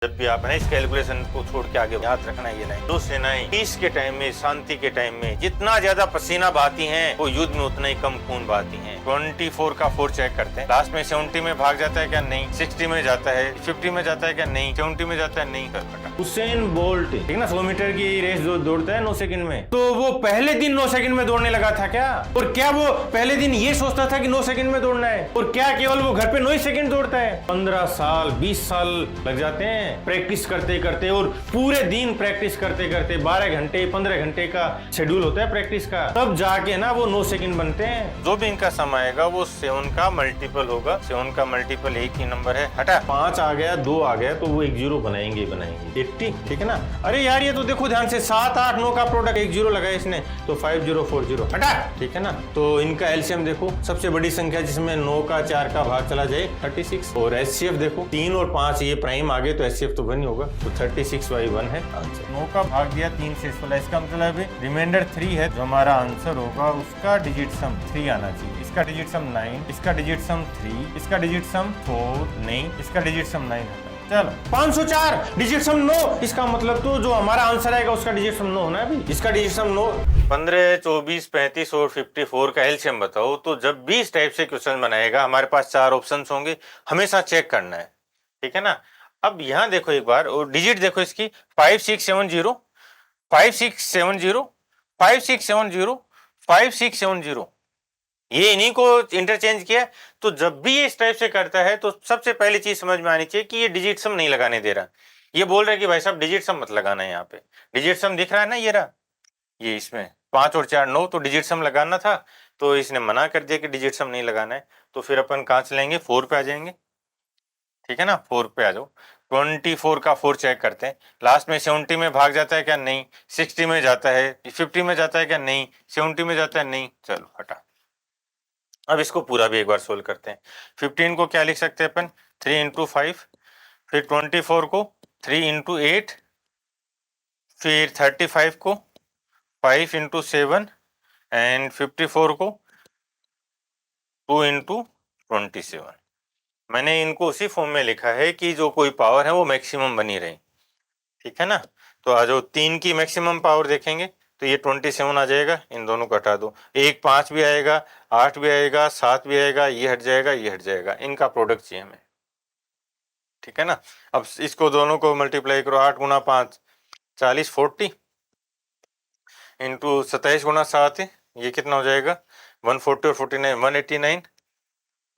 जब भी आप है ना इस कैलकुलेशन को छोड़ के आगे याद रखना ये नहीं, जो सेनाएं पीस के टाइम में, शांति के टाइम में जितना ज्यादा पसीना बहाती हैं, वो युद्ध में उतना ही कम खून बहाती हैं। 24 का 4 चेक करते हैं, लास्ट में 70 में भाग जाता है क्या? नहीं। 60 में जाता है, 50 में जाता है क्या? नहीं। 70 में जाता है? नहीं। हुसैन बोल्ट, ठीक ना, 100 मीटर की रेस जो दौड़ता है 9 सेकंड में, तो वो पहले दिन 9 सेकंड में दौड़ने लगा था क्या? और क्या वो पहले दिन ये सोचता था कि 9 सेकंड में दौड़ना है? और क्या केवल वो घर पे 9 सेकंड दौड़ता है? 15 साल 20 साल लग जाते हैं प्रैक्टिस करते करते, और पूरे दिन प्रैक्टिस करते करते 12 घंटे 15 घंटे का शेड्यूल होता है प्रैक्टिस का, तब जाके ना वो 9 सेकंड बनते हैं। जो भी इनका सम आएगा वो 7 का मल्टीपल होगा। 7 का मल्टीपल एक ही नंबर है, हटा 5 आ गया 2 आ गया तो वो एक 0 बनाएंगे 80, ठीक है ना। अरे यार ये तो देखो ध्यान से 7 8 9 का प्रोडक्ट, एक 0 लगाया इसने तो 5040, हटा, ठीक है ना। तो इनका एलसीएम देखो, सबसे बड़ी संख्या जिसमें 9 का 4 का भाग चला जाए 36, और एचसीएफ देखो 3 और 5 ये प्राइम आगे तो एचसीएफ तो 1 ही होगा, तो 36/1 है आंसर। 9 का भाग दिया 3 से 16, इसका मतलब रिमाइंडर 3 है, जो हमारा आंसर होगा उसका डिजिट सम 3 आना चाहिए। इसका डिजिट सम 9, इसका डिजिट सम 3, इसका डिजिट सम 4 नहीं, इसका डिजिट सम 9 होगा। चलो 504 डिजिट सम 9, इसका मतलब तो जो हमारा आंसर आएगा उसका डिजिट सम 9 होना है अभी, इसका डिजिट सम 9। 15 24 35 और 54 का एलसीएम बताओ। तो जब भी इस टाइप से क्वेश्चन बनाएगा हमारे पास 4 ऑप्शंस होंगे, हमेशा चेक करना है, ठीक है ना। अब यहाँ देखो एक बार, और डिजिट देखो इसकी 5670 5670 5670 5670, ये इन्हीं को इंटरचेंज किया। तो जब भी ये इस टाइप से करता है तो सबसे पहली चीज समझ में आनी चाहिए कि ये डिजिट सम नहीं लगाने दे रहा। ये बोल रहा है कि भाई साहब डिजिट सम मत लगाना है। यहाँ पे डिजिट सम दिख रहा है ना, ये रहा, ये इसमें 5 और 4 9, तो डिजिट सम लगाना था, तो इसने मना कर दिया कि डिजिट सम नहीं लगाना है। तो फिर अपन कहाँ चलेंगे? 4 पे आ जाएंगे, ठीक है ना। 4 पे आ जाओ। 24 का 4 चेक करते हैं, लास्ट में 70 में भाग जाता है क्या? नहीं। 60 में जाता है, 50 में जाता है क्या? नहीं। 70 में जाता है? नहीं। चलो हटा। अब इसको पूरा भी एक बार सोल्व करते हैं। 15 को क्या लिख सकते हैं अपन? 3 × 5, फिर 24 को 3 × 8, फिर 35 को 5 × 7, एंड 54 को 2 × 27। मैंने इनको उसी फॉर्म में लिखा है कि जो कोई पावर है वो मैक्सिमम बनी रहे, ठीक है ना। तो आ जाओ 3 की मैक्सिमम पावर देखेंगे तो ये 27 आ जाएगा, इन दोनों को हटा दो, एक 5 भी आएगा, 8 भी आएगा, 7 भी आएगा, ये हट जाएगा, ये हट जाएगा, इनका प्रोडक्ट चाहिए हमें, ठीक है ना। अब इसको दोनों को मल्टीप्लाई करो, 8 × 5 40 40 इंटू 27 × 7 ये कितना हो जाएगा? 140 और 49 189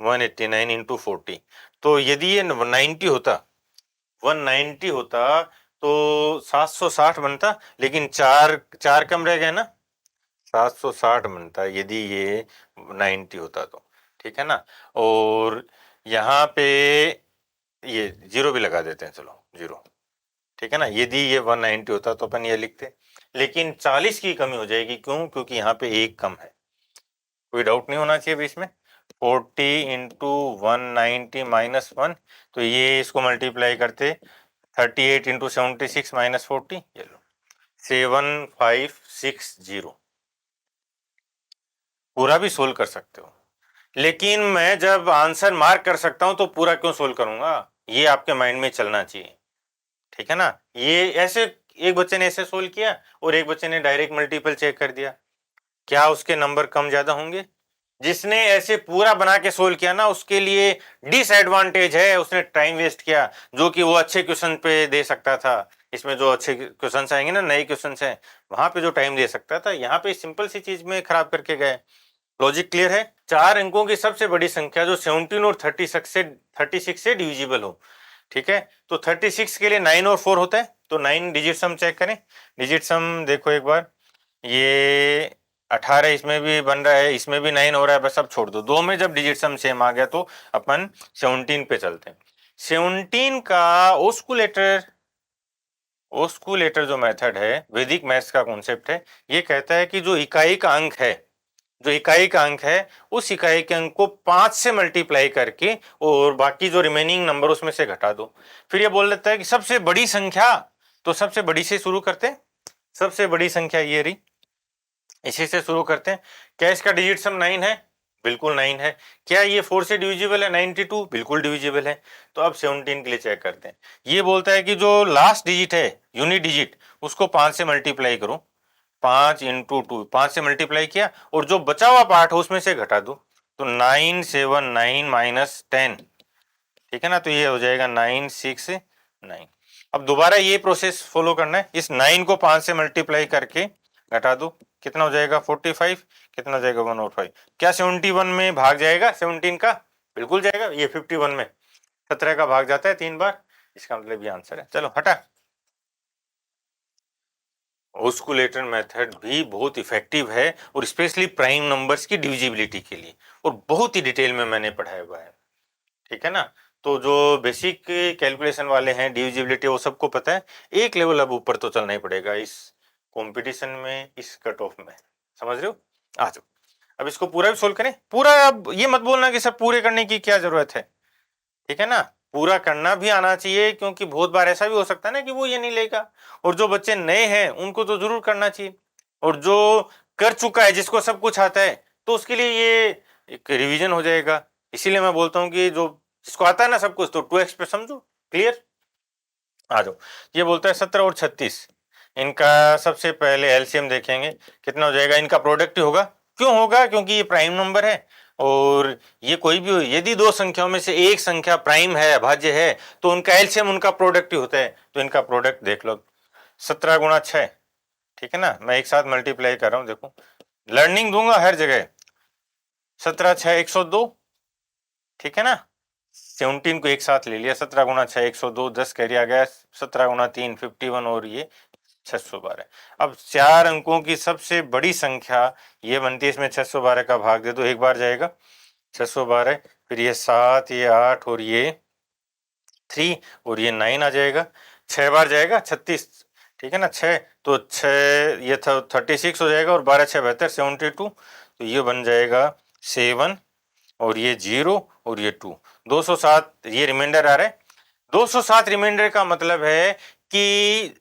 189 इंटू 40। तो यदि ये 90 होता, 190 होता तो 760 बनता, लेकिन 4 कम रह गए ना, 760 बनता यदि ये 90 होता तो, ठीक है ना। और यहाँ पे ये 0 भी लगा देते हैं, चलो 0, ठीक है ना। यदि ये 190 होता तो अपन ये लिखते, लेकिन 40 की कमी हो जाएगी, क्यों? क्योंकि यहाँ पे एक कम है, कोई डाउट नहीं होना चाहिए इसमें। 40 × 190 - 1, तो ये इसको मल्टीप्लाई करते 38 × 76 - 40, ये लो 7560। पूरा भी सोल्व कर सकते हो, लेकिन मैं जब आंसर मार्क कर सकता हूं तो पूरा क्यों सोल्व करूंगा? ये आपके माइंड में चलना चाहिए, ठीक है ना। ये ऐसे एक बच्चे ने ऐसे सोल्व किया और एक बच्चे ने डायरेक्ट मल्टीपल चेक कर दिया, क्या उसके नंबर कम ज्यादा होंगे? जिसने ऐसे पूरा बना के सोल्व किया ना, उसके लिए डिसएडवांटेज है, उसने टाइम वेस्ट किया, जो कि वो अच्छे क्वेश्चन पे दे सकता था। इसमें जो अच्छे क्वेश्चन आएंगे ना, नए क्वेश्चन हैं, वहां पे जो टाइम दे सकता था, यहाँ पे सिंपल सी चीज में खराब करके गए। लॉजिक क्लियर है? 4 अंकों की सबसे बड़ी संख्या जो 17 और 36 से डिविजिबल हो, ठीक है। तो 36 के लिए 9 और 4 होता है, तो 9 डिजिट सम चेक करें। डिजिट सम देखो एक बार, ये 18 इसमें भी बन रहा है, इसमें भी 9 हो रहा है, बस अब छोड़ दो। 2 में जब डिजिट सम सेम आ गया तो अपन 17 पे चलते हैं। 17 का ओस्कुलेटर जो मेथड है, वैदिक मैथ्स का कॉन्सेप्ट है, ये कहता है कि जो इकाई का अंक है, उस इकाई के अंक को 5 से मल्टीप्लाई करके और बाकी जो रिमेनिंग नंबर उसमें से घटा दो। फिर ये बोल देता है कि सबसे बड़ी संख्या, तो सबसे बड़ी से शुरू करते हैं। सबसे बड़ी संख्या ये रही, इसी से शुरू करते हैं। क्या इसका डिजिट सम 9 है? बिल्कुल 9 है। क्या ये 4 से डिविजिबल है 92? बिल्कुल डिविजिबल है। तो अब 17 के लिए चेक करते हैं। ये बोलता है कि जो लास्ट डिजिट है यूनिट डिजिट उसको 5 से मल्टीप्लाई करो। 5 इंटू 2, 5 से मल्टीप्लाई किया और जो बचा हुआ पार्ट है उसमें से घटा दो। तो 979 माइनस 10, ठीक है ना, तो ये हो जाएगा 969। अब दोबारा ये प्रोसेस फॉलो करना है। इस 9 को 5 से मल्टीप्लाई करके घटा दो, कितना हो जाएगा 45, कितना हो जाएगा 105। क्या 71 में भाग जाएगा 17 का? बिल्कुल जाएगा। ये 51 में 17 का भाग जाता है 3 बार, इसका मतलब ये आंसर है। चलो हटा। ऑस्कुलेटर मेथड भी बहुत इफेक्टिव है और स्पेशली प्राइम नंबर्स की डिविजिबिलिटी के लिए, और बहुत ही डिटेल में मैंने पढ़ाया हुआ है, ठीक है ना। तो जो बेसिक कैलकुलेशन वाले हैं डिविजिबिलिटी वो सबको पता है। एक लेवल अब ऊपर तो चलना ही पड़ेगा इस कंपटीशन में, इस कट ऑफ में, समझ रहे हो। आ जाओ अब इसको पूरा भी सोल्व करें। पूरा अब ये मत बोलना कि सब पूरे करने की क्या जरूरत है, ठीक है ना। पूरा करना भी आना चाहिए, क्योंकि बहुत बार ऐसा भी हो सकता है ना कि वो ये नहीं लेगा, और जो बच्चे नए हैं उनको तो जरूर करना चाहिए, और जो कर चुका है जिसको सब कुछ आता है तो उसके लिए ये एक रिवीजन हो जाएगा। इसीलिए मैं बोलता हूँ कि जो जिसको आता है ना सब कुछ, तो 2x पे समझो। क्लियर? आ जाओ। ये बोलता है 17 और 36, इनका सबसे पहले एलसीएम देखेंगे, कितना हो जाएगा। इनका प्रोडक्ट ही होगा। क्यों होगा? क्योंकि ये प्राइम नंबर है, और ये कोई भी हो, यदि दो संख्याओं में से एक संख्या प्राइम है, अभाज्य है, तो उनका एलसीएम उनका प्रोडक्ट ही होता है। तो इनका प्रोडक्ट देख लो, 17 गुणा 6, ठीक है ना। मैं एक साथ मल्टीप्लाई कर रहा हूं, देखो लर्निंग दूंगा हर जगह। 17 6 102, ठीक है ना। 17 को एक साथ ले लिया, 17 गुणा 6 102, 10 कैरी आ गया, 17 गुणा 3 51, और ये 612। अब 4 अंकों की सबसे बड़ी संख्या ये बनती है, इसमें 612 का भाग दे दो, एक बार जाएगा 612, फिर ये 7, ये 8, और ये 3, और ये 9 आ जाएगा। 6 बार जाएगा 36, ठीक है ना। 6 तो 6 ये था 36 हो जाएगा, और 12 6 72, 72, तो ये बन जाएगा 7, और ये 0, और ये 2, 207 ये रिमाइंडर आ रहा है। 207 रिमाइंडर का मतलब है कि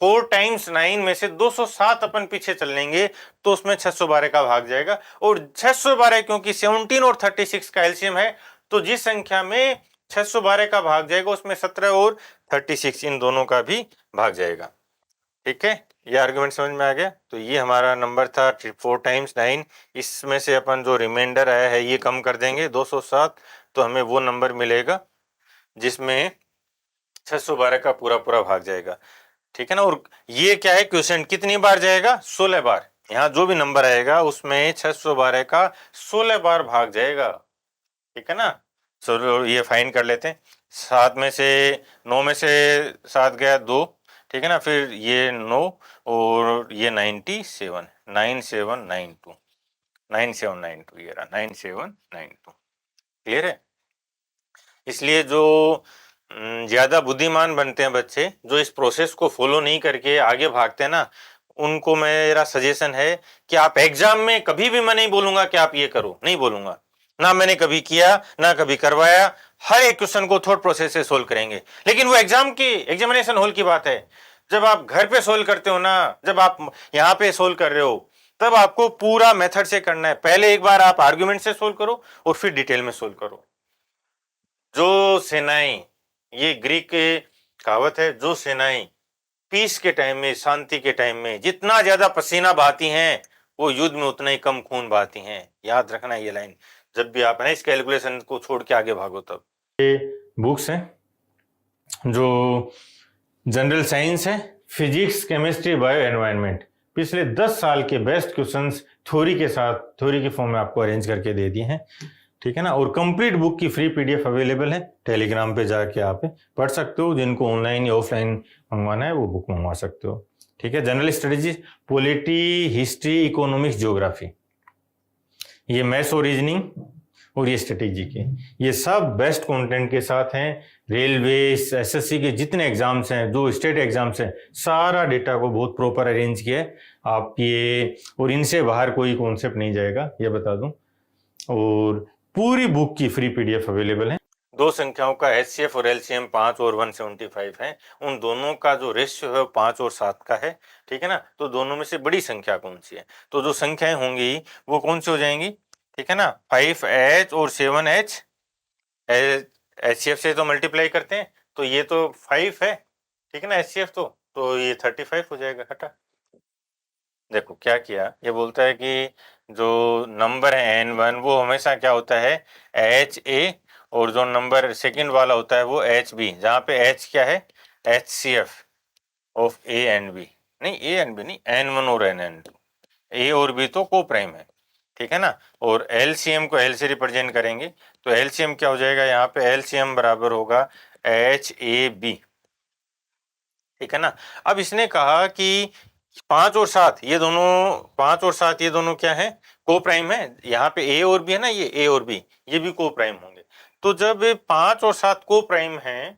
4 टाइम्स 9 में से 207 अपन पीछे चल लेंगे तो उसमें 612 का भाग जाएगा, और 612 क्योंकि 17 और 36 का एलसीएम है, तो जिस संख्या में 612 का भाग जाएगा उसमें 17 और 36 इन दोनों का भी भाग जाएगा, ठीक है। ये आर्गुमेंट समझ में आ गया। तो ये हमारा नंबर था 4 टाइम्स 9, इसमें से अपन जो रिमाइंडर आया है ये कम कर देंगे 207, तो हमें वो नंबर मिलेगा जिसमें 612 का पूरा पूरा भाग जाएगा, ठीक है ना। और ये क्या है, क्वेश्चन कितनी बार जाएगा? 16 बार। यहाँ जो भी नंबर आएगा उसमें 612 का 16 बार भाग जाएगा, ठीक है ना। चलो ये फाइन कर लेते हैं। 7 में से 9 में से 7 गया 2, ठीक है ना। फिर ये 9, और ये 97, 9792, 9792, ये रहा 9792। क्लियर है? इसलिए जो ज्यादा बुद्धिमान बनते हैं बच्चे, जो इस प्रोसेस को फॉलो नहीं करके आगे भागते हैं ना, उनको मेरा सजेशन है कि आप एग्जाम में, कभी भी मैं नहीं बोलूंगा कि आप ये करो, नहीं बोलूंगा ना, मैंने कभी किया ना कभी करवाया। हर एक क्वेश्चन को थॉट प्रोसेस से सोल्व करेंगे, लेकिन वो एग्जाम की, एग्जामिनेशन हॉल की बात है। जब आप घर पे सोल्व करते हो ना, जब आप यहाँ पे सोल्व कर रहे हो, तब आपको पूरा मेथड से करना है। पहले एक बार आप आर्ग्यूमेंट से सोल्व करो और फिर डिटेल में सोल्व करो। जो सेनाएं, ये ग्रीक कहावत है, जो सेनाएं पीस के टाइम में, शांति के टाइम में जितना ज्यादा पसीना बहाती हैं, वो युद्ध में उतना ही कम खून बहाती हैं। याद रखना ये लाइन, जब भी आप है इस कैलकुलेशन को छोड़ के आगे भागो तब। ये बुक्स हैं जो जनरल साइंस है, फिजिक्स, केमिस्ट्री, बायो, एनवायरनमेंट, पिछले 10 साल के बेस्ट क्वेश्चंस थ्योरी के साथ, थ्योरी के फॉर्म में आपको अरेंज करके दे दिए हैं, ठीक है ना। और कंप्लीट बुक की फ्री पीडीएफ अवेलेबल है, टेलीग्राम पे जाके आप पढ़ सकते हो। जिनको ऑनलाइन या ऑफलाइन मंगवाना है वो बुक मंगवा सकते हो, ठीक है। General studies, polity, history, economics, geography, ये मैथ्स और रीजनिंग, और ये स्ट्रेटेजी के, ये सब बेस्ट कंटेंट के साथ हैं। रेलवे, एसएससी के जितने एग्जाम्स हैं, जो स्टेट एग्जाम्स हैं, सारा डेटा को बहुत प्रॉपर अरेंज किया है आप ये, और इनसे बाहर कोई कॉन्सेप्ट नहीं जाएगा, ये बता दूं। और पूरी बुक की फ्री पीडीएफ अवेलेबल है। दो संख्याओं का एचसीएफ और एलसीएम 5 और 175 है, उन दोनों का जो रेशियो है 5 और 7 का है, ठीक है ना। तो दोनों में से बड़ी संख्या कौन सी है? तो जो संख्याएं होंगी वो कौन सी हो जाएंगी? ठीक है ना। 5H और 7H HCF से तो मल्टीप्लाई करते हैं, तो ये तो 5 है, ठीक है ना HCF, तो ये 35 हो जाएगा। हटा, देखो क्या किया, ये बोलता है कि जो नंबर है N1 वो हमेशा क्या होता है HA, और जो नंबर सेकंड वाला होता है वो HB, जहाँ पे H क्या है HCF of A and B, नहीं A एंड B नहीं, N1 और N2, A और B तो को प्राइम है, ठीक है ना। और LCM को L से रिप्रेजेंट करेंगे, तो LCM क्या हो जाएगा, यहाँ पे LCM बराबर होगा HAB, ठीक है ना। अब इसने कहा कि 5 और 7 ये दोनों, 5 और 7 ये दोनों क्या है को प्राइम है, यहाँ पे A और B है ना, ये A और B ये भी को प्राइम होंगे। तो जब 5 और 7 को प्राइम है,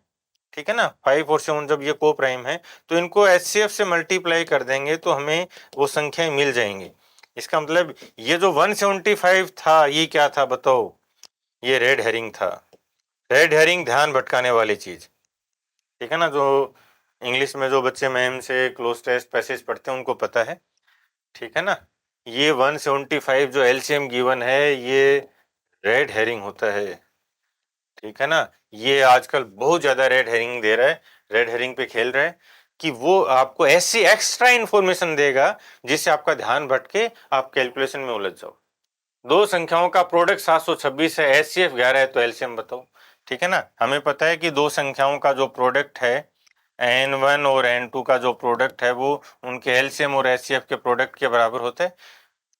ठीक है ना, 5 और 7 जब ये को प्राइम है, तो इनको HCF से मल्टीप्लाई कर देंगे तो हमें वो संख्याएं मिल जाएंगी। इसका मतलब ये जो 175 था ये क्या था बताओ, ये रेड हेरिंग था। रेड हेरिंग ध्यान भटकाने वाली चीज, ठीक है ना। जो इंग्लिश में जो बच्चे मैम से क्लोज टेस्ट पैसेज पढ़ते हैं उनको पता है, ठीक है ना। ये 175 जो एलसीएम गिवन है ये रेड हेरिंग होता है, ठीक है ना। ये आजकल बहुत ज्यादा रेड हेरिंग दे रहा है, रेड हेरिंग पे खेल रहा है कि वो आपको ऐसी एक्स्ट्रा इंफॉर्मेशन देगा जिससे आपका ध्यान भटके, आप कैलकुलेशन में उलझ जाओ। दो संख्याओं का प्रोडक्ट 726 है, HCF 11 है, तो एलसीएम बताओ, ठीक है ना। हमें पता है कि दो संख्याओं का जो प्रोडक्ट है N1 और N2 का जो प्रोडक्ट है वो उनके एलसीएम और HCF के प्रोडक्ट के बराबर होता है,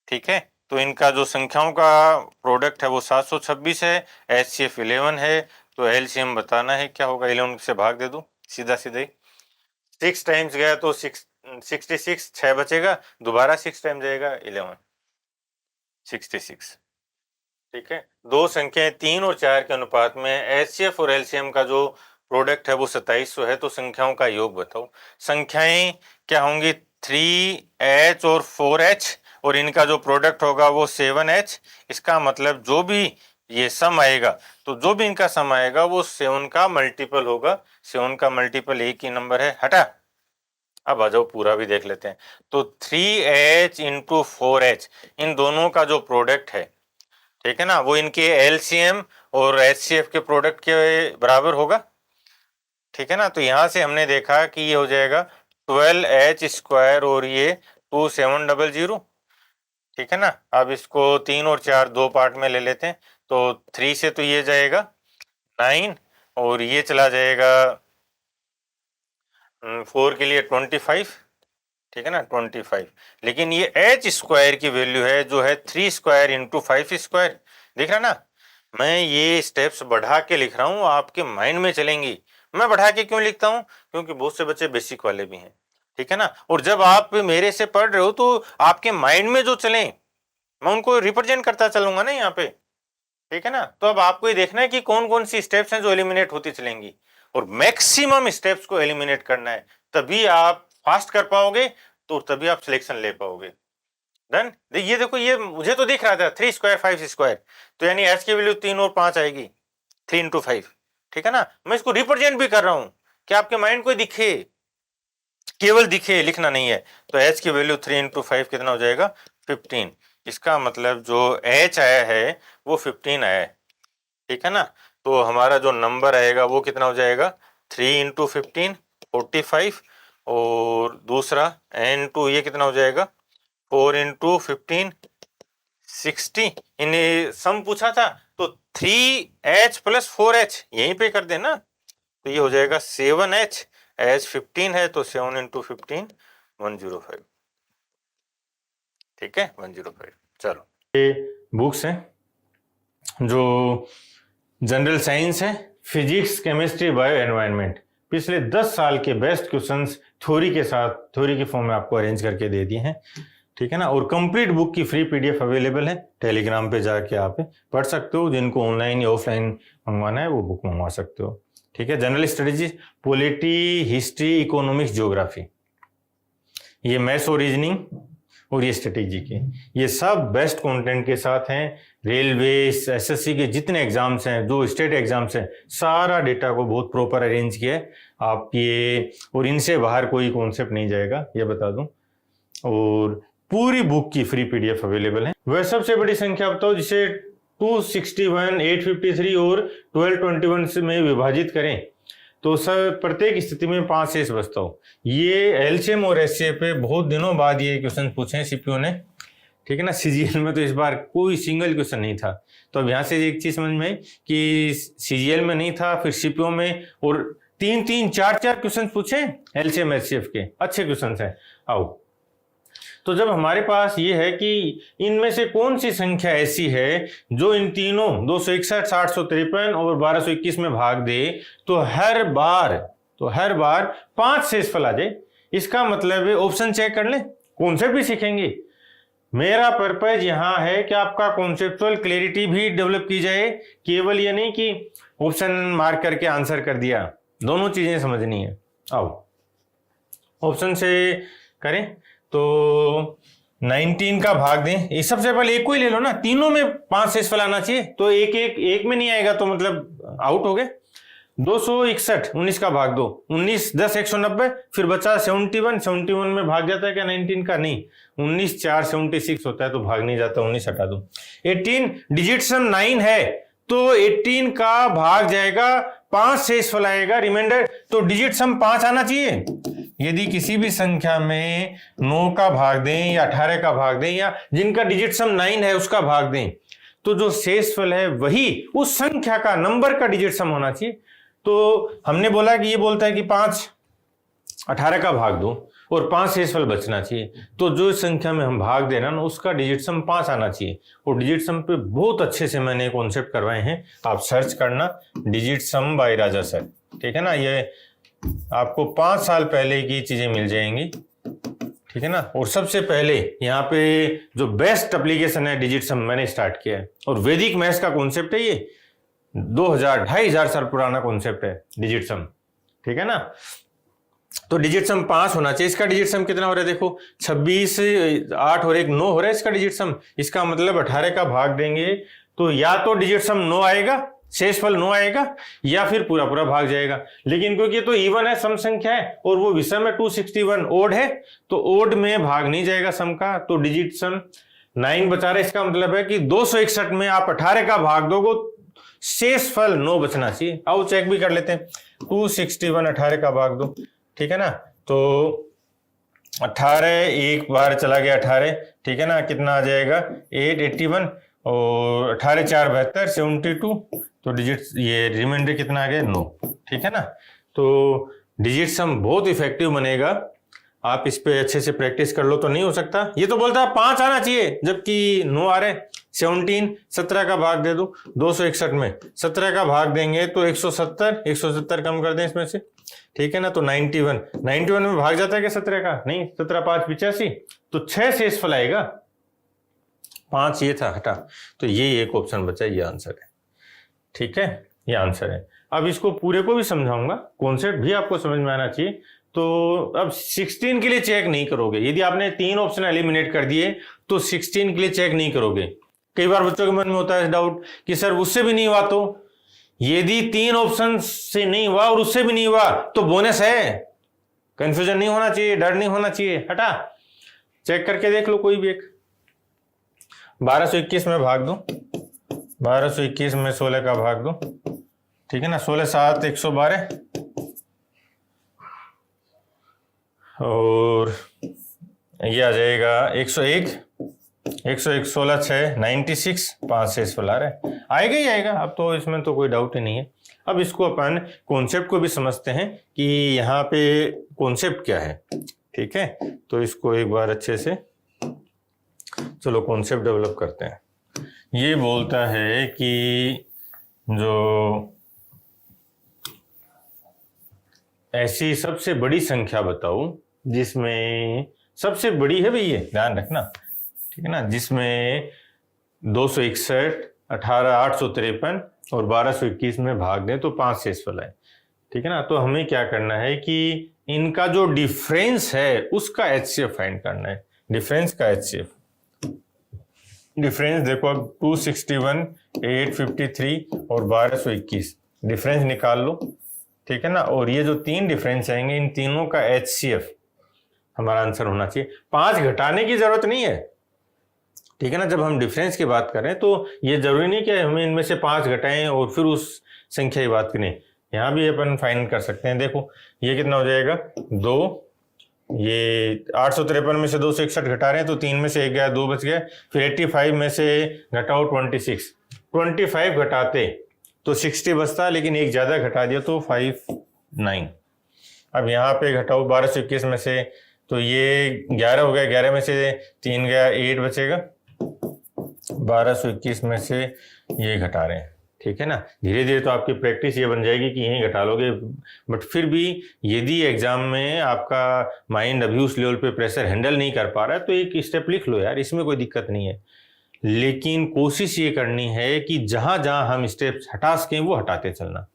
ठीक है। तो इनका जो संख्याओं का प्रोडक्ट है वो 726 है, HCF 11 है, तो एलसीएम बताना है क्या होगा, 11 से भाग दे दो सीधा सीधे, 6 टाइम्स गया तो 66, 6 बचेगा, दोबारा 6 टाइम जाएगा 11, 66, ठीक है। दो संख्याएं 3 और 4 के अनुपात में HCF और LCM का जो प्रोडक्ट है वो 2700 है, तो संख्याओं का योग बताओ। संख्याएं क्या होंगी 3H और 4H, और इनका जो प्रोडक्ट होगा वो 7H। इसका मतलब जो भी ये सम आएगा, तो जो भी इनका सम आएगा वो 7 का मल्टीपल होगा, 7 का मल्टीपल एक ही नंबर है। हटा, अब आ जाओ पूरा भी देख लेते हैं। तो 3H इंटू 4H इन दोनों का जो प्रोडक्ट है, ठीक है ना, वो इनके एलसीएम और HCF के प्रोडक्ट के बराबर होगा, ठीक है ना। तो यहां से हमने देखा कि ये हो जाएगा 12H स्क्वायर और ये 2700, ठीक है ना। अब इसको 3 और 4 दो पार्ट में ले लेते हैं, तो 3 से तो ये जाएगा 9 और ये चला जाएगा 4 के लिए 25, ठीक है ना 25। लेकिन ये H स्क्वायर की वैल्यू है जो है 3 स्क्वायर इंटू 5 स्क्वायर, देख रहा ना। मैं ये स्टेप्स बढ़ा के लिख रहा हूँ, आपके माइंड में चलेंगी। मैं बढ़ा के क्यों लिखता हूँ, क्योंकि बहुत से बच्चे बेसिक वाले भी हैं, ठीक है ना। और जब आप मेरे से पढ़ रहे हो तो आपके माइंड में जो चले मैं उनको रिप्रेजेंट करता चलूंगा ना यहाँ पे, ठीक है ना। तो अब आपको ये देखना है कि कौन कौन सी स्टेप्स हैं जो एलिमिनेट होती चलेंगी, और मैक्सिमम स्टेप्स को एलिमिनेट करना है, तभी आप फास्ट कर पाओगे, तो तभी आप सिलेक्शन ले पाओगे। डन। ये देखो, ये मुझे तो दिख रहा था 3 स्क्वायर 5 स्क्वायर, तो यानी H की वैल्यू 3 और 5 आएगी, 3 इंटू 5, ठीक है ना। मैं इसको रिप्रेजेंट भी कर रहा हूं कि आपके माइंड को दिखे, केवल दिखे, लिखना नहीं है। तो H की वैल्यू 3 इंटू 5 कितना हो जाएगा 15। इसका मतलब जो H आया है वो 15 आया है, ठीक है ना। तो हमारा जो नंबर आएगा वो कितना हो जाएगा 3 इंटू 15 45, और दूसरा N2 ये कितना हो जाएगा 4 इंटू 15 60। इन्हें सम पूछा था तो 3H प्लस 4H यहीं पे कर देना, तो ये हो जाएगा 7H, H 15 है तो 7 इंटू 15 105, ठीक है 105। चलो, ये बुक्स हैं जो जनरल साइंस है, फिजिक्स, केमिस्ट्री, बायो, एनवायरनमेंट, पिछले 10 साल के बेस्ट क्वेश्चंस थ्योरी के साथ, थ्योरी के फॉर्म में आपको अरेंज करके दे दिए हैं, ठीक है ना। और कंप्लीट बुक की फ्री PDF अवेलेबल है, टेलीग्राम पे जाके आप पढ़ सकते हो। जिनको ऑनलाइन या ऑफलाइन मंगवाना है वो बुक मंगवा सकते हो, ठीक है। General studies, polity, history, economics, geography, ये मैथ्स और रीजनिंग, और ये स्ट्रेटेजी के, ये सब बेस्ट कंटेंट के साथ हैं। रेलवे, SSC के जितने एग्जाम्स हैं, जो स्टेट एग्जाम्स हैं, सारा डेटा को बहुत प्रॉपर अरेंज किया है आप ये, और इनसे बाहर कोई कॉन्सेप्ट नहीं जाएगा, ये बता दूं। और पूरी बुक की फ्री पीडीएफ अवेलेबल है। वह सबसे बड़ी संख्या बताओ जिसे 261, 853 और 1221 में विभाजित करें तो सब प्रत्येक स्थिति में 5 शेष बचता हो। ये एलसीएम और एचसीएफ पे बहुत दिनों बाद ये क्वेश्चन पूछे हैं सीपीयू ने, ठीक है ना। सीजीएल में तो इस बार कोई सिंगल क्वेश्चन नहीं था। तो अब यहाँ से एक चीज समझ में आई कि सीजीएल में नहीं था, फिर सीपीयू में, और 3-3, 4-4 क्वेश्चन पूछे एलसीएम एचसीएफ के, अच्छे क्वेश्चन है। आओ, तो जब हमारे पास ये है कि इनमें से कौन सी संख्या ऐसी है जो इन तीनों 261, 753 और 1221 में भाग दे तो हर बार 5 शेषफल आ जाए। इसका मतलब है ऑप्शन चेक कर लें, कॉन्सेप्ट भी सीखेंगे। मेरा पर्पज यहाँ है कि आपका कॉन्सेप्चुअल क्लैरिटी भी डेवलप की जाए, केवल ये नहीं कि ऑप्शन मार्क करके आंसर कर दिया, दोनों चीजें समझनी है। आओ ऑप्शन से करें तो 19 का भाग दें। ये सबसे पहले एक को ही ले लो ना, तीनों में 5 शेषफल आना चाहिए, तो एक में नहीं आएगा तो मतलब आउट हो गए। 261, 19 का भाग दो, 19 10 190, फिर बचा 71 में भाग जाता है क्या 19 का? नहीं, 19 4 76 होता है तो भाग नहीं जाता, 19 हटा दो। 18 डिजिट सम 9 है तो 18 का भाग जाएगा, 5 शेषफल आएगा रिमाइंडर, तो डिजिट सम 5 आना चाहिए। यदि किसी भी संख्या में 9 का भाग दें या 18 का भाग दें या जिनका डिजिट सम 9 है उसका भाग दें, तो जो शेषफल है वही उस संख्या का नंबर का डिजिट सम होना चाहिए। तो हमने बोला कि ये बोलता है कि 5 18 का भाग दो और 5 शेषफल बचना चाहिए, तो जो संख्या में हम भाग देना ना उसका डिजिट सम 5 आना चाहिए। और डिजिट सम पे बहुत अच्छे से मैंने कॉन्सेप्ट करवाए हैं, आप सर्च करना डिजिट सम बाय राजा सर, ठीक है ना। ये आपको 5 साल पहले की चीजें मिल जाएंगी, ठीक है ना। और सबसे पहले यहाँ पे जो बेस्ट एप्लीकेशन है डिजिट सम मैंने स्टार्ट किया है, और वैदिक मैथ्स का कॉन्सेप्ट है ये, 2000-2500 साल पुराना कॉन्सेप्ट है डिजिट सम, ठीक है ना। तो डिजिट सम 5 होना चाहिए। इसका डिजिट सम कितना हो रहा है देखो, 26 8 और 1 9 हो रहा है इसका डिजिट सम। इसका मतलब 18 का भाग देंगे तो या तो डिजिट सम 9 आएगा, शेषफल 9 आएगा, या फिर पूरा भाग जाएगा। लेकिन क्योंकि तो इवन है, सम संख्या है और वो विषम है 261 ओड है, तो ओड में भाग नहीं जाएगा सम का, तो डिजिट सम 9 बचा रहा है। इसका मतलब है कि 261 में आप 18 का भाग दोगे, शेषफल 9 बचना चाहिए। आओ चेक भी कर लेते हैं, 261 18 का भाग दो, ठीक है ना। तो 18 एक बार चला गया 18, ठीक है ना, कितना आ जाएगा 881, और 18 4 72 72, तो डिजिट ये रिमाइंडर कितना आ गया 9, ठीक है ना। तो डिजिट सम बहुत इफेक्टिव बनेगा, आप इस पे अच्छे से प्रैक्टिस कर लो तो नहीं हो सकता। ये तो बोलता है 5 आना चाहिए जबकि 9 आ रहे। 17 का भाग दे दो 261 में, 17 का भाग देंगे तो 170 कम कर दें इसमें से, ठीक है ना। तो 91 में भाग जाता है क्या 17 का? नहीं, 17 5 85, तो 6 शेषफल आएगा, 5 ये था हटा, तो ये एक ऑप्शन बचा, ये आंसर है, ठीक है, ये आंसर है। अब इसको पूरे को भी समझाऊंगा, कॉन्सेप्ट भी आपको समझ में आना चाहिए। तो अब 16 के लिए चेक नहीं करोगे, यदि आपने 3 ऑप्शन एलिमिनेट कर दिए तो 16 के लिए चेक नहीं करोगे। कई बार बच्चों के मन में होता है डाउट कि सर उससे भी नहीं हुआ, तो यदि 3 ऑप्शन से नहीं हुआ और उससे भी नहीं हुआ तो बोनस है। कंफ्यूजन नहीं होना चाहिए, डर नहीं होना चाहिए, हटा चेक करके देख लो कोई भी एक। 1221 में भाग दो, 1221 में 16 का भाग दो, ठीक है ना। 16 7 112, और ये आ जाएगा 101 16 6 96, 5 शेषफल आ रहा है, आएगा ही आएगा। अब तो इसमें तो कोई डाउट ही नहीं है। अब इसको अपन कॉन्सेप्ट को भी समझते हैं कि यहाँ पे कॉन्सेप्ट क्या है, ठीक है। तो इसको एक बार अच्छे से चलो कॉन्सेप्ट डेवलप करते हैं। ये बोलता है कि जो ऐसी सबसे बड़ी संख्या बताओ जिसमें सबसे बड़ी है, भाई ये ध्यान रखना, ठीक है ना, जिसमें 261 18 853 और 1221 में भाग दें तो 5 शेषफल है, ठीक है ना। तो हमें क्या करना है कि इनका जो डिफरेंस है उसका एचसीएफ फाइंड करना है। डिफरेंस का एचसीएफ, डिफरेंस देखो अब 261 853 और 1221 डिफरेंस निकाल लो, ठीक है ना। और ये जो 3 डिफरेंस आएंगे इन तीनों का एचसीएफ हमारा आंसर होना चाहिए। 5 घटाने की जरूरत नहीं है, ठीक है ना। जब हम डिफरेंस की बात करें तो ये जरूरी नहीं कि हमें इनमें से 5 घटाएं और फिर उस संख्या की बात करें। यहाँ भी अपन फाइंड कर सकते हैं। देखो ये कितना हो जाएगा 2, ये 853 में से 261 घटा रहे हैं तो 3 में से 1 गया, 2 बच गया। फिर 85 में से घटाओ 25 घटाते तो 60 बचता, लेकिन एक ज़्यादा घटा दिया तो 59। अब यहाँ पे घटाओ 1221 में से, तो ये 11 हो गया, 11 में से 3 गया, 8 बचेगा। 1221 में से ये घटा रहे हैं, ठीक है ना। धीरे धीरे तो आपकी प्रैक्टिस ये बन जाएगी कि यहीं घटा लोगे, बट फिर भी यदि एग्जाम में आपका माइंड अभी उस लेवल पे प्रेशर हैंडल नहीं कर पा रहा है तो एक स्टेप लिख लो यार, इसमें कोई दिक्कत नहीं है। लेकिन कोशिश ये करनी है कि जहां जहां हम स्टेप्स हटा सकें वो हटाते चलना।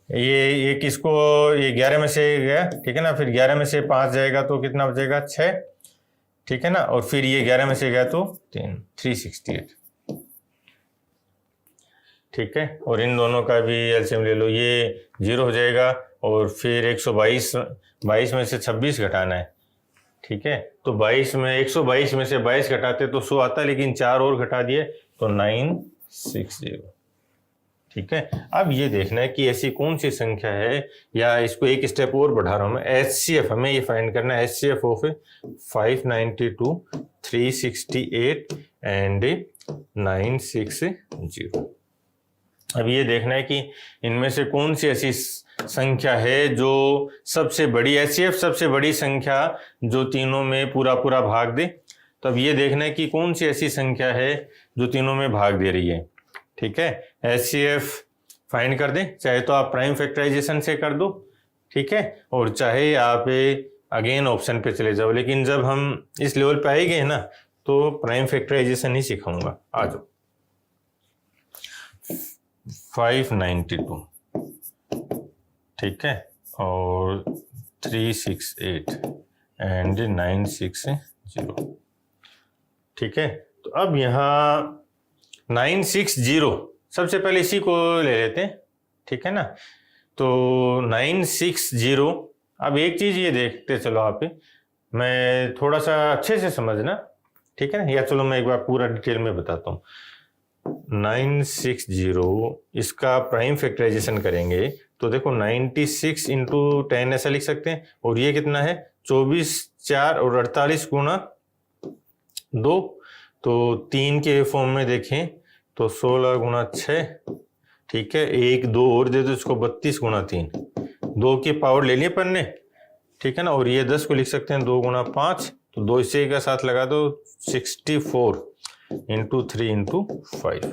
ये किसको, ये 11 में से गया, ठीक है ना। फिर 11 में से 5 जाएगा तो कितना बचेगा 6, ठीक है ना। और फिर ये 11 में से गया तो 368, ठीक है। और इन दोनों का भी एलसीएम ले लो, ये 0 हो जाएगा। और फिर 122 में से 26 घटाना है, ठीक है। तो 122 में से 22 घटाते तो 100 आता, लेकिन 4 और घटा दिए तो 960, ठीक है। अब ये देखना है कि ऐसी कौन सी संख्या है, या इसको एक स्टेप और बढ़ा रहा हूं मैं, HCF हमें ये फाइंड करना है। HCF of 592, 368 and 960। अब ये देखना है कि इनमें से कौन सी ऐसी संख्या है जो सबसे बड़ी, HCF सबसे बड़ी संख्या जो तीनों में पूरा पूरा भाग दे। तो अब ये देखना है कि कौन सी ऐसी संख्या है जो तीनों में भाग दे रही है, ठीक है। HCF फाइंड कर दें, चाहे तो आप प्राइम फैक्टराइजेशन से कर दो, ठीक है, और चाहे आप अगेन ऑप्शन पे चले जाओ। लेकिन जब हम इस लेवल पे आए गए ना तो प्राइम फैक्टराइजेशन ही सिखाऊंगा। आ जाओ। 592, ठीक है, और 368 एंड 960, ठीक है। तो अब यहाँ 960, सबसे पहले इसी को ले लेते हैं, ठीक है ना। तो 960, अब एक चीज ये देखते चलो आप, मैं थोड़ा सा अच्छे से समझना, ठीक है ना, या चलो मैं एक बार पूरा डिटेल में बताता हूँ। 960 इसका प्राइम फैक्टराइजेशन करेंगे तो देखो 96 इंटू 10 ऐसा लिख सकते हैं। और ये कितना है 24, 4 और 48 गुणा 2, तो 3 के फॉर्म में देखें तो 16 गुणा 6, ठीक है। 1 2 और दे दो इसको, 32 गुणा 3, 2 की पावर ले लिए अपन ने, ठीक है ना। और ये 10 को लिख सकते हैं 2 गुणा 5, तो 2 इसे का साथ लगा दो 64 इंटू 3 इंटू 5।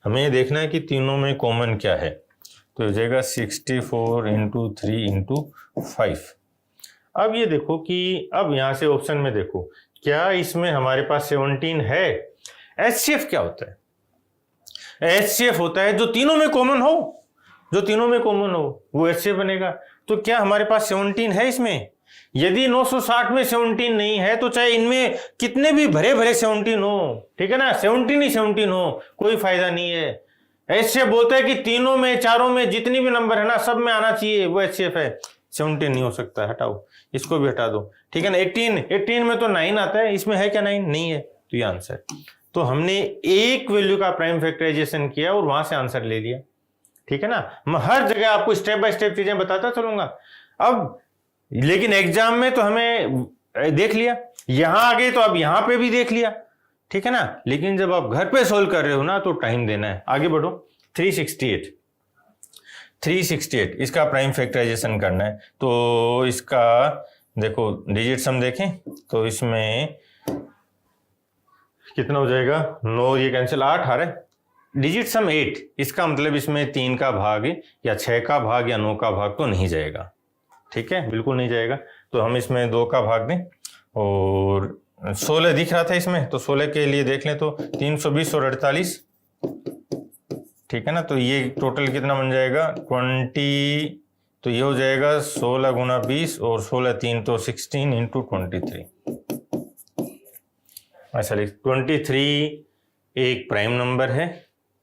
हमें ये देखना है कि तीनों में कॉमन क्या है, तो हो जाएगा 64 इंटू 3 इंटू 5। अब ये देखो कि अब यहां से ऑप्शन में देखो क्या इसमें हमारे पास 17 है। HCF क्या होता है? HCF होता है जो तीनों में कॉमन हो, जो तीनों में कॉमन हो वो HCF बनेगा। तो क्या हमारे पास 17 है इसमें? यदि 960 में 17 नहीं है तो चाहे इनमें कितने भी भरे भरे 17 हो, ठीक है ना, 17 ही 17 हो, कोई फायदा नहीं है। HCF बोलता है कि तीनों में, चारों में जितनी भी नंबर है ना सब में आना चाहिए, वो HCF है। 17 नहीं हो सकता, हटाओ, इसको भी हटा दो, ठीक है ना। 18 में तो 9 आता है, इसमें है क्या 9? नहीं है, तो ये आंसर। तो हमने एक वैल्यू का प्राइम फैक्टराइजेशन किया और वहां से आंसर ले लिया, ठीक है ना। मैं हर जगह आपको स्टेप बाय स्टेप चीजें बताता चलूंगा। अब लेकिन एग्जाम में तो हमें देख लिया, यहां आ गए तो अब यहां पे भी देख लिया, ठीक है ना। लेकिन जब आप घर पे सोल्व कर रहे हो ना तो टाइम देना है। आगे बढ़ो। 368 इसका प्राइम फैक्टराइजेशन करना है। तो इसका देखो डिजिट सम देखें तो इसमें कितना हो जाएगा, 9 ये कैंसिल, 8 आ रहा है। डिजिट सम 8, इसका मतलब इसमें 3 का भाग या 6 का भाग या 9 का भाग तो नहीं जाएगा, ठीक है, बिल्कुल नहीं जाएगा। तो हम इसमें 2 का भाग दें, और 16 दिख रहा था इसमें, तो 16 के लिए देख लें तो 320 और 48, ठीक है ना। तो ये टोटल कितना बन जाएगा 20, तो ये हो जाएगा 16 गुना 20 और 16 3 तो 16 इंटू 23, ऐसा लिख। 23 एक प्राइम नंबर है,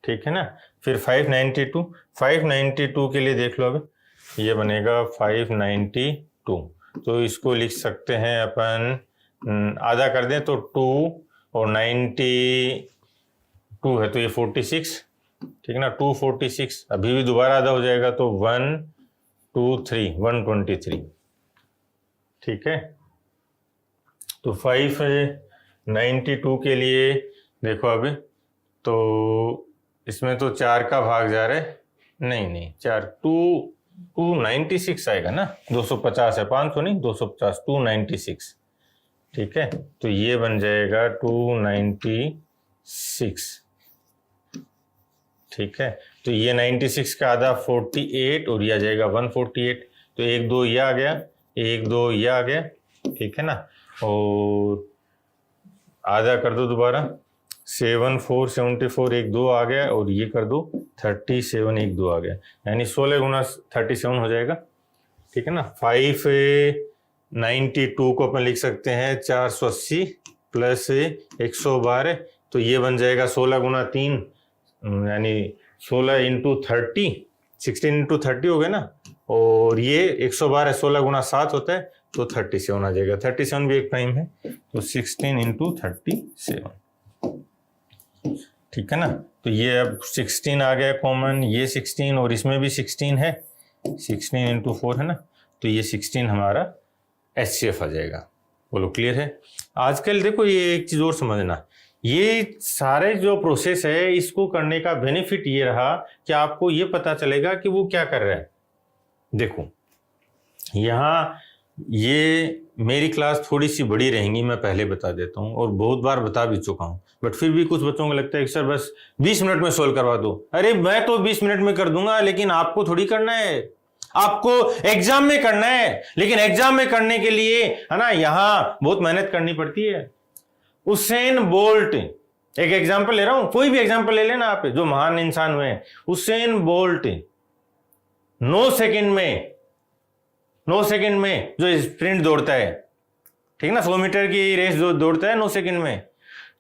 ठीक है ना। फिर 592 के लिए देख लो, अब ये बनेगा 592, तो इसको लिख सकते हैं अपन, आधा कर दें तो 2 और 92 है तो ये 46, ठीक है ना, 246। अभी भी दोबारा आधा हो जाएगा तो 1 2 3 123, ठीक है। तो 592 के लिए देखो अभी तो इसमें तो 4 का भाग जा रहा है, नहीं 4 296 आएगा ना, 250 है, 500 नहीं 250, 296, ठीक है। तो ये बन जाएगा 296, ठीक है। तो ये 96 का आधा 48 और ये आ जाएगा 148, तो 1 2 ये आ गया, 1 2 ये आ गया, ठीक है ना। और आधा कर दो दोबारा, 7 4 74 1 2 आ गया, और ये कर दो 37 1 2 आ गया, यानी 16 गुना 37 हो जाएगा, ठीक है ना। 592 को अपन लिख सकते हैं 480 प्लस 112, तो ये बन जाएगा 16 गुना 3, यानी 16 इंटू 30, 16 इंटू 30 हो गया ना, और ये 112 16 गुना 7 होता है तो 37 आ जाएगा। 37 भी एक प्राइम है, तो 16 इंटू 37, ठीक है ना। तो ये अब 16 आ गया कॉमन, ये 16 और इसमें भी 16 है, 16 इंटू 4 है ना, तो ये 16 हमारा HCF आ जाएगा। बोलो क्लियर है। आजकल देखो ये एक चीज और समझना, ये सारे जो प्रोसेस है इसको करने का बेनिफिट ये रहा कि आपको ये पता चलेगा कि वो क्या कर रहा है। देखो यहाँ ये मेरी क्लास थोड़ी सी बड़ी रहेंगी, मैं पहले बता देता हूँ और बहुत बार बता भी चुका हूँ, बट फिर भी कुछ बच्चों को लगता है कि सर बस 20 मिनट में सोल्व करवा दो। अरे मैं तो 20 मिनट में कर दूंगा, लेकिन आपको थोड़ी करना है, आपको एग्जाम में करना है। लेकिन एग्जाम में करने के लिए है ना यहाँ बहुत मेहनत करनी पड़ती है। उसेन बोल्ट, एक एग्जाम्पल ले रहा हूं, कोई भी एग्जाम्पल ले लेना आप, जो महान इंसान हुए हैं। उसेन बोल्ट 9 सेकंड में जो स्प्रिंट दौड़ता है, ठीक ना, 100 मीटर की रेस जो दौड़ता है 9 सेकंड में,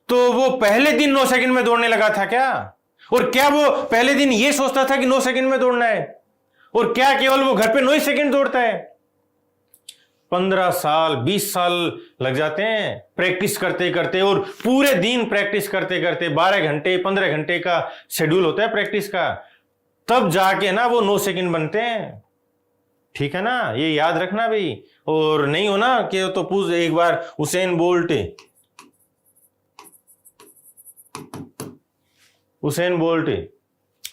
तो वो पहले दिन 9 सेकंड में दौड़ने लगा था क्या? और क्या वो पहले दिन ये सोचता था कि 9 सेकंड में दौड़ना है? और क्या केवल वो घर पे 9 सेकंड दौड़ता है? 15 साल 20 साल लग जाते हैं प्रैक्टिस करते करते, और पूरे दिन प्रैक्टिस करते करते 12 घंटे 15 घंटे का शेड्यूल होता है प्रैक्टिस का, तब जाके ना वो 9 सेकंड बनते हैं, ठीक है ना। ये याद रखना भी, और नहीं हो ना कि तो पूछ एक बार उसेन बोल्ट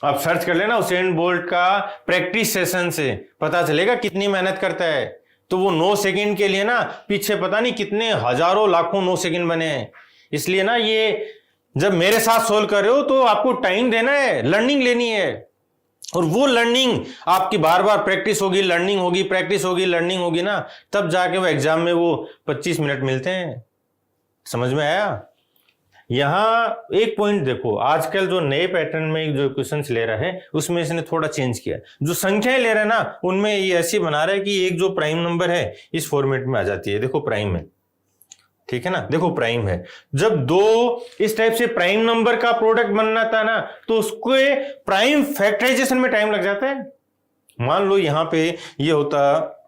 आप सर्च कर लेना, उसेन बोल्ट का प्रैक्टिस सेशन से पता चलेगा कितनी मेहनत करता है। तो वो 9 सेकंड के लिए ना पीछे पता नहीं कितने हजारों लाखों 9 सेकंड बने हैं। इसलिए ना ये जब मेरे साथ सोल्व कर रहे हो तो आपको टाइम देना है, लर्निंग लेनी है, और वो लर्निंग आपकी बार बार प्रैक्टिस होगी, लर्निंग होगी, प्रैक्टिस होगी, लर्निंग होगी ना, तब जाके वो एग्जाम में वो 25 मिनट मिलते हैं। समझ में आया? यहाँ एक पॉइंट देखो, आजकल जो नए पैटर्न में जो क्वेश्चंस ले रहा है उसमें इसने थोड़ा चेंज किया। जो संख्याएं ले रहा है ना उनमें ये ऐसी बना रहा है कि एक जो प्राइम नंबर है इस फॉर्मेट में आ जाती है। देखो प्राइम है, ठीक है ना, देखो प्राइम है। जब दो इस टाइप से प्राइम नंबर का प्रोडक्ट बनना था ना, तो उसको प्राइम फैक्टराइजेशन में टाइम लग जाता है। मान लो यहाँ पे ये होता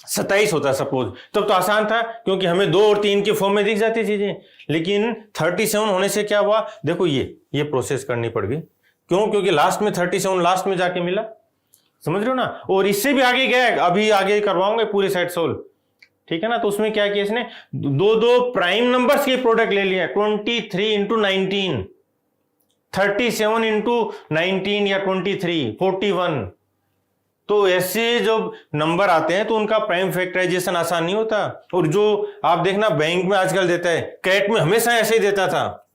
27 होता सपोज, तब तो आसान था क्योंकि हमें 2 और 3 के फॉर्म में दिख जाती चीजें। लेकिन 37 होने से क्या हुआ, देखो ये प्रोसेस करनी पड़ गई। क्यों? क्योंकि लास्ट में 37 लास्ट में जाके मिला। समझ रहे हो ना? और इससे भी आगे गया, अभी आगे करवाऊंगे पूरे सेट सोल्व, ठीक है ना। तो उसमें क्या किया इसने, दो प्राइम नंबर्स के प्रोडक्ट ले लिया, 23 इंटू 19, 37 इंटू 19 या 23, 41। तो ऐसे जब नंबर आते हैं तो उनका प्राइम फैक्टराइजेशन आसान नहीं होता। और जो आप देखना बैंक में आजकल देता है, कैट में हमेशा ऐसे ही देता था।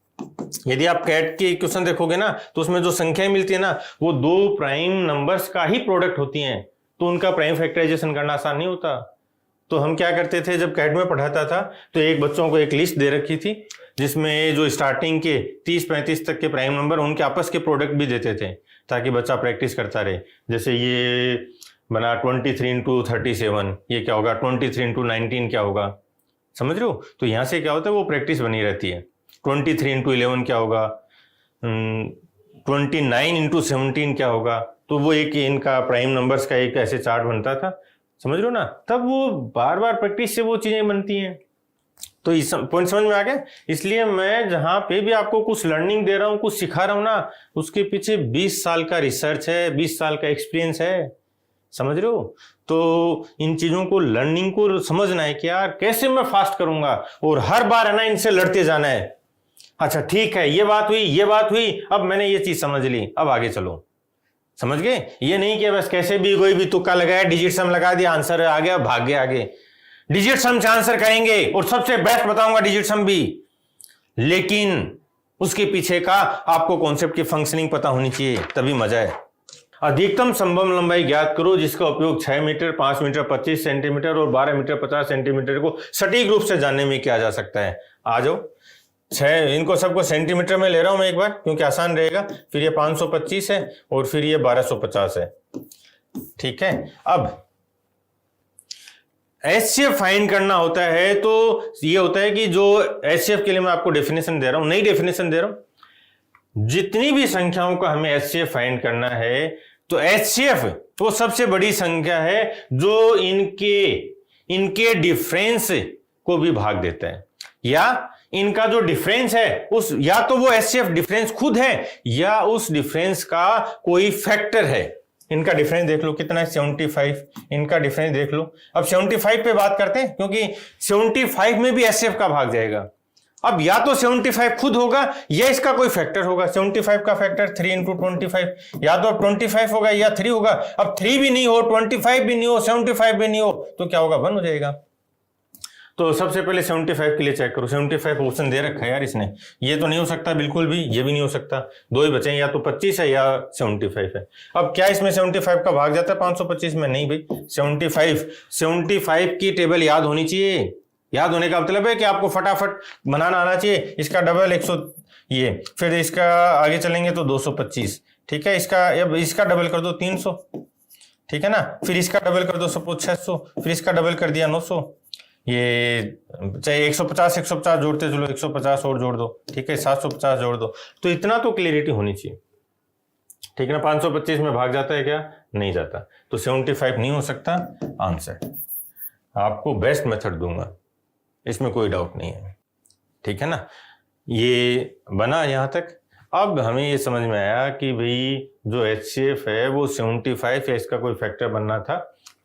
यदि आप कैट के क्वेश्चन देखोगे ना तो उसमें जो संख्याएं मिलती है ना वो 2 प्राइम नंबर्स का ही प्रोडक्ट होती हैं, तो उनका प्राइम फैक्टराइजेशन करना आसान नहीं होता। तो हम क्या करते थे, जब कैट में पढ़ाता था तो एक बच्चों को एक लिस्ट दे रखी थी जिसमें जो स्टार्टिंग के 30-35 तक के प्राइम नंबर उनके आपस के प्रोडक्ट भी देते थे, ताकि बच्चा प्रैक्टिस करता रहे। जैसे ये बना 23 इंटू 37, ये क्या होगा, 23 इंटू 19 क्या होगा, समझ रहे हो? तो यहाँ से क्या होता है, वो प्रैक्टिस बनी रहती है। 23 इंटू 11 क्या होगा, 29 इंटू 17 क्या होगा। तो वो एक इनका प्राइम नंबर्स का एक ऐसे चार्ट बनता था। समझ रहे हो ना, तब वो बार बार प्रैक्टिस से वो चीजें बनती हैं। तो इस पॉइंट समझ में आ गया। इसलिए मैं जहां पे भी आपको कुछ लर्निंग दे रहा हूं, कुछ सिखा रहा हूं ना, उसके पीछे 20 साल का रिसर्च है, 20 साल का एक्सपीरियंस है, समझ रहे हो। तो इन चीजों को, लर्निंग को समझना है कि यार कैसे मैं फास्ट करूंगा, और हर बार है ना इनसे लड़ते जाना है। अच्छा ठीक है, ये बात हुई, ये बात हुई, अब मैंने ये चीज समझ ली, अब आगे चलो, समझ गए। ये नहीं कि बस कैसे भी कोई भी तुक्का लगाया, डिजिट सम लगा दिया, आंसर आ गया, भाग गया आगे। डिजिट सम से आंसर करेंगे और सबसे बेस्ट बताऊंगा डिजिट सम भी, लेकिन उसके पीछे का आपको कॉन्सेप्ट की फंक्शनिंग पता होनी चाहिए, तभी मजा है। अधिकतम संभव लंबाई ज्ञात करो जिसका उपयोग 6 मीटर, 5 मीटर 25 सेंटीमीटर और 12 मीटर 50 सेंटीमीटर को सटीक रूप से जानने में किया जा सकता है। आ जाओ, 6, इनको सबको सेंटीमीटर में ले रहा हूं मैं एक बार, क्योंकि आसान रहेगा। फिर ये 525 है और फिर ये 1250 है, ठीक है। अब HCF फाइंड करना होता है, तो ये होता है कि जो HCF के लिए मैं आपको डेफिनेशन दे रहा हूं, नई डेफिनेशन दे रहा हूं। जितनी भी संख्याओं का हमें HCF फाइंड करना है, तो HCF वो सबसे बड़ी संख्या है जो इनके डिफरेंस को भी भाग देता है, या इनका जो डिफरेंस है उस, या तो वो HCF डिफरेंस खुद है या उस डिफरेंस का कोई फैक्टर है। इनका डिफरेंस देख लो कितना है, 75। इनका डिफरेंस देख लो। अब 75 पे बात करते हैं, क्योंकि 75 में भी HCF का भाग जाएगा। अब या तो 75 खुद होगा या इसका कोई फैक्टर होगा। 75 का फैक्टर 3 × 25, या तो अब 25 होगा या 3 होगा। अब 3 भी नहीं हो, 25 भी नहीं हो, 75 भी नहीं हो, तो क्या होगा, 1 हो जाएगा। तो सबसे पहले 75 के लिए चेक करो। 75 ऑप्शन दे रखा है यार इसने, ये तो नहीं हो सकता बिल्कुल भी, ये भी नहीं हो सकता, 2 ही बचे, या तो 25 है या 75 है। अब क्या इसमें 75 का भाग जाता है 525 में? नहीं भाई, 75 की टेबल याद होनी चाहिए। याद होने का मतलब है कि आपको फटाफट बनाना आना चाहिए। इसका डबल 100, ये फिर इसका आगे चलेंगे तो 225, ठीक है। इसका डबल कर दो 300, ठीक है ना। फिर इसका डबल कर दो सपोज 600, फिर इसका डबल कर दिया 900। ये चाहे 150 जोड़ते चलो, 150 और जोड़ दो, ठीक है, 750 जोड़ दो। तो इतना तो क्लियरिटी होनी चाहिए, ठीक है ना। 525 में भाग जाता है क्या? नहीं जाता। तो 75 नहीं हो सकता आंसर। आपको बेस्ट मेथड दूंगा, इसमें कोई डाउट नहीं है, ठीक है ना। ये बना यहां तक। अब हमें ये समझ में आया कि भाई जो HCF है वो 75 है, इसका कोई फैक्टर बनना था,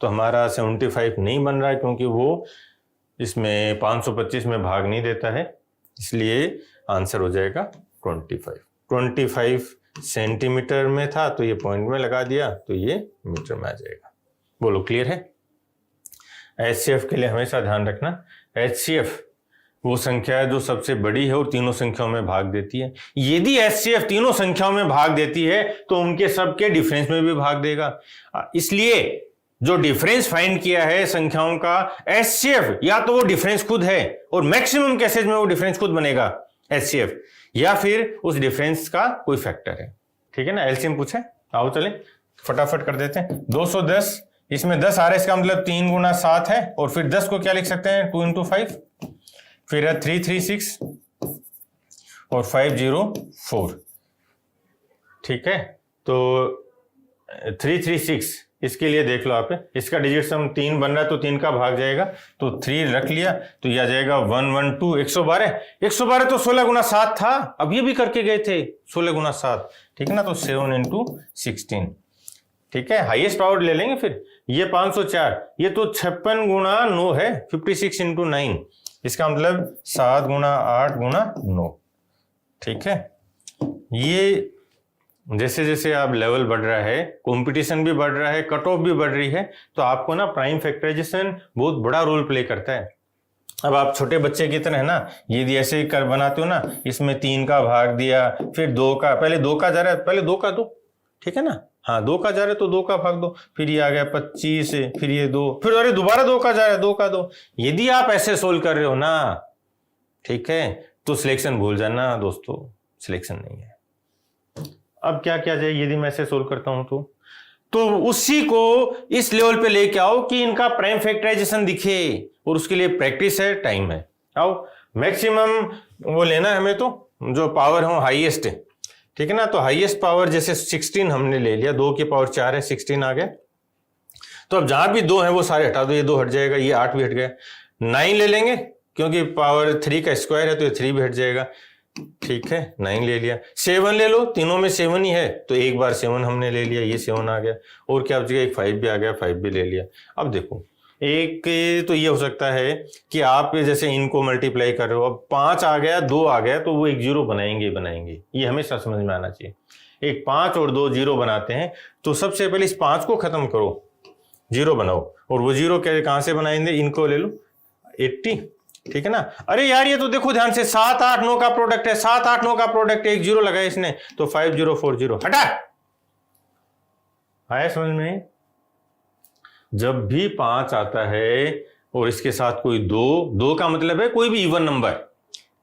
तो हमारा 75 नहीं बन रहा है, क्योंकि वो इसमें 525 में भाग नहीं देता है, इसलिए आंसर हो जाएगा 25। 25 सेंटीमीटर में था तो ये पॉइंट में लगा दिया, तो ये मीटर में आ जाएगा। बोलो क्लियर है। HCF के लिए हमेशा ध्यान रखना, HCF वो संख्या है जो सबसे बड़ी है और तीनों संख्याओं में भाग देती है। यदि HCF तीनों संख्याओं में भाग देती है तो उनके सबके डिफरेंस में भी भाग देगा। इसलिए जो डिफरेंस फाइंड किया है संख्याओं का, HCF या तो वो डिफरेंस खुद है, और मैक्सिमम केसेज में वो डिफरेंस खुद बनेगा HCF, या फिर उस डिफरेंस का कोई फैक्टर है, ठीक है ना। LCM पूछे, आओ चले फटाफट कर देते हैं। 210, इसमें 10 आ रहा है, इसका मतलब 3 × 7 है, और फिर 10 को क्या लिख सकते हैं, 2 × 5, फिर है 336 और 504, ठीक है। तो 336 इसके लिए देख लो आप, इसका डिजिट सम 3 बन रहा है तो 3 का भाग जाएगा, तो 3 रख लिया, तो यह आ जाएगा 112। 112 तो 16 × 7 था, अब ये भी करके गए थे 16 × 7, ठीक है ना। तो 7 × 16, ठीक है। हाईएस्ट पावर ले लेंगे। फिर ये 504, ये तो 56 × 9 है, 56 × 9, इसका मतलब 7 × 8 × 9, ठीक है। ये जैसे जैसे आप लेवल बढ़ रहा है, कंपटीशन भी बढ़ रहा है, कट ऑफ भी बढ़ रही है, तो आपको ना प्राइम फैक्टराइजेशन बहुत बड़ा रोल प्ले करता है। अब आप छोटे बच्चे की तरह है ना, यदि ऐसे कर बनाते हो ना, इसमें 3 का भाग दिया, फिर 2 का, पहले 2 का जा रहा है, पहले 2 का दो, ठीक है ना। हाँ 2 का जा रहा है तो 2 का भाग दो, फिर ये आ गया 25, फिर ये 2, फिर अरे दोबारा 2 का जा रहा है, 2 का दो। यदि आप ऐसे सोल्व कर रहे हो ना, ठीक है, तो सिलेक्शन भूल जाना दोस्तों, सिलेक्शन नहीं है। अब क्या क्या जाए यदि मैं ऐसे सोल्व करता हूं तो उसी को इस लेवल पे लेके आओ कि इनका प्राइम फैक्टराइजेशन दिखे, और उसके लिए प्रैक्टिस है, टाइम है। आओ मैक्सिमम वो लेना है हमें, तो जो पावर हो हाईएस्ट है, ठीक है ना। तो हाईएस्ट पावर जैसे 16 हमने ले लिया, 2 की पावर 4 है, 16 आ गया। तो अब जहां भी 2 है वो सारे हटा दो, ये 2 हट जाएगा, ये 8 भी हट गया। 9 ले लेंगे क्योंकि पावर 3 का स्क्वायर है तो ये 3 भी हट जाएगा, ठीक है 9 ले लिया। 7 ले लो, तीनों में 7 ही है तो एक बार 7 हमने ले लिया, ये 7 आ गया। और क्या बच गया, एक 5 भी आ गया, 5 भी ले लिया। अब देखो एक तो ये हो सकता है कि आप जैसे इनको मल्टीप्लाई कर रहे हो, अब 5 आ गया 2 आ गया तो वो एक 0 बनाएंगे, ये हमेशा समझ में आना चाहिए। एक 5 और 2 0 बनाते हैं तो सबसे पहले इस 5 को खत्म करो, 0 बनाओ, और वो 0 कहां से बनाएंगे, इनको ले लो 80, ठीक है ना। अरे यार ये तो देखो ध्यान से 7 8 9 का प्रोडक्ट है, 7 8 9 का प्रोडक्ट है, एक 0 लगाया इसने तो 5040 हटा। आया समझ में? जब भी 5 आता है और इसके साथ कोई 2 का मतलब है कोई भी इवन नंबर,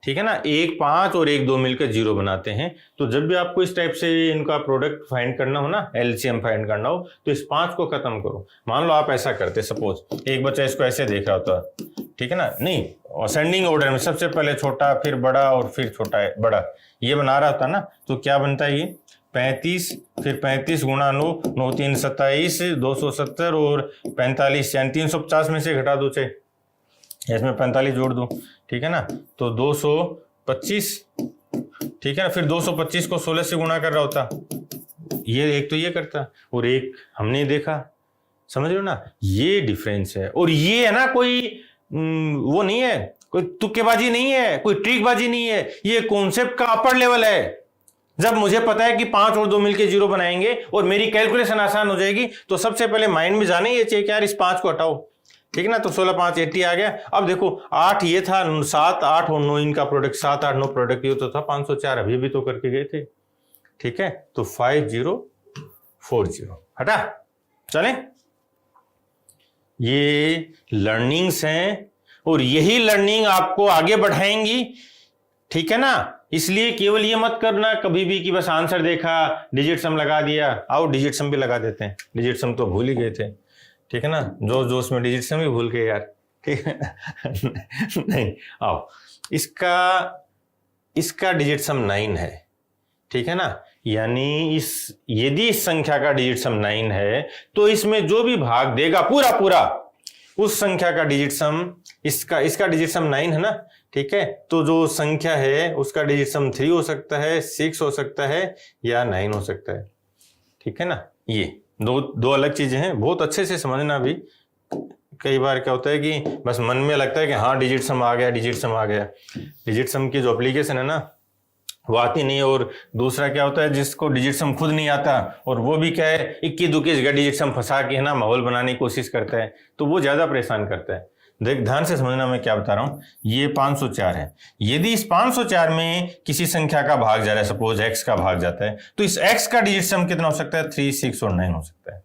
ठीक है ना, 1 5 और 1 2 मिलकर 0 बनाते हैं। तो जब भी आपको इस टाइप से इनका प्रोडक्ट फाइंड करना हो ना, एलसीएम फाइंड करना हो, तो इस 5 को खत्म करो। मान लो आप ऐसा करते, सपोज एक बच्चा इसको ऐसे देख रहा होता, ठीक है ना, नहीं असेंडिंग ऑर्डर में सबसे पहले छोटा फिर बड़ा और फिर छोटा है बड़ा, ये बना रहा था ना, तो क्या बनता है ये 35, फिर 35 गुणा 9, 9 3 27, 270 और 45, यानी 350 में से घटा दो, चाहे इसमें 45 जोड़ दो, ठीक है ना, तो 225, ठीक है ना। फिर 225 को 16 से गुणा कर रहा होता, ये एक तो ये करता और एक हमने देखा, समझ रहे हो ना, ये डिफरेंस है। और ये है ना कोई वो नहीं है, कोई तुक्केबाजी नहीं है, कोई ट्रिकबाजी नहीं है, ये कॉन्सेप्ट का अपर लेवल है। जब मुझे पता है कि 5 और 2 मिलके 0 बनाएंगे और मेरी कैलकुलेशन आसान हो जाएगी, तो सबसे पहले माइंड में जाने ये चाहिए कि यार इस 5 को हटाओ, ठीक है ना, तो 16 5 80 आ गया। अब देखो 8 ये था, 7 8 और 9 इनका प्रोडक्ट, 7 8 9 प्रोडक्ट ये तो था 504, अभी भी तो करके गए थे, ठीक है, तो 5040 हटा। चले, ये लर्निंग्स हैं और यही लर्निंग आपको आगे बढ़ाएंगी, ठीक है ना। इसलिए केवल ये मत करना कभी भी कि बस आंसर देखा डिजिट सम लगा दिया, आओ डिजिट सम भी लगा देते हैं, डिजिट सम तो भूल ही गए थे, ठीक है ना, जोश जोश में डिजिट सम भी भूल गए यार, ठीक है नहीं, आओ इसका डिजिट सम 9 है, ठीक है ना, यानी यदि इस संख्या का डिजिट सम 9 है तो इसमें जो भी भाग देगा पूरा पूरा उस संख्या का डिजिट सम, इसका डिजिट सम 9 है ना, ठीक है, तो जो संख्या है उसका डिजिट सम 3 हो सकता है, 6 हो सकता है या 9 हो सकता है, ठीक है ना। ये दो अलग चीजें हैं, बहुत अच्छे से समझना। भी कई बार क्या होता है कि बस मन में लगता है कि हाँ डिजिट सम आ गया, डिजिट सम आ गया, डिजिट सम की जो एप्लीकेशन है ना वो आती नहीं। और दूसरा क्या होता है, जिसको डिजिट सम खुद नहीं आता और वो भी क्या है 21 21 का डिजिट सम फंसा के है ना माहौल बनाने की कोशिश करता है, तो वो ज्यादा परेशान करता है। देख ध्यान से समझना मैं क्या बता रहा हूं, ये 504 है, यदि इस 504 में किसी संख्या का भाग जा रहा है, सपोज x का भाग जाता है, तो इस x का डिजिट सम कितना हो सकता है, 3 6 और 9 हो सकता है,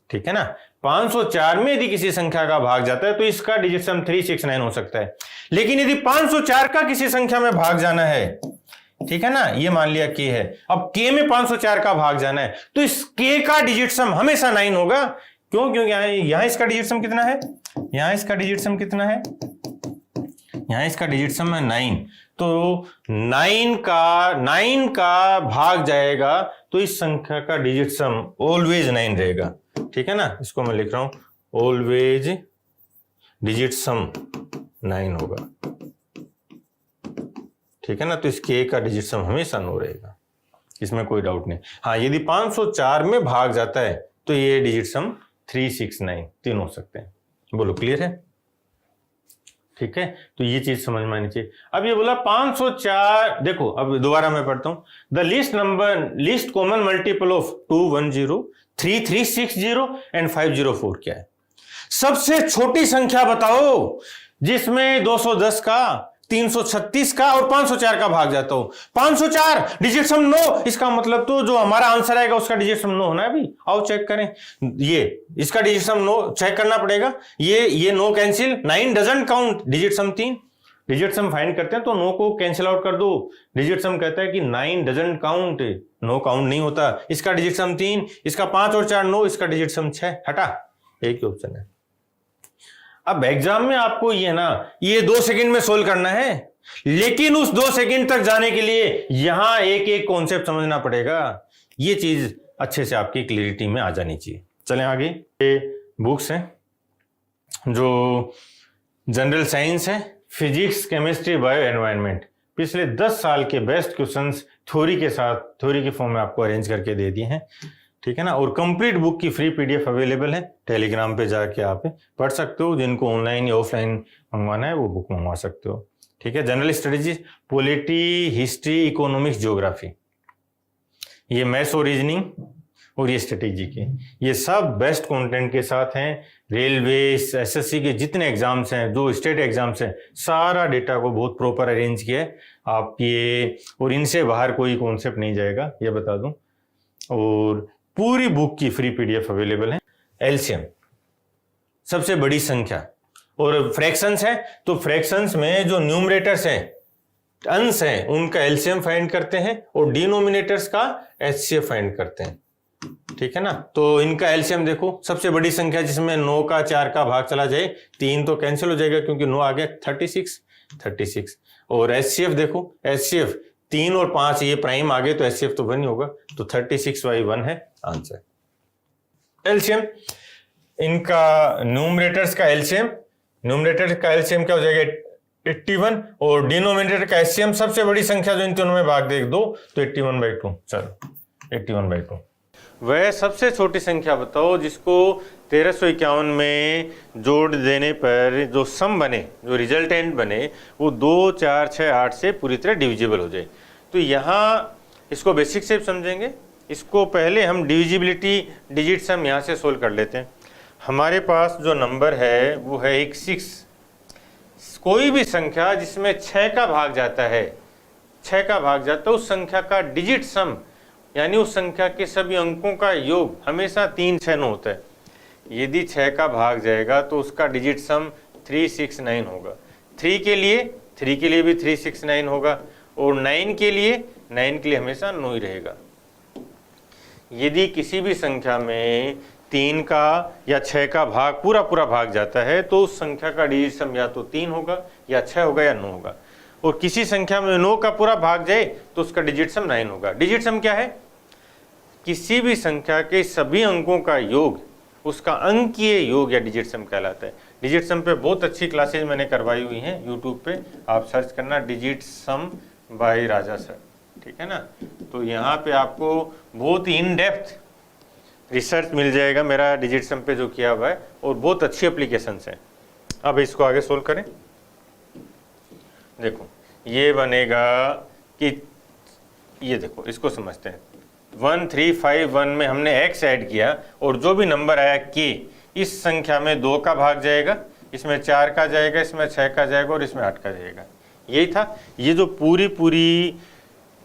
ठीक है ना। 504 में यदि किसी संख्या का भाग जाता है तो इसका डिजिट सम 3 6 9 हो सकता है। लेकिन यदि 504 का किसी संख्या में भाग जाना है, ठीक है ना, ये मान लिया k है, अब k में 504 का भाग जाना है तो इस k का डिजिट सम हमेशा 9 होगा। क्यों? क्योंकि यहां इसका डिजिट सम कितना है, यहां इसका डिजिट सम कितना है, यहां इसका डिजिट सम है 9, तो 9 का भाग जाएगा तो इस संख्या का डिजिट सम ऑलवेज 9 रहेगा, ठीक है ना। इसको मैं लिख रहा हूं, ऑलवेज डिजिट सम 9 होगा, ठीक है ना। तो इस k का डिजिट सम हमेशा 9 रहेगा, इसमें कोई डाउट नहीं। हाँ, यदि 504 में भाग जाता है तो ये डिजिट सम 3 6 9 तीन हो सकते हैं। बोलो क्लियर है? ठीक है, तो ये चीज समझ में आनी चाहिए। अब ये बोला 504, देखो अब दोबारा मैं पढ़ता हूं, the least common multiple of 210 3360 and 504 क्या है? सबसे छोटी संख्या बताओ जिसमें 210 का, 336 का और 504 का भाग जाता हो। 504 डिजिट सम 9, इसका मतलब तो जो हमारा आंसर आएगा उसका डिजिट सम 9 होना है। अभी आओ चेक करें, ये इसका डिजिट सम 9 चेक करना पड़ेगा। ये 9 cancel, 9 doesn't count, digit some 3, digit sum find करते हैं तो 9 को कैंसिल आउट कर दो। डिजिट सम कहता है कि 9 डजंट काउंट, 9 काउंट नहीं होता। इसका डिजिट सम 3, इसका 5 और 4 9, इसका डिजिट सम 6, हटा, एक ही ऑप्शन है। अब एग्जाम में आपको ये ना ये 2 सेकंड में सोल्व करना है, लेकिन उस 2 सेकंड तक जाने के लिए यहां एक एक कॉन्सेप्ट समझना पड़ेगा। ये चीज अच्छे से आपकी क्लियरिटी में आ जानी चाहिए। चलें आगे। ये बुक्स हैं जो जनरल साइंस है, फिजिक्स, केमिस्ट्री, बायो, एनवायरनमेंट, पिछले 10 साल के बेस्ट क्वेश्चंस थ्योरी के साथ, थ्योरी के फॉर्म में आपको अरेंज करके दे दिए हैं, ठीक है ना। और कंप्लीट बुक की फ्री पीडीएफ अवेलेबल है, टेलीग्राम पे जाके आप पढ़ सकते हो। जिनको ऑनलाइन या ऑफलाइन मंगवाना है वो बुक मंगवा सकते हो, ठीक है। General studies, polity, history, economics, geography, ये मैथ्स और रीजनिंग और ये स्ट्रेटेजी के, ये सब बेस्ट कंटेंट के साथ हैं। रेलवे, एसएससी के जितने एग्जाम्स हैं, जो स्टेट एग्जाम्स हैं, सारा डेटा को बहुत प्रॉपर अरेंज किया है आप ये, और इनसे बाहर कोई कॉन्सेप्ट नहीं जाएगा, ये बता दूं। और पूरी बुक की फ्री पीडीएफ अवेलेबल है। एलसीएम, सबसे बड़ी संख्या, और फ्रैक्शंस है तो फ्रैक्शंस में जो न्यूमरेटर्स हैं, अंश हैं, उनका एलसीएम फाइंड करते हैं और डिनोमिनेटर्स का एचसीएफ फाइंड करते हैं, ठीक है ना। तो इनका एलसीएम देखो, सबसे बड़ी संख्या जिसमें 9 का 4 का भाग चला जाए, 3 तो कैंसिल हो जाएगा क्योंकि 9 आ गया, 36। और एचसीएफ देखो, एचसीएफ 3 और 5 ये प्राइम आ गए तो एचसीएफ तो 1 ही होगा, तो 36/1 है आंसर। एलसीएम, इनका न्यूमरेटर्स का एलसीएम, क्या हो जाएगा 81, और डिनोमिनेटर का एचसीएम, सबसे बड़ी संख्या जो इन तीनों में भाग दे दो तो 81/2, चलो 81/2। वह सबसे छोटी संख्या बताओ जिसको 1351 में जोड़ देने पर जो सम बने, जो रिजल्टेंट बने, वो 2, 4, 6, 8 से पूरी तरह डिविजिबल हो जाए। तो यहाँ इसको बेसिक से समझेंगे। इसको पहले हम डिविजिबिलिटी डिजिट सम यहाँ से सोल्व कर लेते हैं। हमारे पास जो नंबर है वो है एक 6। कोई भी संख्या जिसमें 6 का भाग जाता है, 6 का भाग जाता है, उस संख्या का डिजिट सम यानी उस संख्या के सभी अंकों का योग हमेशा 3, 6, 9 होता है। यदि 6 का भाग जाएगा तो उसका डिजिट सम 369 होगा। 3 के लिए भी 369 होगा, और 9 के लिए हमेशा 9 ही रहेगा। यदि किसी भी संख्या में 3 का या 6 का भाग पूरा भाग जाता है तो उस संख्या का डिजिट सम या तो 3 होगा या 6 होगा या 9 होगा। और किसी संख्या में 9 का पूरा भाग जाए तो उसका डिजिट सम 9 होगा। डिजिट सम क्या है? किसी भी संख्या के सभी अंकों का योग, उसका अंकीय योग या डिजिट सम कहलाता है। डिजिट सम पे बहुत अच्छी क्लासेज मैंने करवाई हुई हैं यूट्यूब पे, आप सर्च करना डिजिट सम बाय राजा सर, ठीक है ना। तो यहाँ पे आपको बहुत ही इन डेप्थ रिसर्च मिल जाएगा मेरा डिजिट सम पे जो किया हुआ है, और बहुत अच्छी एप्लीकेशंस हैं। अब इसको आगे सोल्व करें। देखो ये बनेगा कि ये देखो, इसको समझते हैं। 1351 में हमने x ऐड किया और जो भी नंबर आया k, इस संख्या में 2 का भाग जाएगा, इसमें 4 का जाएगा, इसमें 6 का जाएगा और इसमें 8 का जाएगा। यही था। ये जो पूरी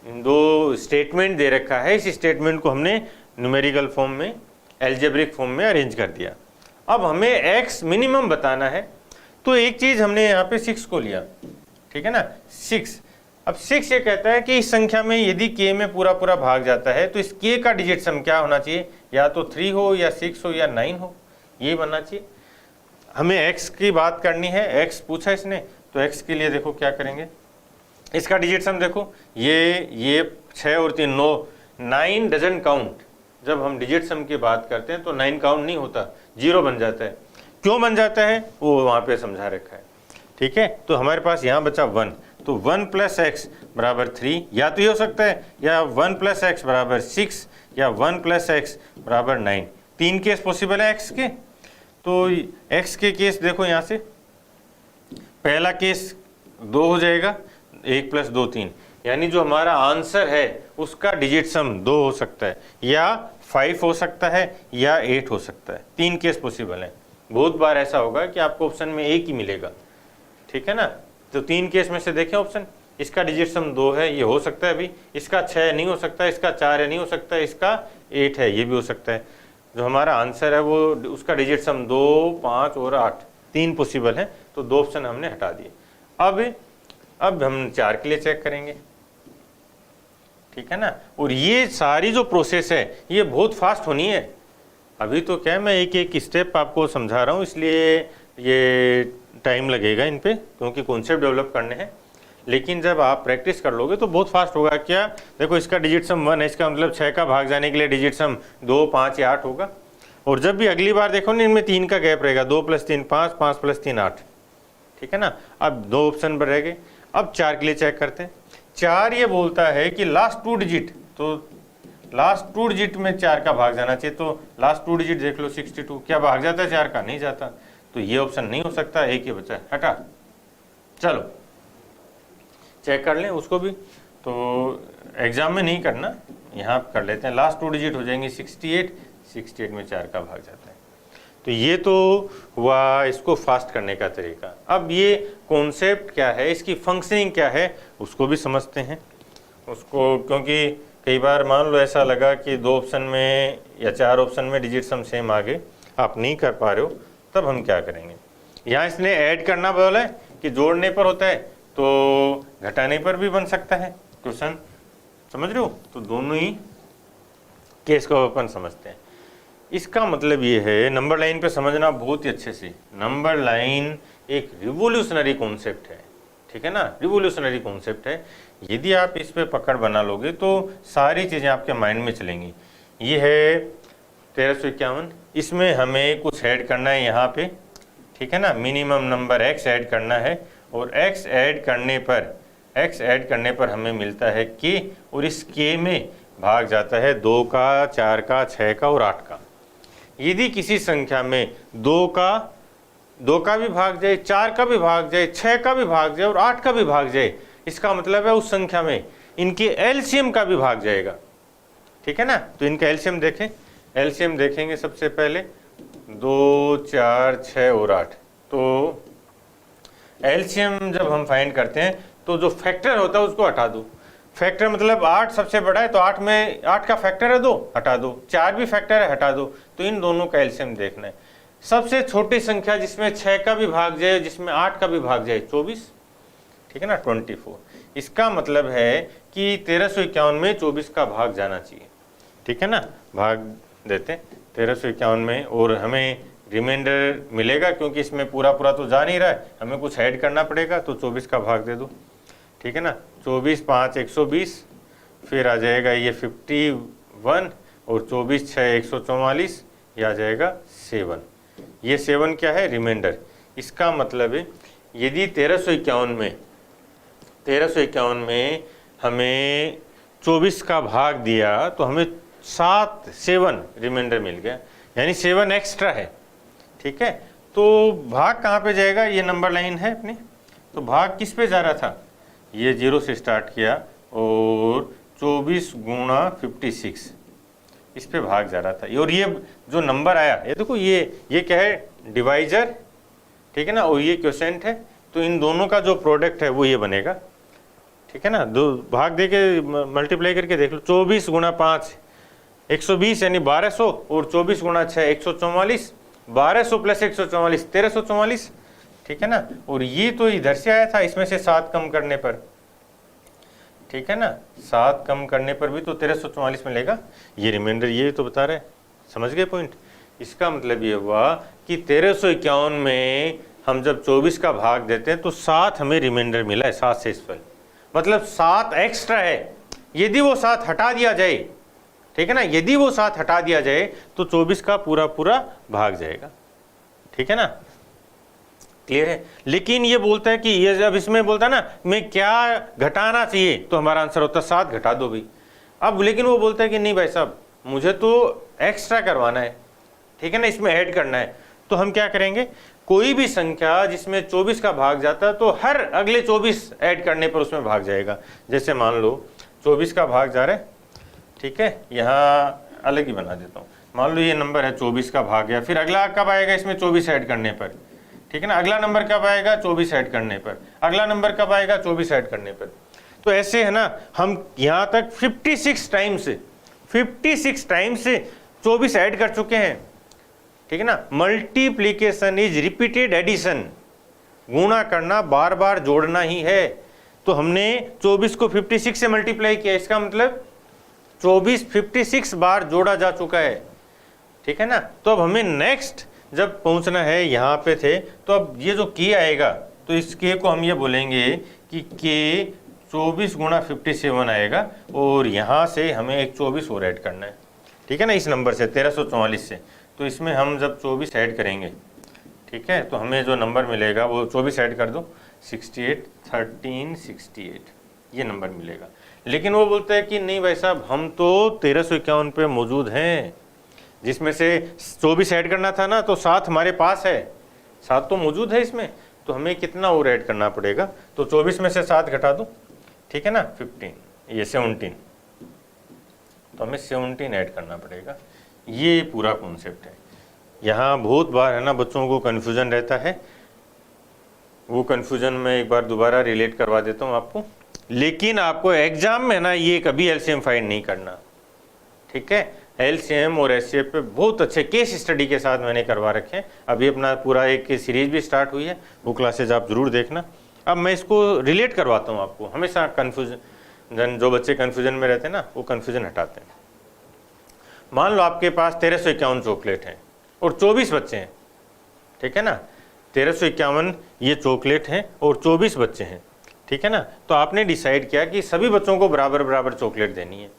दो स्टेटमेंट दे रखा है, इस स्टेटमेंट को हमने न्यूमेरिकल फॉर्म में, एल्जेब्रिक फॉर्म में अरेंज कर दिया। अब हमें x मिनिमम बताना है, तो एक चीज हमने यहाँ पे 6 को लिया, ठीक है ना, 6। अब 6 ये कहता है कि इस संख्या में यदि k में पूरा भाग जाता है तो इस k का डिजिट सम क्या होना चाहिए, या तो 3 हो या 6 हो या 9 हो, ये बनना चाहिए। हमें x की बात करनी है, x पूछा इसने, तो x के लिए देखो क्या करेंगे। इसका डिजिट सम देखो, ये 6 और 3 9, 9 डजंट काउंट। जब हम डिजिट सम की बात करते हैं तो 9 काउंट नहीं होता, 0 बन जाता है। क्यों बन जाता है वो वहाँ पे समझा रखा है, ठीक है। तो हमारे पास यहाँ बचा 1, तो 1 + x बराबर 3, या तो ये हो सकता है, या 1 + x बराबर 6, या 1 + x बराबर 9। 3 केस पॉसिबल है x के। तो x के केस देखो यहाँ से, पहला केस 2 हो जाएगा, 1 + 2 3, यानी जो हमारा आंसर है उसका डिजिट सम 2 हो सकता है, या 5 हो सकता है, या 8 हो सकता है। 3 केस पॉसिबल है। बहुत बार ऐसा होगा कि आपको ऑप्शन में 1 ही मिलेगा, ठीक है ना। तो 3 केस में से देखें ऑप्शन, इसका डिजिट सम 2 है, ये हो सकता है अभी, इसका 6 नहीं हो सकता, इसका 4 है नहीं हो सकता, इसका 8 है, ये भी हो सकता है। जो हमारा आंसर है वो उसका डिजिट सम 2, 5 और 8, 3 पॉसिबल है, तो 2 ऑप्शन हमने हटा दिए। अब हम 4 के लिए चेक करेंगे, ठीक है ना। और ये सारी जो प्रोसेस है ये बहुत फास्ट होनी है। अभी तो क्या है, मैं एक स्टेप आपको समझा रहा हूँ, इसलिए ये टाइम लगेगा इन पे, क्योंकि कॉन्सेप्ट डेवलप करने हैं। लेकिन जब आप प्रैक्टिस कर लोगे तो बहुत फास्ट होगा। क्या देखो, इसका डिजिट सम 1 है, इसका मतलब 6 का भाग जाने के लिए डिजिट सम 2, 5 या 8 होगा। और जब भी अगली बार देखो ना, इनमें 3 का गैप रहेगा, 2 + 3 5, 5 + 3 8, ठीक है ना। अब 2 ऑप्शन पर रह गए। अब 4 के लिए चेक करते हैं। 4 ये बोलता है कि लास्ट 2 डिजिट, तो लास्ट 2 डिजिट में 4 का भाग जाना चाहिए, तो लास्ट 2 डिजिट देख लो 62, क्या भाग जाता है 4 का? नहीं जाता, तो ये ऑप्शन नहीं हो सकता, एक ही बचा है, हटा। चलो चेक कर लें उसको भी, तो एग्जाम में नहीं करना, यहाँ कर लेते हैं। लास्ट 2 डिजिट हो जाएंगे 68, 68 में 4 का भाग जाता है। तो ये तो हुआ इसको फास्ट करने का तरीका। अब ये कॉन्सेप्ट क्या है, इसकी फंक्शनिंग क्या है, उसको भी समझते हैं उसको, क्योंकि कई बार मान लो ऐसा लगा कि 2 ऑप्शन में या 4 ऑप्शन में डिजिट सम सेम आ गए, आप नहीं कर पा रहे हो, तब हम क्या करेंगे। यहाँ इसने ऐड करना बोला है कि जोड़ने पर होता है, तो घटाने पर भी बन सकता है क्वेश्चन, समझ रहे हो। तो दोनों ही केस को अपन समझते हैं। इसका मतलब ये है, नंबर लाइन पे समझना बहुत ही अच्छे से। नंबर लाइन एक रिवोल्यूशनरी कॉन्सेप्ट है, ठीक है ना, रिवोल्यूशनरी कॉन्सेप्ट है। यदि आप इस पे पकड़ बना लोगे तो सारी चीज़ें आपके माइंड में चलेंगी। ये है 1351, इसमें हमें कुछ ऐड करना है यहाँ पे, ठीक है ना, मिनिमम नंबर x ऐड करना है, और x ऐड करने पर हमें मिलता है k, और इस k में भाग जाता है 2 का, 4 का, 6 का और 8 का। यदि किसी संख्या में 2 का भी भाग जाए, 4 का भी भाग जाए, 6 का भी भाग जाए और 8 का भी भाग जाए, इसका मतलब है उस संख्या में इनके एलसीएम का भी भाग जाएगा, ठीक है ना। तो इनका एलसीएम देखें, एलसीएम देखेंगे सबसे पहले 2, 4, 6 और 8। तो एलसीएम जब हम फाइंड करते हैं तो जो फैक्टर होता है उसको हटा दो। फैक्टर मतलब 8 सबसे बड़ा है, तो 8 में 8 का फैक्टर है 2, हटा दो। 4 भी फैक्टर है, हटा दो। तो इन दोनों का एलसीएम देखना है। सबसे छोटी संख्या जिसमें 6 का भी भाग जाए, जिसमें 8 का भी भाग जाए, 24, ठीक है ना, 24। इसका मतलब है कि 1351 में 24 का भाग जाना चाहिए, ठीक है ना। भाग देते हैं 1351 में, और हमें रिमाइंडर मिलेगा, क्योंकि इसमें पूरा तो जा नहीं रहा है, हमें कुछ ऐड करना पड़ेगा, तो 24 का भाग दे दो, ठीक है ना। 24, 5, 120, फिर आ जाएगा ये 51, और 24, 6, 144, ये आ जाएगा 7। ये 7 क्या है? रिमाइंडर। इसका मतलब है यदि 1351 में हमें 24 का भाग दिया, तो हमें 7 रिमाइंडर मिल गया, यानी 7 एक्स्ट्रा है, ठीक है। तो भाग कहाँ पे जाएगा? ये नंबर लाइन है अपनी, तो भाग किस पे जा रहा था? ये 0 से स्टार्ट किया और 24 गुणा 56 इस पे भाग जा रहा था। और ये जो नंबर आया, ये देखो, ये क्या है? डिवाइजर, ठीक है ना, और ये क्वोशिएंट है। तो इन दोनों का जो प्रोडक्ट है वो ये बनेगा, ठीक है ना। दो भाग दे के मल्टीप्लाई करके देख लो। 24 गुणा 5 120 यानी 1200, और 24 गुणा 6 144, 1200 प्लस 144 1344, ठीक है ना। और ये तो इधर से आया था, इसमें से 7 कम करने पर, ठीक है ना, 7 कम करने पर भी तो 1344 मिलेगा। ये रिमाइंडर ये तो बता रहा है, समझ गए पॉइंट। इसका मतलब ये हुआ कि 1351 में हम जब 24 का भाग देते हैं तो 7 हमें रिमाइंडर मिला है, 7 से इस मतलब 7 एक्स्ट्रा है। यदि वो 7 हटा दिया जाए, ठीक है ना, यदि वो 7 हटा दिया जाए तो 24 का पूरा भाग जाएगा, ठीक है ना। क्लियर है। लेकिन ये बोलता है कि ये जब इसमें बोलता है ना मैं क्या घटाना चाहिए, तो हमारा आंसर होता है 7 घटा दो भी। अब लेकिन वो बोलता है कि नहीं भाई साहब, मुझे तो एक्स्ट्रा करवाना है, ठीक है ना, इसमें ऐड करना है। तो हम क्या करेंगे? कोई भी संख्या जिसमें 24 का भाग जाता है तो हर अगले 24 ऐड करने पर उसमें भाग जाएगा। जैसे मान लो 24 का भाग जा रहा है, ठीक है, यहाँ अलग ही बना देता हूँ। मान लो ये नंबर है 24 का भाग गया, फिर अगला कब आएगा इसमें 24 ऐड करने पर, ठीक है ना। अगला नंबर कब आएगा? 24 ऐड करने पर। अगला नंबर कब आएगा? 24 ऐड करने पर। तो ऐसे है ना, हम यहाँ तक 56 टाइम्स 24 ऐड कर चुके हैं, ठीक है ना। मल्टीप्लीकेशन इज रिपीटेड एडिशन, गुणा करना बार बार जोड़ना ही है। तो हमने 24 को 56 से मल्टीप्लाई किया, इसका मतलब 24 56 बार जोड़ा जा चुका है, ठीक है ना। तो अब हमें नेक्स्ट जब पहुंचना है, यहाँ पे थे, तो अब ये जो के आएगा, तो इस के को हम ये बोलेंगे कि के 24 गुणा 57 आएगा, और यहाँ से हमें एक 24 और ऐड करना है, ठीक है ना, इस नंबर से 1344 से। तो इसमें हम जब 24 ऐड करेंगे, ठीक है, तो हमें जो नंबर मिलेगा वो 24 ऐड कर दो, 68, 1368 ये नंबर मिलेगा। लेकिन वो बोलता है कि नहीं भाई साहब, हम तो 1351 पे मौजूद हैं, जिसमें से 24 ऐड करना था ना, तो 7 हमारे पास है, 7 तो मौजूद है इसमें, तो हमें कितना और ऐड करना पड़ेगा, तो 24 में से 7 घटा दो, ठीक है ना, 15, ये 17, तो हमें 17 ऐड करना पड़ेगा। ये पूरा कॉन्सेप्ट है। यहाँ बहुत बार है ना बच्चों को कन्फ्यूज़न रहता है, वो कन्फ्यूज़न मैं एक बार दोबारा रिलेट करवा देता हूँ आपको। लेकिन आपको एग्जाम में ना ये कभी एलसीएम फाइंड नहीं करना, ठीक है। एलसीएम और एचसीएफ पे बहुत अच्छे केस स्टडी के साथ मैंने करवा रखे हैं। अभी अपना पूरा एक सीरीज भी स्टार्ट हुई है, वो क्लासेज आप ज़रूर देखना। अब मैं इसको रिलेट करवाता हूँ आपको। हमेशा कन्फ्यूजन, जो बच्चे कन्फ्यूजन में रहते हैं ना, वो कन्फ्यूजन हटाते हैं। मान लो आपके पास 1351 चॉकलेट हैं और 24 बच्चे हैं, ठीक है ना, 1351 ये चॉकलेट हैं और 24 बच्चे हैं, ठीक है ना। तो आपने डिसाइड किया कि सभी बच्चों को बराबर बराबर चॉकलेट देनी है,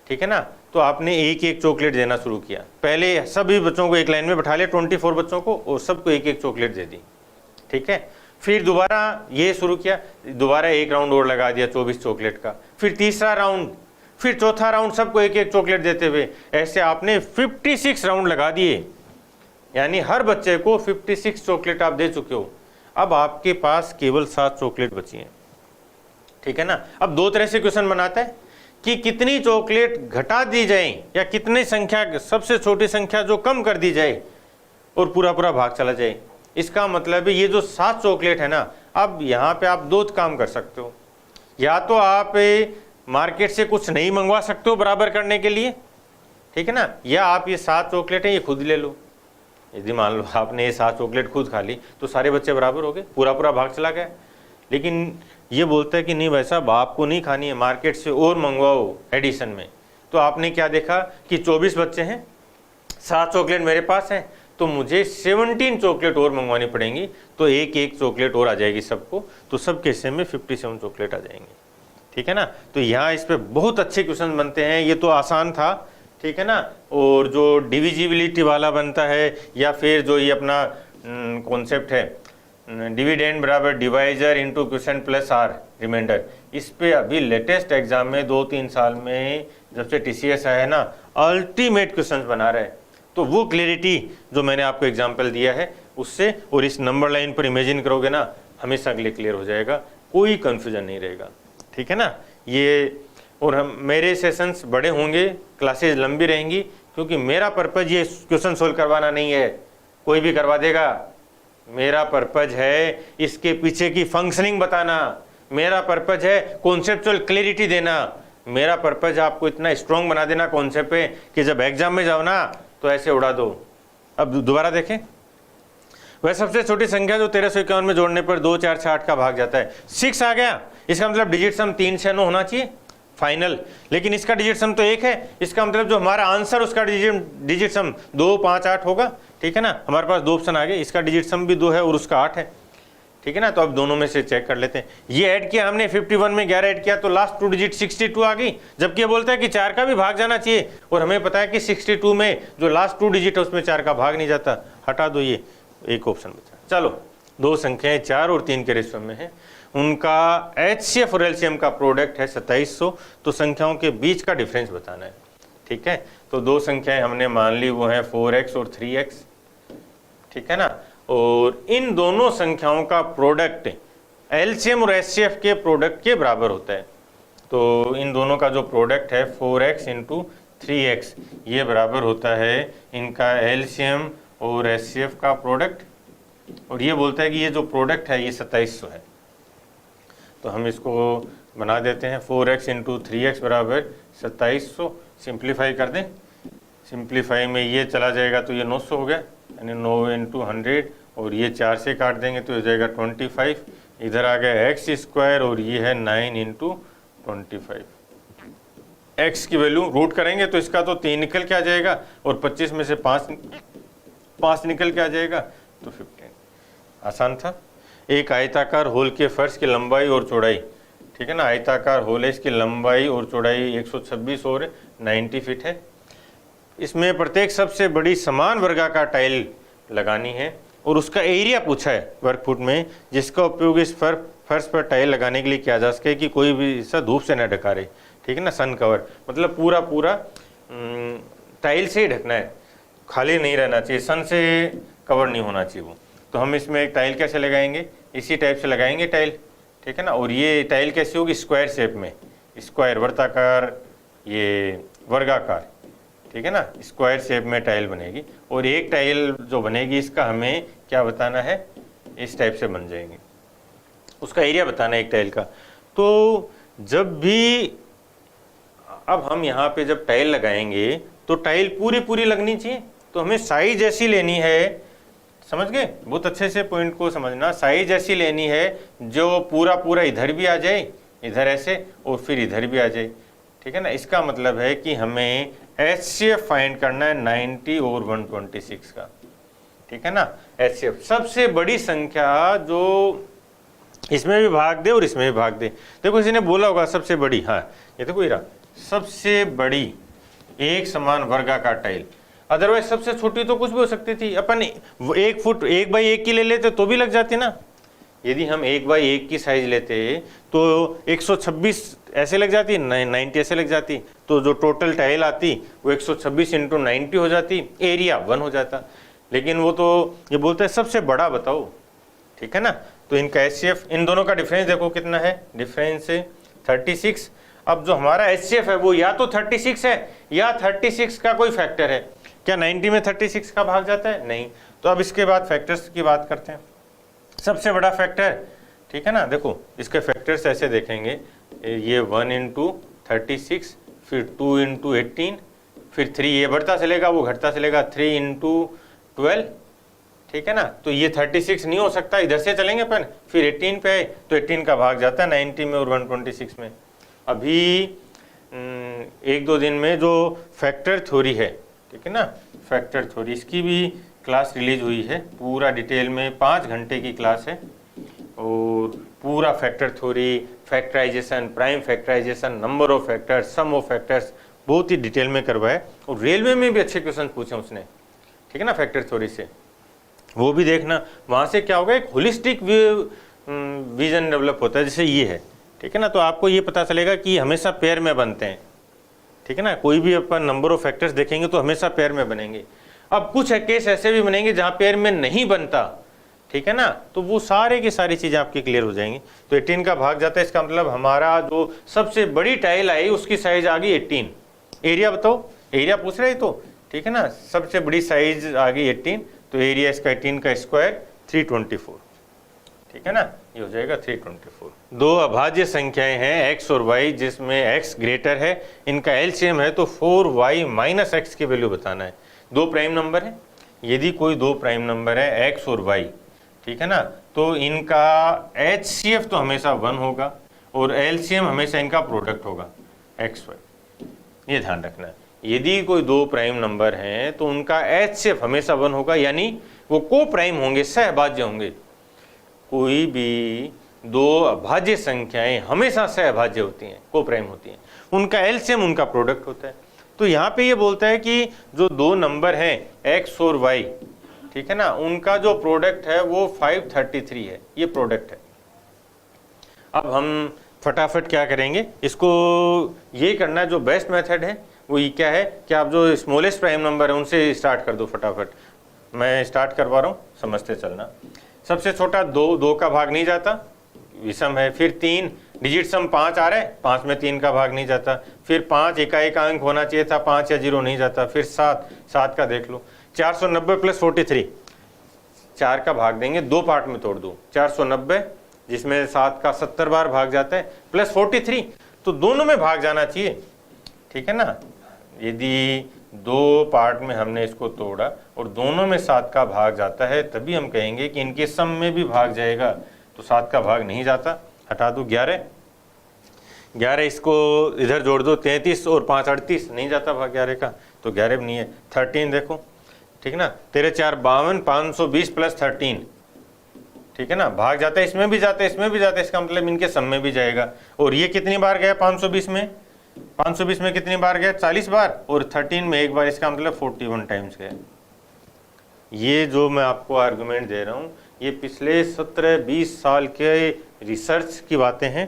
ठीक है ना। तो आपने एक एक चॉकलेट देना शुरू किया। पहले सभी बच्चों को एक लाइन में बैठा लिया, 24 बच्चों को, और सबको एक एक चॉकलेट दे दी, ठीक है। फिर दोबारा ये शुरू किया, दोबारा एक राउंड और लगा दिया 24 चॉकलेट का, फिर तीसरा राउंड, फिर चौथा राउंड, सबको एक एक चॉकलेट देते हुए ऐसे आपने 56 राउंड लगा दिए, यानी हर बच्चे को 56 चॉकलेट आप दे चुके हो। अब आपके पास केवल 7 चॉकलेट बची हैं, ठीक है ना। अब दो तरह से क्वेश्चन बनाता है कि कितनी चॉकलेट घटा दी जाए या कितनी संख्या, सबसे छोटी संख्या जो कम कर दी जाए और पूरा पूरा भाग चला जाए। इसका मतलब है ये जो 7 चॉकलेट है ना, अब यहाँ पे आप दो काम कर सकते हो, या तो आप मार्केट से कुछ नहीं मंगवा सकते हो बराबर करने के लिए, ठीक है ना, या आप ये 7 चॉकलेट हैं ये खुद ले लो। यदि मान लो आपने ये 7 चॉकलेट खुद खा ली तो सारे बच्चे बराबर हो गए, पूरा पूरा भाग चला गया। लेकिन ये बोलता है कि नहीं भाई साहब, आपको नहीं खानी है, मार्केट से और मंगवाओ एडिशन में। तो आपने क्या देखा कि 24 बच्चे हैं, 7 चॉकलेट मेरे पास हैं, तो मुझे 17 चॉकलेट और मंगवानी पड़ेंगी, तो एक एक चॉकलेट और आ जाएगी सबको, तो सबके हिस्से में 57 चॉकलेट आ जाएंगे, ठीक है ना। तो यहाँ इस पर बहुत अच्छे क्वेश्चन बनते हैं। ये तो आसान था, ठीक है ना। और जो डिविजिबिलिटी वाला बनता है, या फिर जो ये अपना कॉन्सेप्ट है डिविडेंड बराबर divisor into quotient plus R remainder, इस पे अभी लेटेस्ट एग्जाम में 2-3 साल में जब से टीसीएस आया है ना, अल्टीमेट क्वेश्चन बना रहे हैं। तो वो क्लियरिटी जो मैंने आपको एग्जांपल दिया है उससे, और इस नंबर लाइन पर इमेजिन करोगे ना, हमेशा के लिए क्लियर हो जाएगा, कोई कंफ्यूजन नहीं रहेगा, ठीक है ना। ये और हम मेरे सेशंस बड़े होंगे, क्लासेज लंबी रहेंगी, क्योंकि मेरा पर्पज ये क्वेश्चन सोल्व करवाना नहीं है, कोई भी करवा देगा। मेरा पर्पज है इसके पीछे की फंक्शनिंग बताना, मेरा पर्पज है कॉन्सेप्चुअल क्लैरिटी देना, मेरा पर्पज आपको इतना स्ट्रॉन्ग बना देना कॉन्सेप्ट पे कि जब एग्जाम में जाओ ना तो ऐसे उड़ा दो। अब दोबारा देखें, वह सबसे छोटी संख्या जो 1351 में जोड़ने पर 2, 4, 6, 8 का भाग जाता है, 6 आ गया। इसका मतलब डिजिट सम 3 से 9 होना चाहिए फाइनल, लेकिन इसका डिजिट सम तो 1 है। इसका मतलब जो हमारा आंसर उसका डिजिट सम 2, 5, 8 होगा, ठीक है ना। हमारे पास 2 ऑप्शन आ गए, इसका डिजिट सम भी 2 है और उसका 8 है, ठीक है ना। तो अब दोनों में से चेक कर लेते हैं। ये ऐड किया हमने 51 में 11 ऐड किया तो लास्ट 2 डिजिट 62 आ गई, जबकि ये बोलता है कि 4 का भी भाग जाना चाहिए, और हमें पता है कि 62 में जो लास्ट 2 डिजिट है उसमें 4 का भाग नहीं जाता। हटा दो, ये एक ऑप्शन बचा। चलो, 2 संख्याएं 4 और 3 के रेशियो में है, उनका एचसीएफ और एलसीएम का प्रोडक्ट है 2700, तो संख्याओं के बीच का डिफरेंस बताना है, ठीक है। तो 2 संख्याएं हमने मान ली, वो हैं 4x और 3x, ठीक है ना। और इन दोनों संख्याओं का प्रोडक्ट एलसीएम और एचसीएफ के प्रोडक्ट के बराबर होता है। तो इन दोनों का जो प्रोडक्ट है 4x इंटू 3x, ये बराबर होता है इनका एलसीएम और एचसीएफ का प्रोडक्ट। और ये बोलता है कि ये जो प्रोडक्ट है ये 2700 है। तो हम इसको बना देते हैं, 4x इंटू 3x बराबर 2700। सिंप्लीफाई कर दें, सिंप्लीफाई में ये चला जाएगा तो ये 900 हो गया, यानी 9 इंटू 100, और ये 4 से काट देंगे तो हो जाएगा 25। इधर आ गया एक्स स्क्वायर, और ये है 9 इंटू 25। एक्स की वैल्यू रूट करेंगे तो इसका तो 3 निकल के आ जाएगा, और 25 में से 5 निकल के आ जाएगा, तो 15। आसान था। एक आयताकार होल के फर्श की लंबाई और चौड़ाई, ठीक है ना, आयताकार होल है, इसकी लंबाई और चौड़ाई 126 और 90 फीट है। इसमें प्रत्येक सबसे बड़ी समान वर्गाकार टाइल लगानी है और उसका एरिया पूछा है वर्ग फुट में, जिसका उपयोग इस फर्श पर टाइल लगाने के लिए किया जा सके कि कोई भी हिस्सा धूप से न ढका रहे। ठीक है ना, सन कवर मतलब पूरा टाइल से ही ढकना है, खाली नहीं रहना चाहिए, सन से कवर नहीं होना चाहिए वो। तो हम इसमें एक टाइल कैसे लगाएंगे, इसी टाइप से लगाएंगे टाइल। ठीक है ना, और ये टाइल कैसी होगी, स्क्वायर शेप में, स्क्वायर वर्ताकार, ये वर्गाकार। ठीक है ना, स्क्वायर शेप में टाइल बनेगी और एक टाइल जो बनेगी इसका हमें क्या बताना है, इस टाइप से बन जाएंगे, उसका एरिया बताना है एक टाइल का। तो जब भी अब हम यहाँ पे जब टाइल लगाएंगे तो टाइल पूरी लगनी चाहिए, तो हमें साइज ऐसी लेनी है, समझ गए, बहुत अच्छे से पॉइंट को समझना, साइज ऐसी लेनी है जो पूरा इधर भी आ जाए, इधर ऐसे, और फिर इधर भी आ जाए। ठीक है ना, इसका मतलब है कि हमें HCF फाइंड करना है 90 और 126 का। ठीक है ना, HCF सबसे बड़ी संख्या जो इसमें भी भाग दे और इसमें भी भाग दे। देखो किसी ने बोला होगा सबसे बड़ी, हाँ ये देखो इरा, सबसे बड़ी एक समान वर्गाकार टाइल, अदरवाइज सबसे छोटी तो कुछ भी हो सकती थी, अपन 1 फुट 1 बाई 1 की ले लेते तो भी लग जाती ना। यदि हम 1 बाई 1 की साइज लेते तो 126 ऐसे लग जाती, 90 ऐसे लग जाती, तो जो टोटल टाइल आती वो 126 इंटू 90 हो जाती, एरिया 1 हो जाता। लेकिन वो तो ये बोलते हैं सबसे बड़ा बताओ। ठीक है ना, तो इनका HCF, इन दोनों का डिफरेंस देखो कितना है, डिफरेंस है 36। अब जो हमारा HCF है वो या तो 36 है या 36 का कोई फैक्टर है। क्या 90 में 36 का भाग जाता है? नहीं। तो अब इसके बाद फैक्टर्स की बात करते हैं। सबसे बड़ा फैक्टर, ठीक है ना, देखो इसके फैक्टर्स ऐसे देखेंगे, ये 1 इंटू 36, फिर 2 इंटू 18, फिर 3, ये बढ़ता चलेगा वो घटता चलेगा, 3 इंटू 12। ठीक है ना, तो ये 36 नहीं हो सकता, इधर से चलेंगे अपन, फिर 18 पे आए तो 18 का भाग जाता है 90 में और 126 में। अभी 1-2 दिन में जो फैक्टर थ्योरी है, ठीक है ना, फैक्टर थ्योरी, इसकी भी क्लास रिलीज हुई है, पूरा डिटेल में 5 घंटे की क्लास है और पूरा factor theory, factorisation, prime factorisation, number of factors, sum of factors, बहुत ही डिटेल में करवाए और रेलवे में भी अच्छे क्वेश्चन पूछे उसने। ठीक है ना, फैक्टर थ्योरी से वो भी देखना, वहाँ से क्या होगा, एक होलिस्टिक विजन डेवलप होता है, जैसे ये है। ठीक है ना, तो आपको ये पता चलेगा कि हमेशा पेयर में बनते हैं। ठीक है ना, कोई भी अपन नंबर ऑफ फैक्टर्स देखेंगे तो हमेशा पेयर में बनेंगे। अब कुछ केस ऐसे भी बनेंगे जहाँ पेयर में नहीं बनता, ठीक है ना, तो वो सारे की सारी चीज़ें आपकी क्लियर हो जाएंगी। तो 18 का भाग जाता है, इसका मतलब हमारा जो सबसे बड़ी टाइल आई उसकी साइज आ गई 18। एरिया बताओ, एरिया पूछ रहे तो, ठीक है ना, सबसे बड़ी साइज आ गई 18, तो एरिया इसका 18 का स्क्वायर 324। ठीक है ना, ये हो जाएगा 324। दो अभाज्य संख्याएं हैं x और y, जिसमें x ग्रेटर है, इनका एलसीएम है, तो 4y माइनस x की वैल्यू बताना है। दो प्राइम नंबर है, यदि कोई दो प्राइम नंबर है x और y, ठीक है ना, तो इनका HCF तो हमेशा 1 होगा और LCM हमेशा इनका प्रोडक्ट होगा x y, ये ध्यान रखना है। यदि कोई दो प्राइम नंबर हैं तो उनका HCF हमेशा 1 होगा, यानी वो को प्राइम होंगे, सहभाज्य होंगे। कोई भी दो अभाज्य संख्याएं हमेशा सहभाज्य होती हैं, को प्राइम होती हैं, उनका एलसीएम उनका प्रोडक्ट होता है। तो यहाँ पे ये बोलता है कि जो दो नंबर हैं x और y, ठीक है ना, उनका जो प्रोडक्ट है वो 533 है, ये प्रोडक्ट है। अब हम फटाफट क्या करेंगे, इसको ये करना, जो बेस्ट मेथड है वो ये क्या है कि आप जो स्मॉलेस्ट प्राइम नंबर है उनसे स्टार्ट कर दो फटाफट। मैं स्टार्ट करवा रहा हूँ, समझते चलना। सबसे छोटा 2 का भाग नहीं जाता, विषम है। फिर 3 डिजिट सम 5 आ रहा है, 5 में 3 का भाग नहीं जाता। फिर 5 एकाएक अंक होना चाहिए था, 5 या 0 नहीं जाता। फिर 7 का देख लो, 490 प्लस 43, 4 का भाग देंगे, 2 पार्ट में तोड़ दो, 490 जिसमें 7 का 70 बार भाग जाता है, प्लस 43, तो दोनों में भाग जाना चाहिए। ठीक है ना, यदि 2 पार्ट में हमने इसको तोड़ा और दोनों में 7 का भाग जाता है, तभी हम कहेंगे कि इनके सम में भी भाग जाएगा। तो 7 का भाग नहीं जाता, हटा दो। 11, इसको इधर जोड़ दो, 33 और 5 38, नहीं जाता भाग 11 का, तो 11 भी नहीं है। 13 देखो, ठीक है ना, 13 4 52, 520 प्लस 13, ठीक है ना, भाग जाता है, इसमें भी जाता है, इसमें भी जाता है, इसका मतलब इनके सम में भी जाएगा। और ये कितनी बार गया 520 में, 520 में कितनी बार गया? 40 बार, और 13 में एक बार, इसका मतलब 41 टाइम्स गया। ये जो मैं आपको आर्गुमेंट दे रहा हूँ ये पिछले 17-20 साल के रिसर्च की बातें हैं,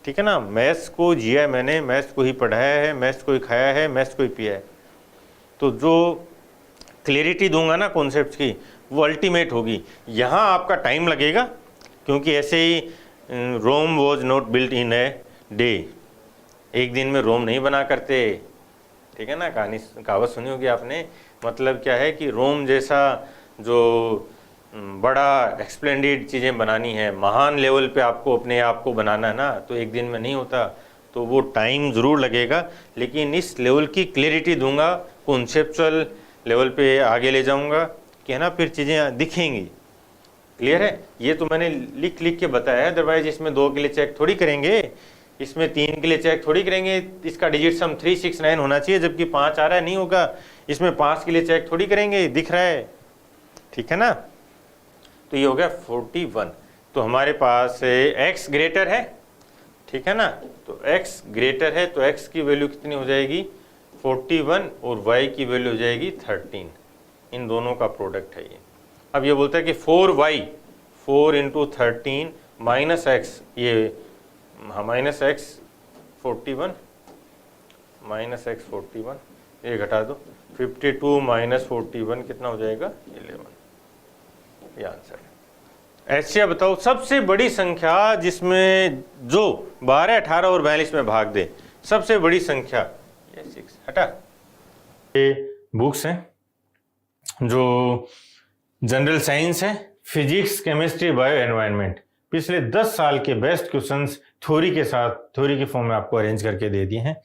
ठीक है ना। मैथ्स को जिया है मैंने, मैथ्स को ही पढ़ाया है, मैथ्स को ही खाया है, मैथ्स को ही पिया है। तो जो क्लैरिटी दूंगा ना कॉन्सेप्ट की, वो अल्टीमेट होगी। यहाँ आपका टाइम लगेगा, क्योंकि ऐसे ही Rome was not built in a day, एक दिन में रोम नहीं बना करते, ठीक है ना। कहावत सुनी होगी आपने। मतलब क्या है कि रोम जैसा जो बड़ा एक्सप्लेंडेड चीज़ें बनानी है, महान लेवल पे आपको अपने आप को बनाना है ना, तो एक दिन में नहीं होता, तो वो टाइम ज़रूर लगेगा। लेकिन इस लेवल की क्लैरिटी दूंगा, कॉन्सेप्चुअल लेवल पे आगे ले जाऊंगा कि है ना, फिर चीज़ें दिखेंगी। क्लियर है? ये तो मैंने लिख लिख के बताया है, अदरवाइज इसमें 2 के लिए चेक थोड़ी करेंगे, इसमें 3 के लिए चेक थोड़ी करेंगे। इसका डिजिट सम 369 होना चाहिए, जबकि 5 आ रहा है, नहीं होगा। इसमें 5 के लिए चेक थोड़ी करेंगे, दिख रहा है, ठीक है ना। तो ये हो गया 41। तो हमारे पास x ग्रेटर है, ठीक है ना। तो x ग्रेटर है, तो x की वैल्यू कितनी हो जाएगी? 41, और y की वैल्यू हो जाएगी 13। इन दोनों का प्रोडक्ट है ये। अब ये बोलता है कि 4y, 4 × 13 माइनस x, ये माइनस x 41, माइनस x 41, ये घटा दो, 52 माइनस 41 कितना हो जाएगा? 11। ये आंसर है। ऐसे बताओ सबसे बड़ी संख्या जिसमें जो 12, 18 और 42 में भाग दे, सबसे बड़ी संख्या, ये 6 हटा। ये बुक्स हैं जो जनरल साइंस है, फिजिक्स, केमिस्ट्री, बायो, एनवायरनमेंट, पिछले 10 साल के बेस्ट क्वेश्चंस थ्योरी के साथ, थ्योरी के फॉर्म में आपको अरेंज करके दे दिए हैं,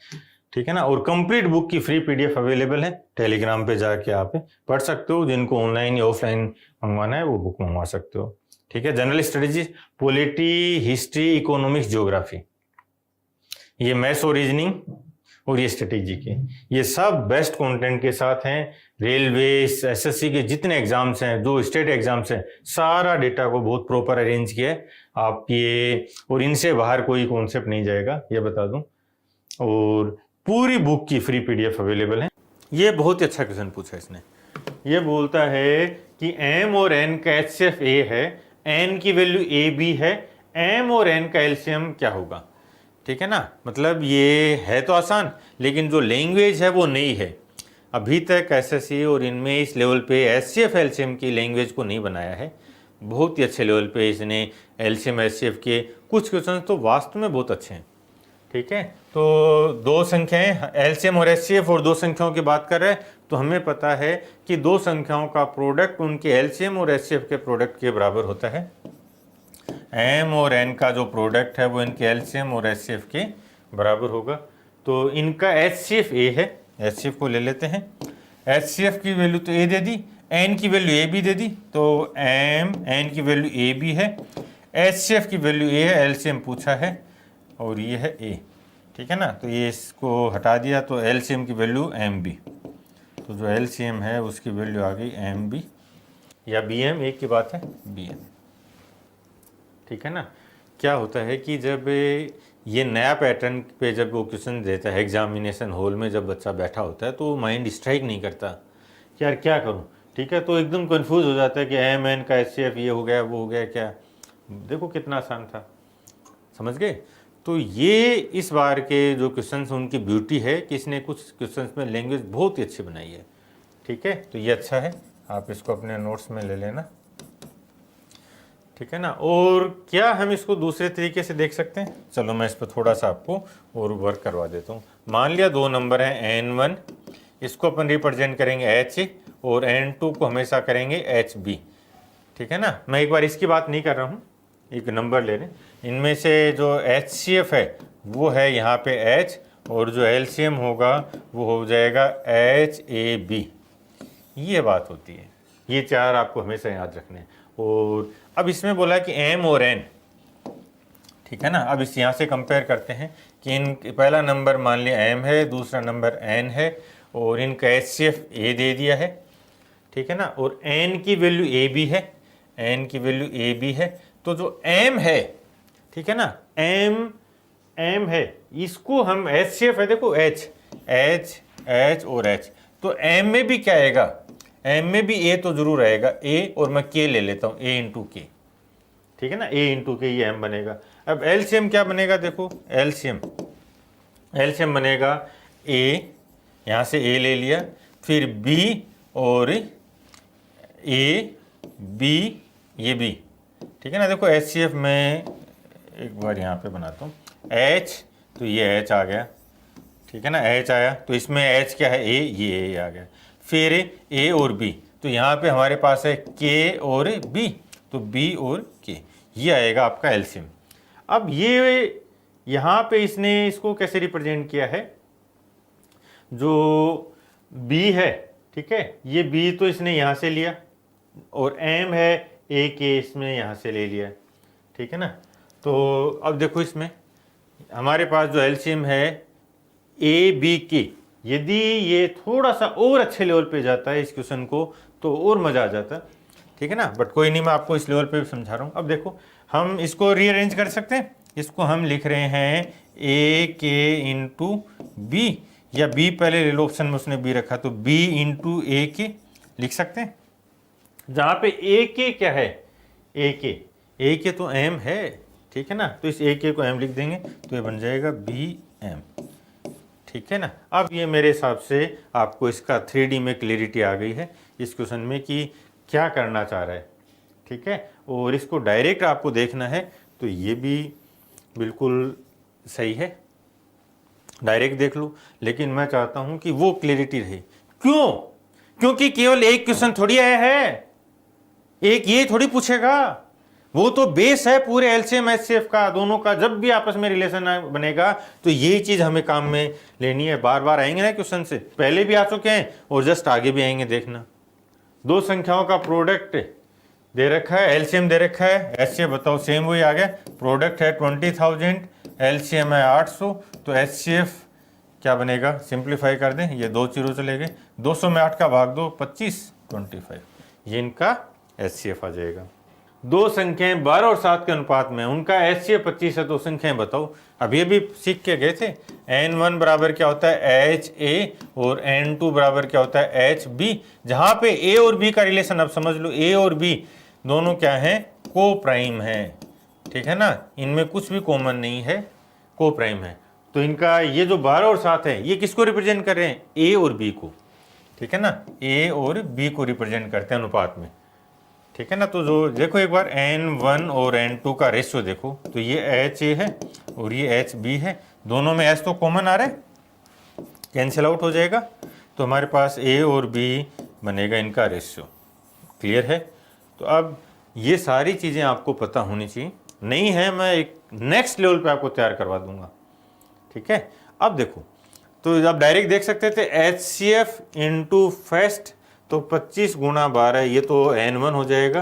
ठीक है ना। और कंप्लीट बुक की फ्री PDF अवेलेबल है, टेलीग्राम पे जाके आप पढ़ सकते हो। जिनको ऑनलाइन या ऑफलाइन मंगवाना है वो बुक मंगवा सकते हो, ठीक है। General studies, polity, history, economics, geography, ये मैथ्स और रीजनिंग, और ये स्ट्रेटेजी के, ये सब बेस्ट कंटेंट के साथ हैं। रेलवे, SSC के जितने एग्जाम्स हैं, जो स्टेट एग्जाम्स हैं, सारा डेटा को बहुत प्रॉपर अरेंज किया है आप ये, और इनसे बाहर कोई कॉन्सेप्ट नहीं जाएगा, ये बता दूं। और पूरी बुक की फ्री PDF अवेलेबल है। ये बहुत ही अच्छा क्वेश्चन पूछा इसने। ये बोलता है कि m और n का HCF A है, n की वैल्यू AB है, m और n का LCM क्या होगा, ठीक है ना। मतलब ये है तो आसान, लेकिन जो लैंग्वेज है वो नई है। अभी तक SSC और इनमें इस लेवल पे HCF LCM की लैंग्वेज को नहीं बनाया है। बहुत ही अच्छे लेवल पे इसने LCM HCF के कुछ क्वेश्चन तो वास्तव में बहुत अच्छे हैं, ठीक है। तो 2 संख्याएं LCM और HCF, और 2 संख्याओं की बात कर रहे हैं, तो हमें पता है कि 2 संख्याओं का प्रोडक्ट उनके LCM और HCF के प्रोडक्ट के बराबर होता है। m और n का जो प्रोडक्ट है वो इनके LCM और HCF के बराबर होगा। तो इनका HCF A है, HCF को ले लेते हैं। HCF की वैल्यू तो A दे दी, n की वैल्यू AB दे दी, तो n की वैल्यू AB है, HCF की वैल्यू A है, LCM पूछा है, और ये है A, ठीक है ना। तो ये इसको हटा दिया, तो LCM की वैल्यू MB, तो जो LCM है उसकी वैल्यू आ गई MB, या BM, एक की बात है, BM, ठीक है ना। क्या होता है कि जब ये नया पैटर्न पे जब वो क्वेश्चन देता है एग्जामिनेशन हॉल में, जब बच्चा बैठा होता है तो माइंड स्ट्राइक नहीं करता कि यार क्या करूं, ठीक है। तो एकदम कंफ्यूज हो जाता है कि m n का HCF ये हो गया, वो हो गया, क्या। देखो कितना आसान था, समझ गए। तो ये इस बार के जो क्वेश्चंस उनकी ब्यूटी है कि इसने कुछ क्वेश्चंस में लैंग्वेज बहुत ही अच्छी बनाई है, ठीक है। तो ये अच्छा है, आप इसको अपने नोट्स में ले लेना, ठीक है ना। और क्या हम इसको दूसरे तरीके से देख सकते हैं? चलो मैं इस पर थोड़ा सा आपको और वर्क करवा देता हूँ। मान लिया 2 नंबर हैं n1, इसको अपन रिप्रेजेंट करेंगे h, और n2 को हमेशा करेंगे hb, ठीक है ना। मैं एक बार इसकी बात नहीं कर रहा हूँ, एक नंबर ले लें। इनमें से जो HCF है वो है यहाँ पे h, और जो LCM होगा वो हो जाएगा HAB, ये बात होती है। ये 4 आपको हमेशा याद रखने हैं। और अब इसमें बोला कि m और n, ठीक है ना। अब इस यहाँ से कंपेयर करते हैं कि इन पहला नंबर मान लिया m है, दूसरा नंबर n है, और इनका HCF A दे दिया है, ठीक है ना। और n की वैल्यू AB है, n की वैल्यू AB है। तो जो m है, ठीक है ना, m m है, इसको हम HCF है, देखो H H H और H, तो m में भी क्या आएगा, m में भी a तो जरूर आएगा, a और मैं k ले लेता हूँ, a इंटू के, ठीक है ना, a इंटू के, ये m बनेगा। अब LCM क्या बनेगा, देखो LCM बनेगा a, यहाँ से a ले लिया, फिर b और a b, ये b, ठीक है ना। देखो HCF में एक बार यहाँ पे बनाता हूँ, H तो ये H आ गया, ठीक है ना, H आया, तो इसमें H क्या है, A, ये A आ गया, फिर A और B, तो यहाँ पे हमारे पास है K और B, तो B और K, ये आएगा आपका LCM। अब ये यहाँ पे इसने इसको कैसे रिप्रेजेंट किया है, जो B है, ठीक है, ये B तो इसने यहाँ से लिया, और M है A के इसमें यहाँ से ले लिया, ठीक है ना। तो अब देखो इसमें हमारे पास जो LCM है A B के, यदि ये थोड़ा सा और अच्छे लेवल पे जाता है इस क्वेश्चन को तो और मज़ा आ जाता, ठीक है ना, बट कोई नहीं, मैं आपको इस लेवल पे समझा रहा हूँ। अब देखो हम इसको रीअरेंज कर सकते हैं, इसको हम लिख रहे हैं A K इंटू B, या B पहले ले लो, ऑप्शन में उसने B रखा, तो B इंटू A K लिख सकते हैं, जहाँ पे A K क्या है, A K तो M है, ठीक है ना, तो इस A K को M लिख देंगे, तो ये बन जाएगा BM, ठीक है ना। अब ये मेरे हिसाब से आपको इसका 3D में क्लियरिटी आ गई है इस क्वेश्चन में कि क्या करना चाह रहा है, ठीक है, और इसको डायरेक्ट आपको देखना है तो ये भी बिल्कुल सही है, डायरेक्ट देख लो, लेकिन मैं चाहता हूँ कि वो क्लियरिटी रहे। क्यों? क्योंकि केवल एक क्वेश्चन थोड़ी आया है, एक ये थोड़ी पूछेगा, वो तो बेस है पूरे LCM HCF का, दोनों का जब भी आपस में रिलेशन बनेगा तो यही चीज हमें काम में लेनी है। बार बार आएंगे ना क्वेश्चन, से पहले भी आ चुके हैं और जस्ट आगे भी आएंगे, देखना। दो संख्याओं का प्रोडक्ट दे रखा है, LCM दे रखा है, HCF बताओ, सेम वही आ गया, प्रोडक्ट है 20,000, LCM है 800, तो HCF क्या बनेगा, सिंप्लीफाई कर दें, ये 2 जीरो चले गए, 200 में 8 का भाग दो, 25, 25, ये इनका HCF आ जाएगा। दो संख्याएं 12 और 7 के अनुपात में, उनका HCF 25 है, तो संख्याएं बताओ। अभी अभी सीख के गए थे, N1 बराबर क्या होता है HA और N2 बराबर क्या होता है HB, जहां पे A और B का रिलेशन अब समझ लो, A और B दोनों क्या हैं, को प्राइम है, ठीक है ना, इनमें कुछ भी कॉमन नहीं है, को प्राइम है। तो इनका ये जो 12 और 7 है, ये किसको रिप्रेजेंट कर रहे हैं, A और B को, ठीक है ना, A और B को रिप्रेजेंट करते हैं अनुपात में, ठीक है ना। तो जो देखो एक बार N1 और N2 का रेशियो देखो, तो ये HA है और ये HB है, दोनों में H तो कॉमन आ रहा है, कैंसिल आउट हो जाएगा, तो हमारे पास A और B बनेगा इनका रेशियो। क्लियर है? तो अब ये सारी चीज़ें आपको पता होनी चाहिए, नहीं है मैं एक नेक्स्ट लेवल पे आपको तैयार करवा दूंगा, ठीक है। अब देखो, तो आप डायरेक्ट देख सकते थे HCF इंटू फर्स्ट, तो 25 गुणा 12 ये तो N1 हो जाएगा,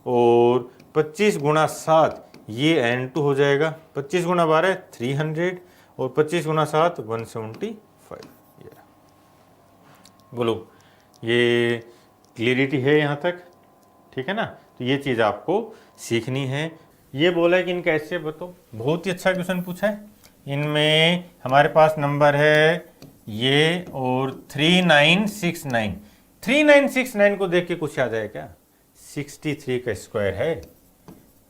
और 25 गुणा 7 ये N2 हो जाएगा, 25 गुणा 12 300, और 25 गुणा 7 175। बोलो, ये क्लियरिटी है यहाँ तक, ठीक है ना। तो ये चीज़ आपको सीखनी है। ये बोला है कि इनका HCF बताओ, बहुत ही अच्छा क्वेश्चन पूछा है। इनमें हमारे पास नंबर है ये और 3969, 3969 को देख के कुछ याद आया क्या, 63 का स्क्वायर है,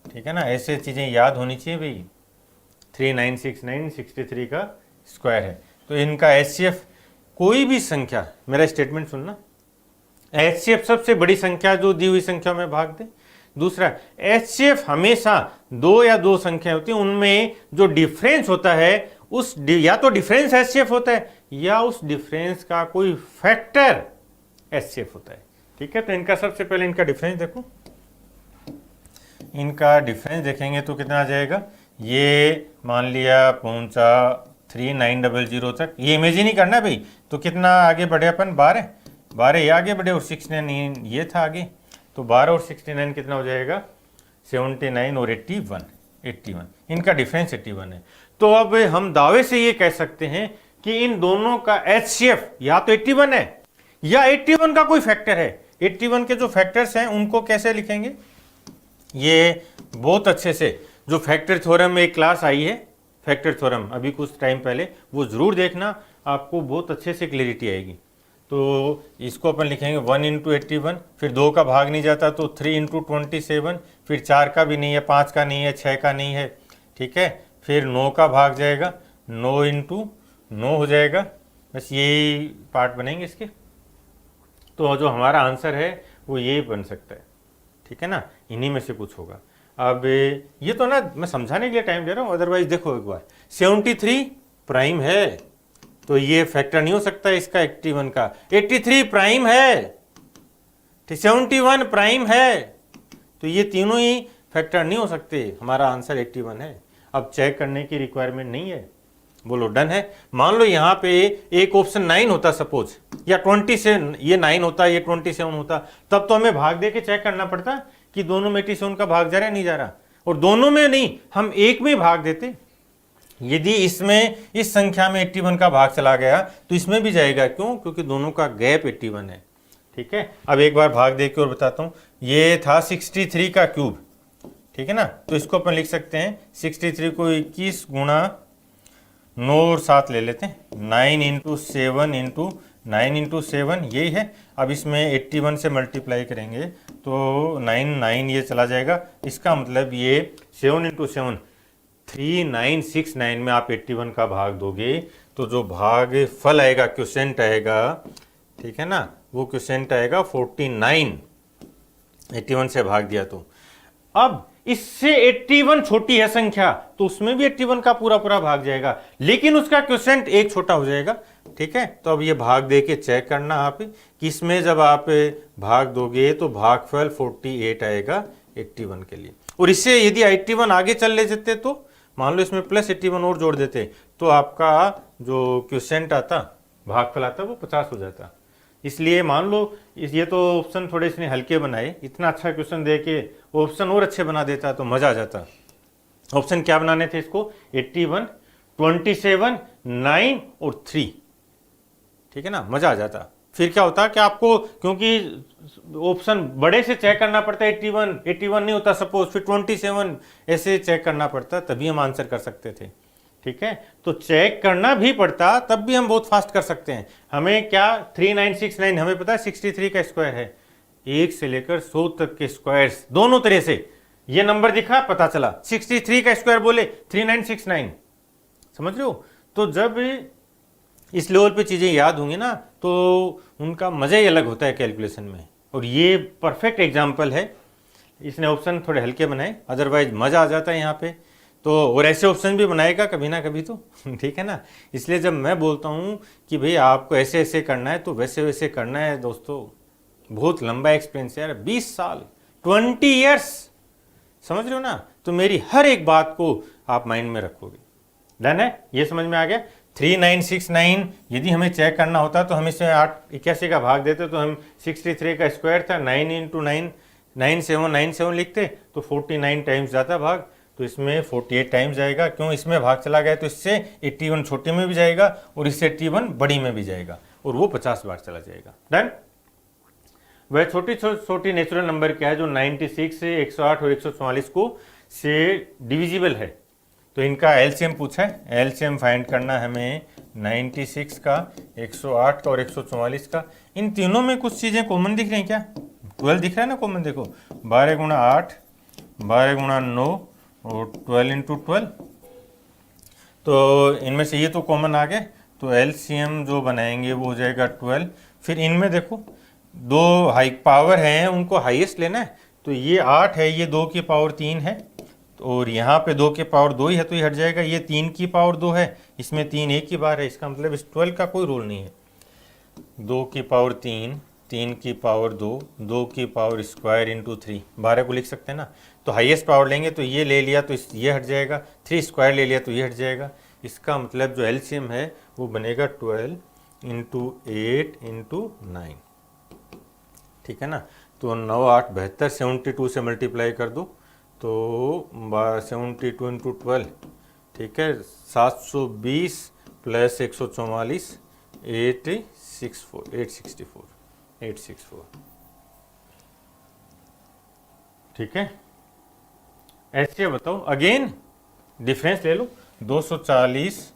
ठीक है ना, ऐसे चीज़ें याद होनी चाहिए भाई। 3969 63 का स्क्वायर है। तो इनका HCF कोई भी संख्या, मेरा स्टेटमेंट सुनना, HCF सबसे बड़ी संख्या जो दी हुई संख्या में भाग दे। दूसरा, HCF हमेशा दो या दो संख्या होती है, उनमें जो डिफरेंस होता है उस या तो डिफरेंस HCF होता है या उस डिफरेंस का कोई फैक्टर HCF होता है, ठीक है। तो इनका सबसे पहले इनका डिफरेंस देखो, इनका डिफरेंस देखेंगे तो कितना आ जाएगा, ये मान लिया पहुंचा 3900 तक, ये इमेजिन ही करना भाई, तो कितना आगे बढ़े अपन, 12 ये आगे बढ़े और 69 ये था आगे, तो 12 और 69 कितना हो जाएगा, 79 और 81, इनका डिफरेंस 81 है। तो अब हम दावे से ये कह सकते हैं कि इन दोनों का HCF या तो 81 है या 81 का कोई फैक्टर है। 81 के जो फैक्टर्स हैं उनको कैसे लिखेंगे, ये बहुत अच्छे से जो फैक्टर थ्योरम में एक क्लास आई है, फैक्टर थ्योरम अभी कुछ टाइम पहले, वो ज़रूर देखना, आपको बहुत अच्छे से क्लैरिटी आएगी। तो इसको अपन लिखेंगे 1 इंटू 81, फिर 2 का भाग नहीं जाता तो 3 इंटू 27, फिर 4 का भी नहीं है, 5 का नहीं है, 6 का नहीं है, ठीक है, फिर 9 का भाग जाएगा, 9 इंटू 9 हो जाएगा। बस यही पार्ट बनेंगे इसके। तो जो हमारा आंसर है वो ये बन सकता है, ठीक है ना, इन्हीं में से कुछ होगा। अब ये तो ना मैं समझाने के लिए टाइम दे रहा हूँ, अदरवाइज देखो एक बार 73 प्राइम है तो ये फैक्टर नहीं हो सकता इसका 81 का। 83 प्राइम है, 71 प्राइम है, तो ये तीनों ही फैक्टर नहीं हो सकते। हमारा आंसर 81 है। अब चेक करने की रिक्वायरमेंट नहीं है, बोलो डन है। मान लो यहाँ पे एक ऑप्शन 9 होता सपोज, या 20 से ये 9 होता, ये 27 होता, तब तो हमें भाग दे के चेक करना पड़ता कि दोनों में 87 का भाग जा रहा है नहीं जा रहा, और दोनों में नहीं, हम एक में भाग देते। यदि इसमें इस संख्या में 81 का भाग चला गया तो इसमें भी जाएगा, क्यों? क्योंकि दोनों का गैप 81 है, ठीक है। अब एक बार भाग दे के और बताता हूँ। ये था 63 का क्यूब, ठीक है ना, तो इसको अपन लिख सकते हैं 63 को 21 गुणा 9 और 7 ले लेते हैं, 9 इंटू 7 इंटू 9 इंटू 7 यही है। अब इसमें 81 से मल्टीप्लाई करेंगे तो 9 ये चला जाएगा, इसका मतलब ये 7 इंटू 7 3969 में आप 81 का भाग दोगे तो जो भाग फल आएगा, क्वोशिएंट आएगा, ठीक है ना, वो क्वोशिएंट आएगा 49, 81 से भाग दिया तो। अब इससे 81 छोटी है संख्या तो उसमें भी 81 का पूरा पूरा भाग जाएगा, लेकिन उसका क्वोशिएंट एक छोटा हो जाएगा, ठीक है। तो अब ये भाग दे के चेक करना आप कि इसमें जब आप भाग दोगे तो भागफल 48 आएगा 81 के लिए। और इससे यदि 81 आगे चल ले जाते तो मान लो इसमें प्लस 81 और जोड़ देते तो आपका जो क्वोशिएंट आता, भागफल आता, वो 50 हो जाता। इसलिए मान लो ये तो ऑप्शन थोड़े इसने हल्के बनाए, इतना अच्छा क्वेश्चन दे के ऑप्शन और अच्छे बना देता तो मजा आ जाता। ऑप्शन क्या बनाने थे इसको? 81, 27, 9 और 3, ठीक है ना, मजा आ जाता। फिर क्या होता कि आपको, क्योंकि ऑप्शन बड़े से चेक करना पड़ता है, 81 नहीं होता सपोज, फिर 27 ऐसे चेक करना पड़ता, तभी हम आंसर कर सकते थे, ठीक है। तो चेक करना भी पड़ता तब भी हम बहुत फास्ट कर सकते हैं। हमें क्या 3969 हमें पता है 63 का स्क्वायर है, 1 से लेकर 100 तक के स्क्वायर्स दोनों तरह से ये नंबर दिखा, पता चला 63 का स्क्वायर बोले 3969, समझ रहे हो। तो जब इस लेवल पे चीजें याद होंगी ना तो उनका मजा ही अलग होता है कैलकुलेशन में। और ये परफेक्ट एग्जाम्पल है, इसने ऑप्शन थोड़े हल्के बनाए, अदरवाइज मजा आ जाता है यहाँ पे। तो और ऐसे ऑप्शन भी बनाएगा कभी ना कभी तो ठीक है ना। इसलिए जब मैं बोलता हूँ कि भाई आपको ऐसे ऐसे करना है तो वैसे वैसे करना है दोस्तों, बहुत लंबा एक्सपीरियंस है यार, 20 साल, 20 ईयर्स, समझ रहे हो ना। तो मेरी हर एक बात को आप माइंड में रखोगे। डन है, ये समझ में आ गया। 3969 यदि हमें चेक करना होता तो हम इसे 81 का भाग देते तो हम 63 का स्क्वायर था, 9 इंटू 9 9797 लिखते तो 49 टाइम्स जाता भाग, तो इसमें 48 टाइम्स जाएगा। क्यों? इसमें भाग चला गया तो इससे 81 छोटे में भी जाएगा और इससे 81 बड़ी में भी जाएगा और वो 50 बार चला जाएगा। डन। वह छोटी छोटी नेचुरल नंबर क्या है जो 96 से 108 और 144 को से डिविजिबल है। तो इनका एलसीएम पूछा है, एलसीएम फाइंड करना है हमें 96 का, 108 का और 144 का। इन तीनों में कुछ चीज़ें कॉमन दिख रही हैं क्या? 12 दिख रहा है ना कॉमन, देखो 12 गुणा 8, 12 गुणा 9 और 12 इंटू 12, तो इनमें से ये तो कॉमन आ गए। तो एलसीएम जो बनाएंगे वो हो जाएगा 12। फिर इनमें देखो दो हाई पावर हैं, उनको हाईएस्ट लेना है, तो ये 8 है, ये 2 की पावर 3 है, और यहाँ पे 2 की पावर 2 ही है तो ये हट जाएगा। ये 3 की पावर 2 है, इसमें 3 एक ही बार है, इसका मतलब इस 12 का कोई रोल नहीं है। 2 की पावर 3, 3 की पावर 2, 2 की पावर स्क्वायर इंटू 3, 12 को लिख सकते हैं ना। तो हाईएस्ट पावर लेंगे तो ये ले लिया तो ये हट जाएगा, 3 स्क्वायर ले लिया तो ये हट जाएगा। इसका मतलब जो एलसीएम है वो बनेगा 12 इंटू 8 इंटू 9, ठीक है ना। तो 9 8 72, 72 से मल्टीप्लाई कर दो तो 72 इंटू 12, ठीक है, 720 प्लस 144, 864, ठीक है। ऐसे बताओ, अगेन डिफरेंस ले लो, 240,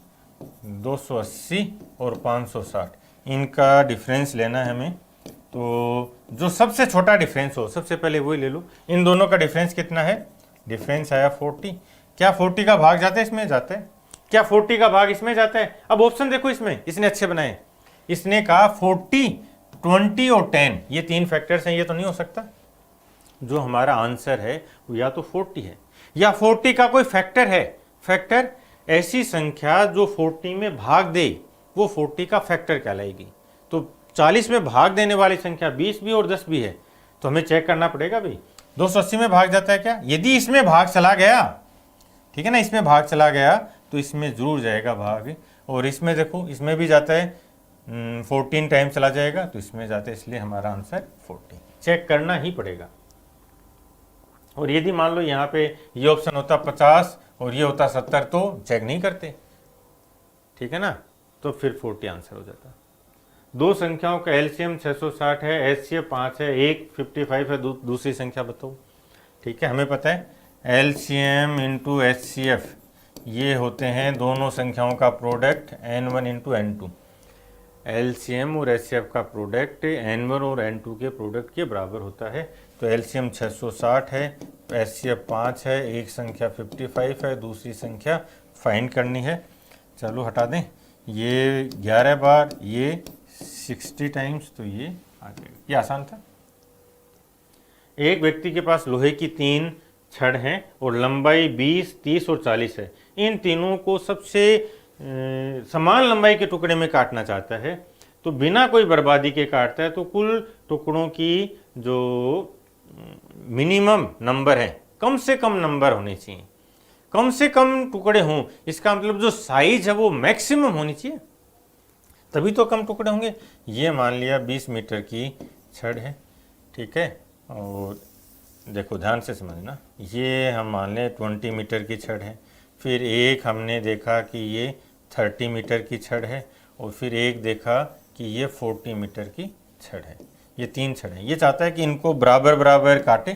280 और 560, इनका डिफरेंस लेना है हमें। तो जो सबसे छोटा डिफरेंस हो सबसे पहले वही ले लो। इन दोनों का डिफरेंस कितना है? डिफरेंस आया 40। क्या 40 का भाग जाता है इसमें? जाता है। क्या 40 का भाग इसमें जाता है? अब ऑप्शन देखो, इसमें इसने अच्छे बनाए। इसने कहा 40, 20 और 10, ये 3 फैक्टर्स हैं, ये तो नहीं हो सकता। जो हमारा आंसर है वो या तो 40 है या 40 का कोई फैक्टर है। फैक्टर ऐसी संख्या जो 40 में भाग दे वो 40 का फैक्टर कहलाएगी। तो 40 में भाग देने वाली संख्या 20 भी और 10 भी है, तो हमें चेक करना पड़ेगा भाई 280 में भाग जाता है क्या? यदि इसमें भाग चला गया, ठीक है ना, इसमें भाग चला गया तो इसमें जरूर जाएगा भाग। और इसमें देखो, इसमें भी जाता है 14 टाइम चला जाएगा, तो इसमें जाता है, इसलिए हमारा आंसर 40। चेक करना ही पड़ेगा। और यदि मान लो यहाँ पे ये ऑप्शन होता 50 और ये होता 70 तो चेक नहीं करते, ठीक है ना, तो फिर 40 आंसर हो जाता। दो संख्याओं का एलसीएम 660 है, एचसीएफ 5 है, एक 55 है, दूसरी संख्या बताओ। ठीक है, हमें पता है एलसीएम इंटू एचसीएफ ये होते हैं दोनों संख्याओं का product n1 into n2। LCM और एचसीएफ का प्रोडक्ट n1 और n2 के प्रोडक्ट के बराबर होता है। तो एलसीएम 660 है, एचसीएफ 5 है, एक संख्या 55 है, दूसरी संख्या फाइंड करनी है। चलो हटा दें, ये 11 बार, ये 60 टाइम्स, तो ये आ जाएगा। ये आसान था। एक व्यक्ति के पास लोहे की 3 छड़ हैं और लंबाई 20, 30 और 40 है। इन तीनों को सबसे समान लंबाई के टुकड़े में काटना चाहता है, तो बिना कोई बर्बादी के काटता है। तो कुल टुकड़ों की जो मिनिमम नंबर है, कम से कम नंबर होने चाहिए, कम से कम टुकड़े हों। इसका मतलब जो साइज है वो मैक्सिमम होनी चाहिए, तभी तो कम टुकड़े होंगे। ये मान लिया 20 मीटर की छड़ है, ठीक है। और देखो ध्यान से समझना, ये हम मान लें 20 मीटर की छड़ है। फिर एक हमने देखा कि ये 30 मीटर की छड़ है, और फिर एक देखा कि ये 40 मीटर की छड़ है। ये 3 छड़ है। ये चाहता है कि इनको बराबर बराबर काटे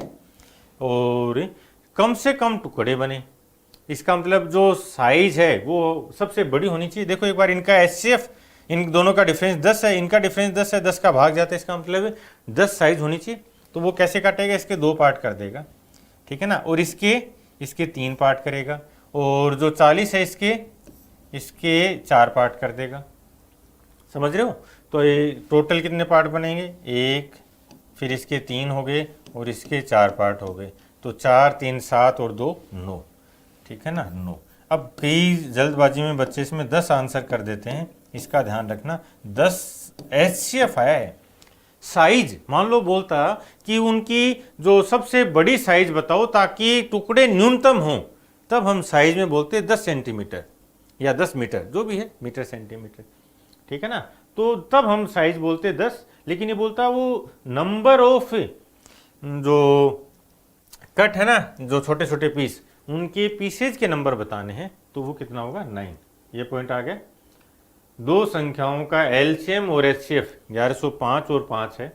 और कम से कम टुकड़े बने। इसका मतलब जो साइज है वो सबसे बड़ी होनी चाहिए। देखो एक बार, इनका एचसीएफ, इन दोनों का डिफरेंस 10 है, इनका डिफरेंस 10 है, 10 का भाग जाता है, इसका मतलब 10 साइज होनी चाहिए। तो वो कैसे काटेगा? इसके 2 पार्ट कर देगा, ठीक है ना, और इसके 3 पार्ट करेगा, और जो 40 है इसके 4 पार्ट कर देगा। समझ रहे हो? तो ये टोटल कितने पार्ट बनेंगे? 1, फिर इसके 3 हो गए और इसके 4 पार्ट हो गए। तो 4, 3, 7 और 2, 9, ठीक है ना, 9। अब कई जल्दबाजी में बच्चे इसमें 10 आंसर कर देते हैं, इसका ध्यान रखना। 10 एचसीएफ आया है। साइज मान लो बोलता कि उनकी जो सबसे बड़ी साइज बताओ ताकि टुकड़े न्यूनतम हों, तब हम साइज में बोलते 10 सेंटीमीटर या 10 मीटर, जो भी है, मीटर सेंटीमीटर, ठीक है ना। तो तब हम साइज बोलते 10। लेकिन ये बोलता वो नंबर ऑफ जो कट है ना, जो छोटे छोटे पीस, उनके पीसेज के नंबर बताने हैं, तो वो कितना होगा? 9। ये पॉइंट आ गया। दो संख्याओं का एलसीएम और एचसीएफ 1105 और 5 है।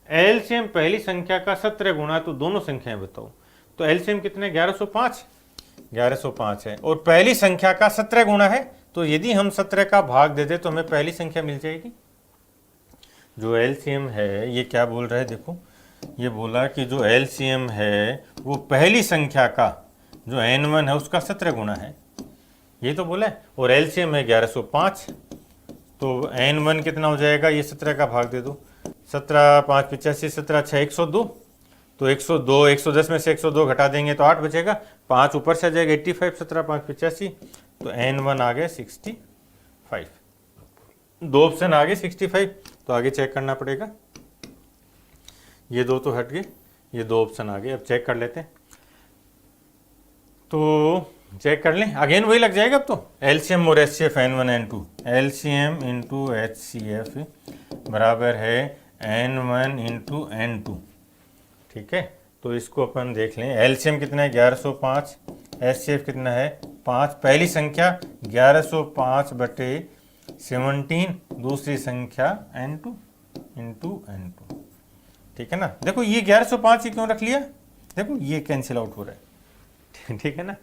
एलसीएम पहली संख्या का 17 गुना, तो दोनों संख्याएं बताओ। तो एलसीएम कितने? 1105 है, और पहली संख्या का 17 गुना है, तो यदि हम 17 का भाग दे दे तो हमें पहली संख्या मिल जाएगी। जो एलसीएम है ये क्या बोल रहा है? देखो, ये बोला कि जो एलसीएम है वो पहली संख्या का जो n1 है उसका 17 गुना है, ये तो बोला है। और एलसीएम है 1105, तो n1 कितना हो जाएगा? ये 17 का भाग दे दो। 17, 5, 85, 17, 6, 102। तो 102, 110 में से 102 घटा देंगे तो 8 बचेगा, 5 ऊपर से आ जाएगा 85, 17, 5, 85। तो n1 आ गया 65। 2 ऑप्शन आ गए 65, तो आगे चेक करना पड़ेगा। ये 2 तो हट गए, ये 2 ऑप्शन आ गए। अब चेक कर लेते हैं, तो चेक कर लें, अगेन वही लग जाएगा। अब तो एलसीएम और HCF n1 n2, LCM into HCF बराबर है n1 इंटू n2, ठीक है। तो इसको अपन देख लें, एलसीएम कितना है? 1105, एचसीएफ कितना है? 5। पहली संख्या 1105 बटे 17, दूसरी संख्या n2 इंटू n2, ठीक है ना। देखो ये 1105 ही क्यों रख लिया? देखो ये कैंसिल आउट हो रहा है, ठीक है ना।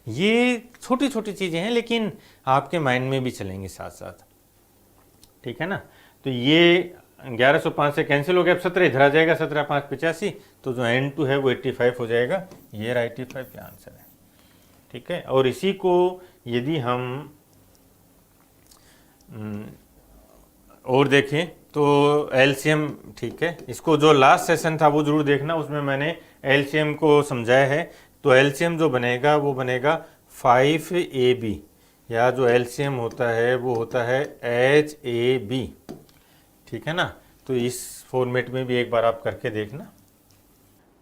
ये छोटी छोटी चीज़ें हैं लेकिन आपके माइंड में भी चलेंगे साथ साथ, ठीक है ना। तो ये 1105 से कैंसिल हो गया, अब 17 इधर आ जाएगा, 17 5 85, तो जो N2 है वो 85 हो जाएगा। ये रहा 85 का आंसर है, ठीक है। और इसी को यदि हम और देखें तो एलसीएम, ठीक है, इसको जो लास्ट सेशन था वो जरूर देखना, उसमें मैंने एलसीएम को समझाया है। तो एलसीएम जो बनेगा वो बनेगा 5AB, या जो एलसीएम होता है वो होता है HAB, ठीक है ना। तो इस फॉर्मेट में भी एक बार आप करके देखना।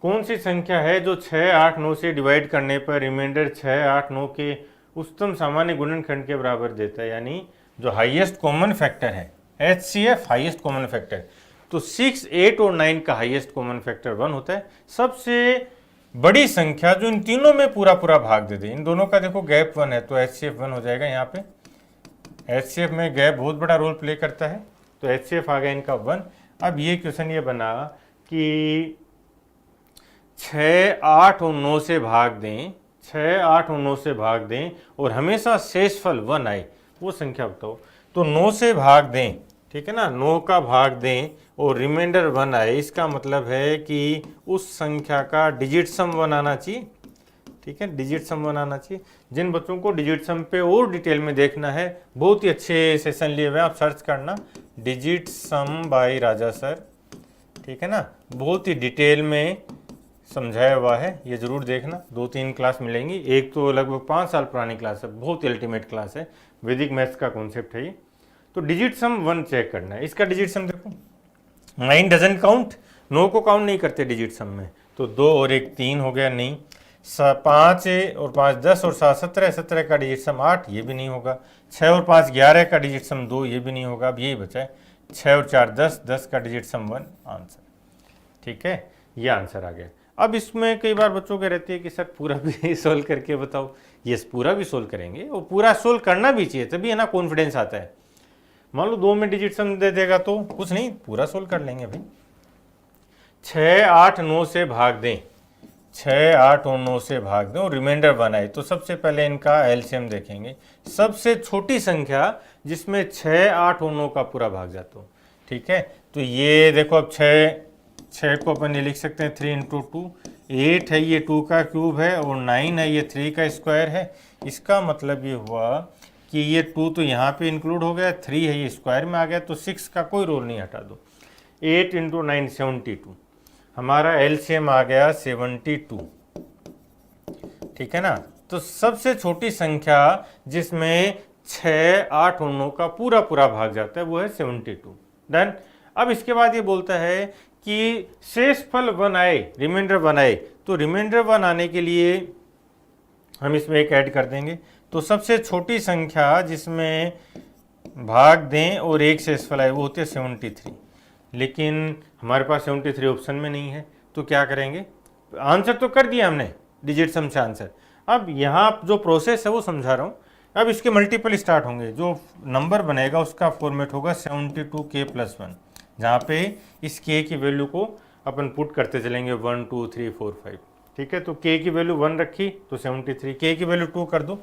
कौन सी संख्या है जो 6, 8, 9 से डिवाइड करने पर रिमाइंडर 6, 8, 9 के उच्चतम सामान्य गुणनखंड के बराबर देता है, यानी जो हाईएस्ट कॉमन फैक्टर है, HCF हाईएस्ट कॉमन फैक्टर। तो 6, 8 और 9 का हाईएस्ट कॉमन फैक्टर 1 होता है। सबसे बड़ी संख्या जो इन तीनों में पूरा पूरा भाग दे दे, इन दोनों का देखो गैप 1 है, तो HCF 1 हो जाएगा। यहाँ पे HCF में गैप बहुत बड़ा रोल प्ले करता है, तो HCF आ गया इनका 1। अब ये क्वेश्चन ये बना कि 6, 8 और 9 से भाग दें, 6, 8 और 9 से भाग दें और हमेशा शेषफल 1 आए, वो संख्या बताओ। तो 9 से भाग दें, ठीक है ना, 9 का भाग दें और रिमाइंडर 1 आए, इसका मतलब है कि उस संख्या का डिजिट सम 1 आना चाहिए, ठीक है, डिजिट सम 1 आना चाहिए। जिन बच्चों को डिजिट सम पे और डिटेल में देखना है, बहुत ही अच्छे सेशन लिए हुए, आप सर्च करना डिजिट सम बाय राजा सर, ठीक है ना, बहुत ही डिटेल में समझाया हुआ है, ये जरूर देखना। 2-3 क्लास मिलेंगी, एक तो लगभग 5 साल पुरानी क्लास है, बहुत ही अल्टीमेट क्लास है, वैदिक मैथ्स का कॉन्सेप्ट है ये। तो डिजिट सम 1 चेक करना है। इसका डिजिट सम देखो, 9 डजंट काउंट, 9 को काउंट नहीं करते डिजिट सम में, तो 2 और 1 3 हो गया, नहीं। 5 और 5 10 और 7 17, 17 का डिजिट सम 8, ये भी नहीं होगा। 6 और 5 11 का डिजिट सम 2, ये भी नहीं होगा। अब यही बचा है 6 और 4 10, 10 का डिजिट सम 1, आंसर, ठीक है, ये आंसर आ गया। अब इसमें कई बार बच्चों के रहती है कि सर पूरा भी सोल्व करके बताओ। यस, पूरा भी सोल्व करेंगे और पूरा सोल्व करना भी चाहिए, तभी है ना कॉन्फिडेंस आता है। मान लो 2 में डिजिट सम दे देगा तो कुछ नहीं, पूरा सोल्व कर लेंगे भाई। 6, 8, 9 से भाग दें, 6, 8 और 9 से भाग दें और रिमाइंडर 1 आए, तो सबसे पहले इनका एलसीएम देखेंगे। सबसे छोटी संख्या जिसमें 6, 8 और 9 का पूरा भाग जाता हो, ठीक है। तो ये देखो, अब 6 को अपन ये लिख सकते हैं 3 × 2, 8 है, ये 2 का क्यूब है, और 9 है, ये 3 का स्क्वायर है। इसका मतलब ये हुआ कि ये 2 तो यहाँ पे इंक्लूड हो गया, 3 है ये स्क्वायर में आ गया, तो 6 का कोई रोल नहीं, हटा दो। 8 × 9 72, हमारा एलसीएम आ गया 72, ठीक है ना। तो सबसे छोटी संख्या जिसमें 6, 8 और 9 का पूरा पूरा भाग जाता है वो है 72, डन। अब इसके बाद ये बोलता है कि शेषफल 1 आए, रिमाइंडर 1 आए, तो रिमाइंडर 1 आने के लिए हम इसमें एक ऐड कर देंगे। तो सबसे छोटी संख्या जिसमें भाग दें और एक शेषफल आए वो होती है 73, लेकिन हमारे पास 73 ऑप्शन में नहीं है, तो क्या करेंगे। आंसर तो कर दिया हमने, डिजिट सम से आंसर। अब यहाँ जो प्रोसेस है वो समझा रहा हूँ। अब इसके मल्टीपल स्टार्ट होंगे, जो नंबर बनेगा उसका फॉर्मेट होगा 72k+1, जहाँ पे इस k की वैल्यू को अपन पुट करते चलेंगे 1 2 3 4 5, ठीक है। तो k की वैल्यू 1 रखी तो 73, k की वैल्यू 2 कर दो,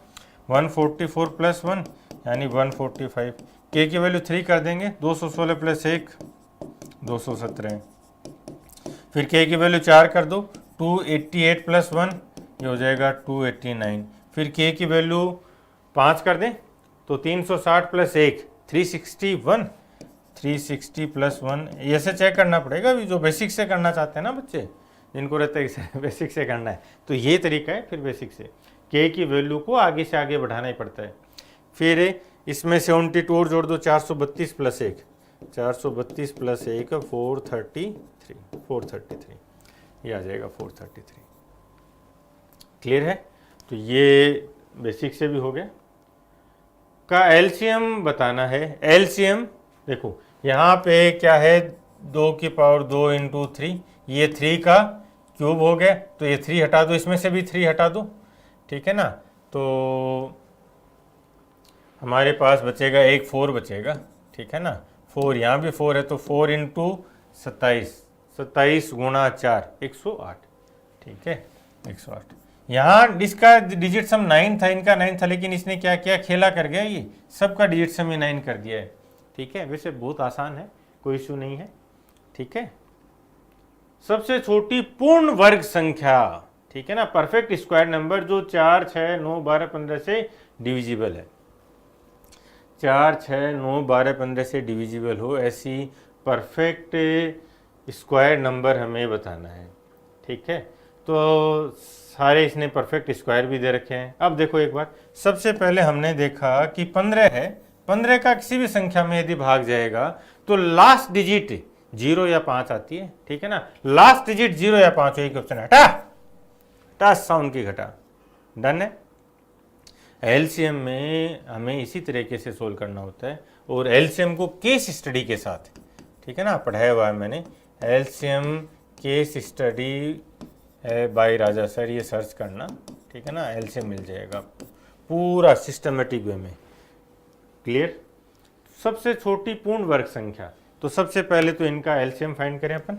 144+1 यानी 145, k की वैल्यू 3 कर देंगे, 216+1 217, फिर k की वैल्यू 4 कर दो, 288+1 ये हो जाएगा 289, फिर k की वैल्यू 5 कर दें तो 360+1 361, 360+1, ऐसे चेक करना पड़ेगा अभी, जो बेसिक से करना चाहते हैं ना बच्चे, जिनको रहता है बेसिक से करना है, तो ये तरीका है। फिर बेसिक से k की वैल्यू को आगे से आगे बढ़ाना ही पड़ता है। फिर इसमें 72 और जोड़ दो, 432+1 432+1 433, ये आ जाएगा 433, क्लियर है। तो ये बेसिक से भी हो गया। का एलसीएम बताना है। एलसीएम देखो यहाँ पे क्या है, 2 की पावर 2 × 3, ये 3 का क्यूब हो गया, तो ये 3 हटा दो, इसमें से भी 3 हटा दो, ठीक है ना। तो हमारे पास बचेगा एक 4 बचेगा, ठीक है ना। 4 यहाँ भी 4 है, तो 4 × 27, 27 × 4 108, ठीक है, 108। यहाँ इसका डिजिट सम 9 था, इनका 9 था, लेकिन इसने क्या किया, खेला कर गया, ये सबका डिजिट सम ही 9 कर दिया है। ठीक है, वैसे बहुत आसान है, कोई इशू नहीं है। ठीक है, सबसे छोटी पूर्ण वर्ग संख्या, ठीक है ना, परफेक्ट स्क्वायर नंबर जो 4, 6, 9, 12, 15 से डिविजिबल है, 4, 6, 9, 12, 15 से डिविजिबल हो, ऐसी परफेक्ट स्क्वायर नंबर हमें बताना है। ठीक है, तो सारे इसने परफेक्ट स्क्वायर भी दे रखे हैं। अब देखो एक बार, सबसे पहले हमने देखा कि 15 है, 15 का किसी भी संख्या में यदि भाग जाएगा तो लास्ट डिजिट 0 या 5 आती है। ठीक है ना, लास्ट डिजिट 0 या 5 हो, एक ऑप्शन हटा साउंड की घटा, डन है। एलसीएम में हमें इसी तरीके से सोल्व करना होता है, और एलसीएम को केस स्टडी के साथ, ठीक है ना, पढ़ाया हुआ है मैंने, एलसीएम केस स्टडी है बाय राजा सर, ये सर्च करना, ठीक है ना, एलसीएम मिल जाएगा पूरा सिस्टमेटिक वे में। क्लियर। सबसे छोटी पूर्ण वर्ग संख्या, तो सबसे पहले तो इनका एलसीएम फाइंड करें अपन।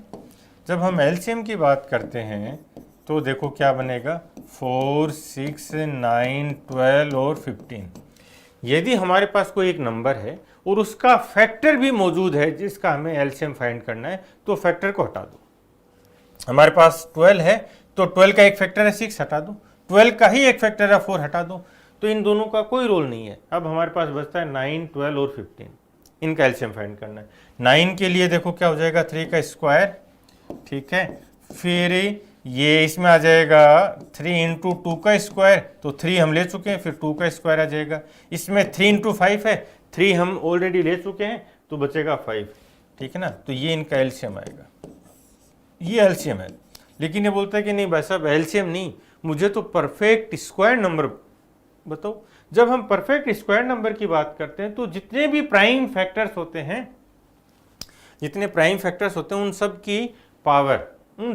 जब हम एलसीएम की बात करते हैं तो देखो क्या बनेगा, 4, 6, 9, 12 और 15। यदि हमारे पास कोई एक नंबर है और उसका फैक्टर भी मौजूद है जिसका हमें एलसीएम फाइंड करना है, तो फैक्टर को हटा दो। हमारे पास 12 है तो 12 का एक फैक्टर है 6, हटा दो। 12 का ही एक फैक्टर है 4, हटा दो। तो इन दोनों का कोई रोल नहीं है। अब हमारे पास बचता है 9, 12 और 15, इनका एलसीएम फाइंड करना है। 9 के लिए देखो क्या हो जाएगा, 3 का स्क्वायर, ठीक है, फिर ये इसमें आ जाएगा 3 इंटू 2 का स्क्वायर, तो 3 हम ले चुके हैं, फिर 2 का स्क्वायर आ जाएगा। इसमें 3 इंटू 5 है, 3 हम ऑलरेडी ले चुके हैं, तो बचेगा 5, ठीक है ना। तो ये इनका एलसीएम आएगा, ये एलसीएम है। लेकिन ये बोलता है कि नहीं भाई साहब एलसीएम नहीं, मुझे तो परफेक्ट स्क्वायर नंबर बताओ। जब हम परफेक्ट स्क्वायर नंबर की बात करते हैं तो जितने भी प्राइम फैक्टर्स होते हैं, जितने प्राइम फैक्टर्स होते हैं, उन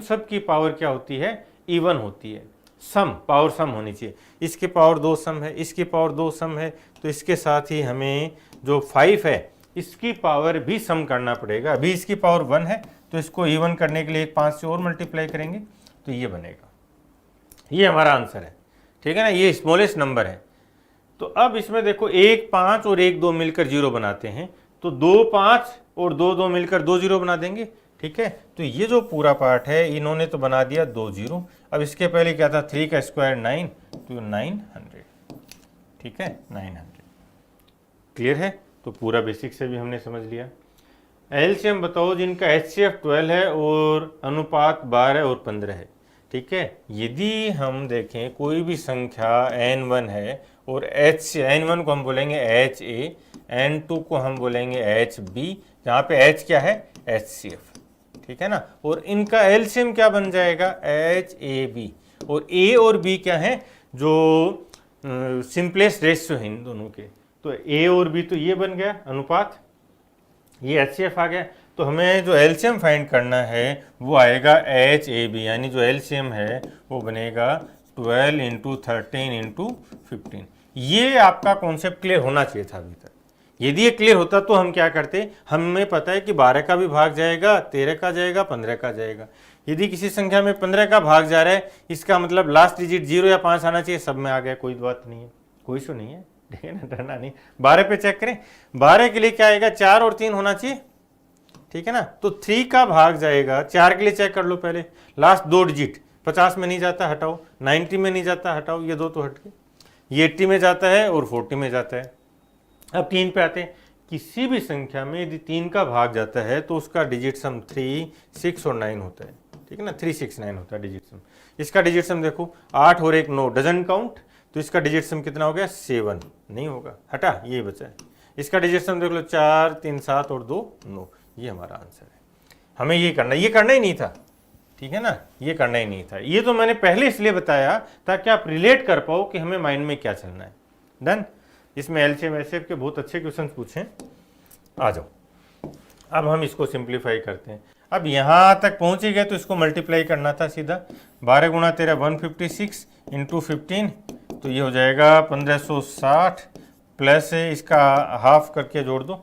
सब की पावर क्या होती है, इवन होती है। सम, पावर सम होनी चाहिए। इसके पावर 2 सम है, इसकी पावर 2 सम है, तो इसके साथ ही हमें जो 5 है इसकी पावर भी सम करना पड़ेगा। अभी इसकी पावर 1 है, तो इसको इवन करने के लिए 5 से और मल्टीप्लाई करेंगे तो ये बनेगा। ये हमारा आंसर है, ठीक है ना, ये स्मॉलेस्ट नंबर है। तो अब इसमें देखो 1, 5 और 1, 2 मिलकर 0 बनाते हैं, तो 2, 5 और 2, 2 मिलकर 2 0 बना देंगे, ठीक है। तो ये जो पूरा पार्ट है इन्होंने तो बना दिया 2 0। अब इसके पहले क्या था, 3 का स्क्वायर 9, तो 900, ठीक है, 900। क्लियर है। तो पूरा बेसिक से भी हमने समझ लिया। एलसीएम बताओ जिनका HCF 12 है और अनुपात 12 और 15 है, ठीक है। यदि हम देखें कोई भी संख्या n1 है और n1 को हम बोलेंगे HA, n2 को हम बोलेंगे HB, जहाँ पे H क्या है, HCF, ठीक है ना। और इनका एलसीएम क्या बन जाएगा, HAB, और A और B क्या है, जो सिंपलेस्ट रेशियो है इन दोनों के, तो A और B तो ये बन गया अनुपात, ये HCF आ गया। तो हमें जो एलसीएम फाइंड करना है वो आएगा HAB, यानी जो एलसीएम है वो बनेगा 12 इंटू 13 इंटू 15। ये आपका कॉन्सेप्ट क्लियर होना चाहिए था अभी तक। यदि ये क्लियर होता तो हम क्या करते, हमें पता है कि 12 का भी भाग जाएगा, 13 का जाएगा, 15 का जाएगा। यदि किसी संख्या में 15 का भाग जा रहा है, इसका मतलब लास्ट डिजिट 0 या 5 आना चाहिए, सब में आ गया, कोई बात नहीं है, कोई इशू नहीं है, ठीक है ना, डरना नहीं। 12 पे चेक करें, 12 के लिए क्या आएगा, 4 और 3 होना चाहिए, ठीक है ना। तो 3 का भाग जाएगा, 4 के लिए चेक कर लो पहले, लास्ट 2 डिजिट 50 में नहीं जाता, हटाओ, 90 में नहीं जाता, हटाओ, ये 2 तो हट गए, ये 80 में जाता है और 40 में जाता है। अब 3 पे आते हैं, किसी भी संख्या में यदि 3 का भाग जाता है तो उसका डिजिट सम 3, 6 और 9 होता है, ठीक है ना, 3, 6, 9 होता है डिजिट सम। इसका डिजिट सम देखो 8 और 1 9, डजन काउंट, तो इसका डिजिट सम कितना हो गया, 7, नहीं होगा, हटा, ये बचा है। इसका डिजिट सम देख लो 4, 3 7 और 2 9, ये हमारा आंसर है। हमें ये करना ही नहीं था, ठीक है ना, ये करना ही नहीं था। ये तो मैंने पहले इसलिए बताया ताकि आप रिलेट कर पाओ कि हमें माइंड में क्या चलना है। डन। इसमें एलसीएम एचसीएफ के बहुत अच्छे क्वेश्चन पूछे, आ जाओ। अब हम इसको सिंप्लीफाई करते हैं। अब यहाँ तक पहुँच ही गए तो इसको मल्टीप्लाई करना था सीधा, 12 गुणा 13 156 इंटू 15, तो ये हो जाएगा 1560 प्लस इसका हाफ करके जोड़ दो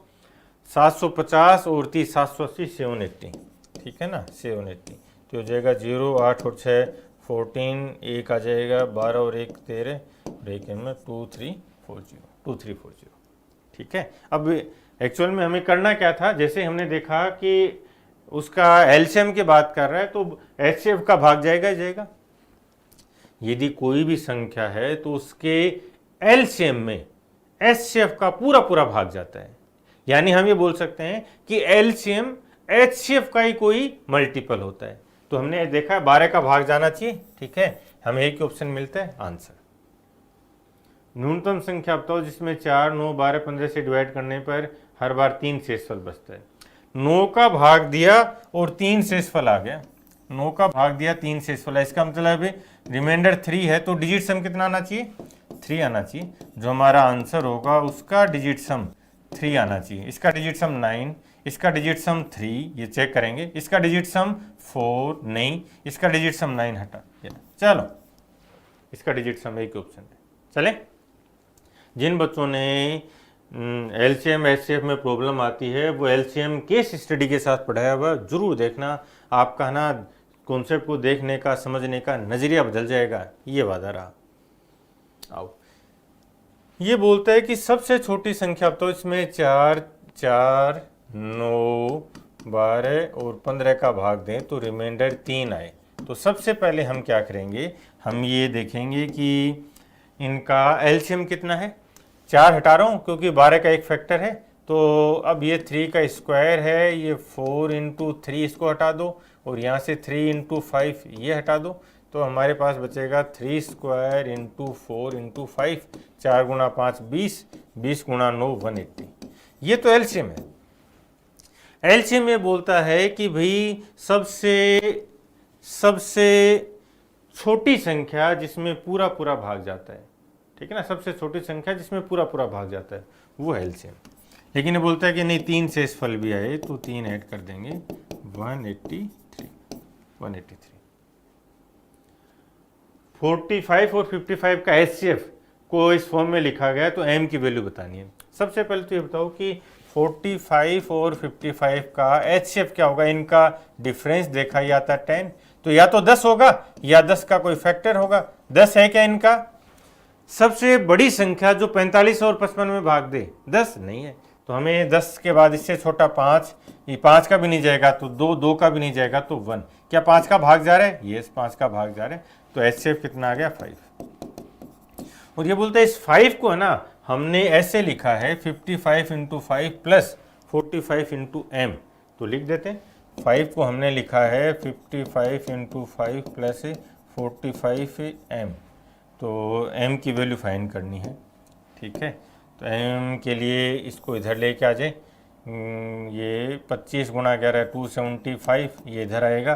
750 और 30 780 780, ठीक है ना, 780, तो हो जाएगा 0 8 और 6 14 एक आ जाएगा, 12 और 1 13 और 1 में 2340। ठीक है। अब एक्चुअल में हमें करना क्या था, जैसे हमने देखा कि उसका एलसीएम की बात कर रहा है तो एचसीएफ का भाग जाएगा। यदि कोई भी संख्या है तो उसके एलसीएम में एचसीएफ का पूरा भाग जाता है। यानी हम ये बोल सकते हैं कि एलसीएम एचसीएफ का ही कोई मल्टीपल होता है। तो हमने देखा है 12 का भाग जाना चाहिए। ठीक है, हमें एक ही ऑप्शन मिलता है आंसर। न्यूनतम संख्या बताओ जिसमें 4, 9, 12, 15 से डिवाइड करने पर हर बार 3 शेषफल बचता है। 9 का भाग दिया और 3 शेषफल आ गया। 9 का भाग दिया, 3 शेषफल है, इसका मतलब रिमाइंडर 3 है, तो डिजिट सम कितना आना चाहिए? 3 आना चाहिए। जो हमारा आंसर होगा उसका डिजिट सम 3 आना चाहिए। इसका डिजिट सम 9, इसका डिजिट सम 3, ये चेक करेंगे। इसका डिजिट सम 4 नहीं, इसका डिजिट सम 9 हटा। चलो, इसका डिजिट सम एक ऑप्शन है। चले, जिन बच्चों ने एलसीएम एचसीएफ में प्रॉब्लम आती है वो एलसीएम केस स्टडी के साथ पढ़ाया हुआ जरूर देखना। आपका ना कॉन्सेप्ट को देखने का, समझने का नजरिया बदल जाएगा, ये वादा रहा। आओ, ये बोलता है कि सबसे छोटी संख्या तो इसमें 4, 4, 9, 12 और 15 का भाग दें तो रिमाइंडर 3 आए। तो सबसे पहले हम क्या करेंगे, हम ये देखेंगे कि इनका एलसीएम कितना है। 4 हटा रहा हूँ क्योंकि 12 का एक फैक्टर है। तो अब ये 3 का स्क्वायर है, ये 4 × 3 इसको हटा दो और यहाँ से 3 × 5 ये हटा दो। तो हमारे पास बचेगा 3² × 4 × 5, 4 × 5 20, 20 × 9 180। ये तो एलसीएम है। एलसीएम ये बोलता है कि भाई सबसे छोटी संख्या जिसमें पूरा भाग जाता है। ठीक है ना, सबसे छोटी संख्या जिसमें पूरा भाग जाता है वो है एलसीएम। लेकिन ये बोलता है कि नहीं 3 शेषफल भी आए तो 3 ऐड कर देंगे, 183। 45 और 55 का एचसीएफ को इस फॉर्म में लिखा गया तो एम की वैल्यू बतानी है। सबसे पहले तो ये बताओ कि 45 और 55 का एचसीएफ क्या होगा। इनका डिफरेंस देखा जाता है 10, तो या तो 10 होगा या 10 का कोई फैक्टर होगा। 10 है क्या इनका? सबसे बड़ी संख्या जो 45 और 55 में भाग दे 10 नहीं है। तो हमें 10 के बाद इससे छोटा 5, ये 5 का भी नहीं जाएगा तो 2 का भी नहीं जाएगा तो 1। क्या 5 का भाग जा रहा है? यस, 5 का भाग जा रहा है। तो एचसीएफ कितना आ गया? 5। और ये बोलते हैं इस 5 को है ना हमने ऐसे लिखा है 55 × 5 प्लस 45 × m। तो लिख देते हैं 5 को हमने लिखा है 55 × 5 प्लस 45 m। तो m की वैल्यू फाइंड करनी है। ठीक है, तो m के लिए इसको इधर लेके आ जाए। ये 25 × 11 275, ये इधर आएगा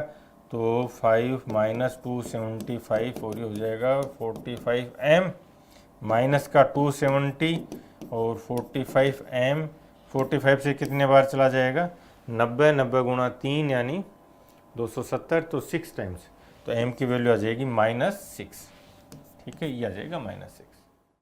तो 5 - 275 और ये हो जाएगा 45 m माइनस का 270 और 45 m। 45 से कितने बार चला जाएगा? 90 × 3 यानी 270, तो 6 टाइम्स। तो m की वैल्यू आ जाएगी -6। ठीक है, ये आ जाएगा -6।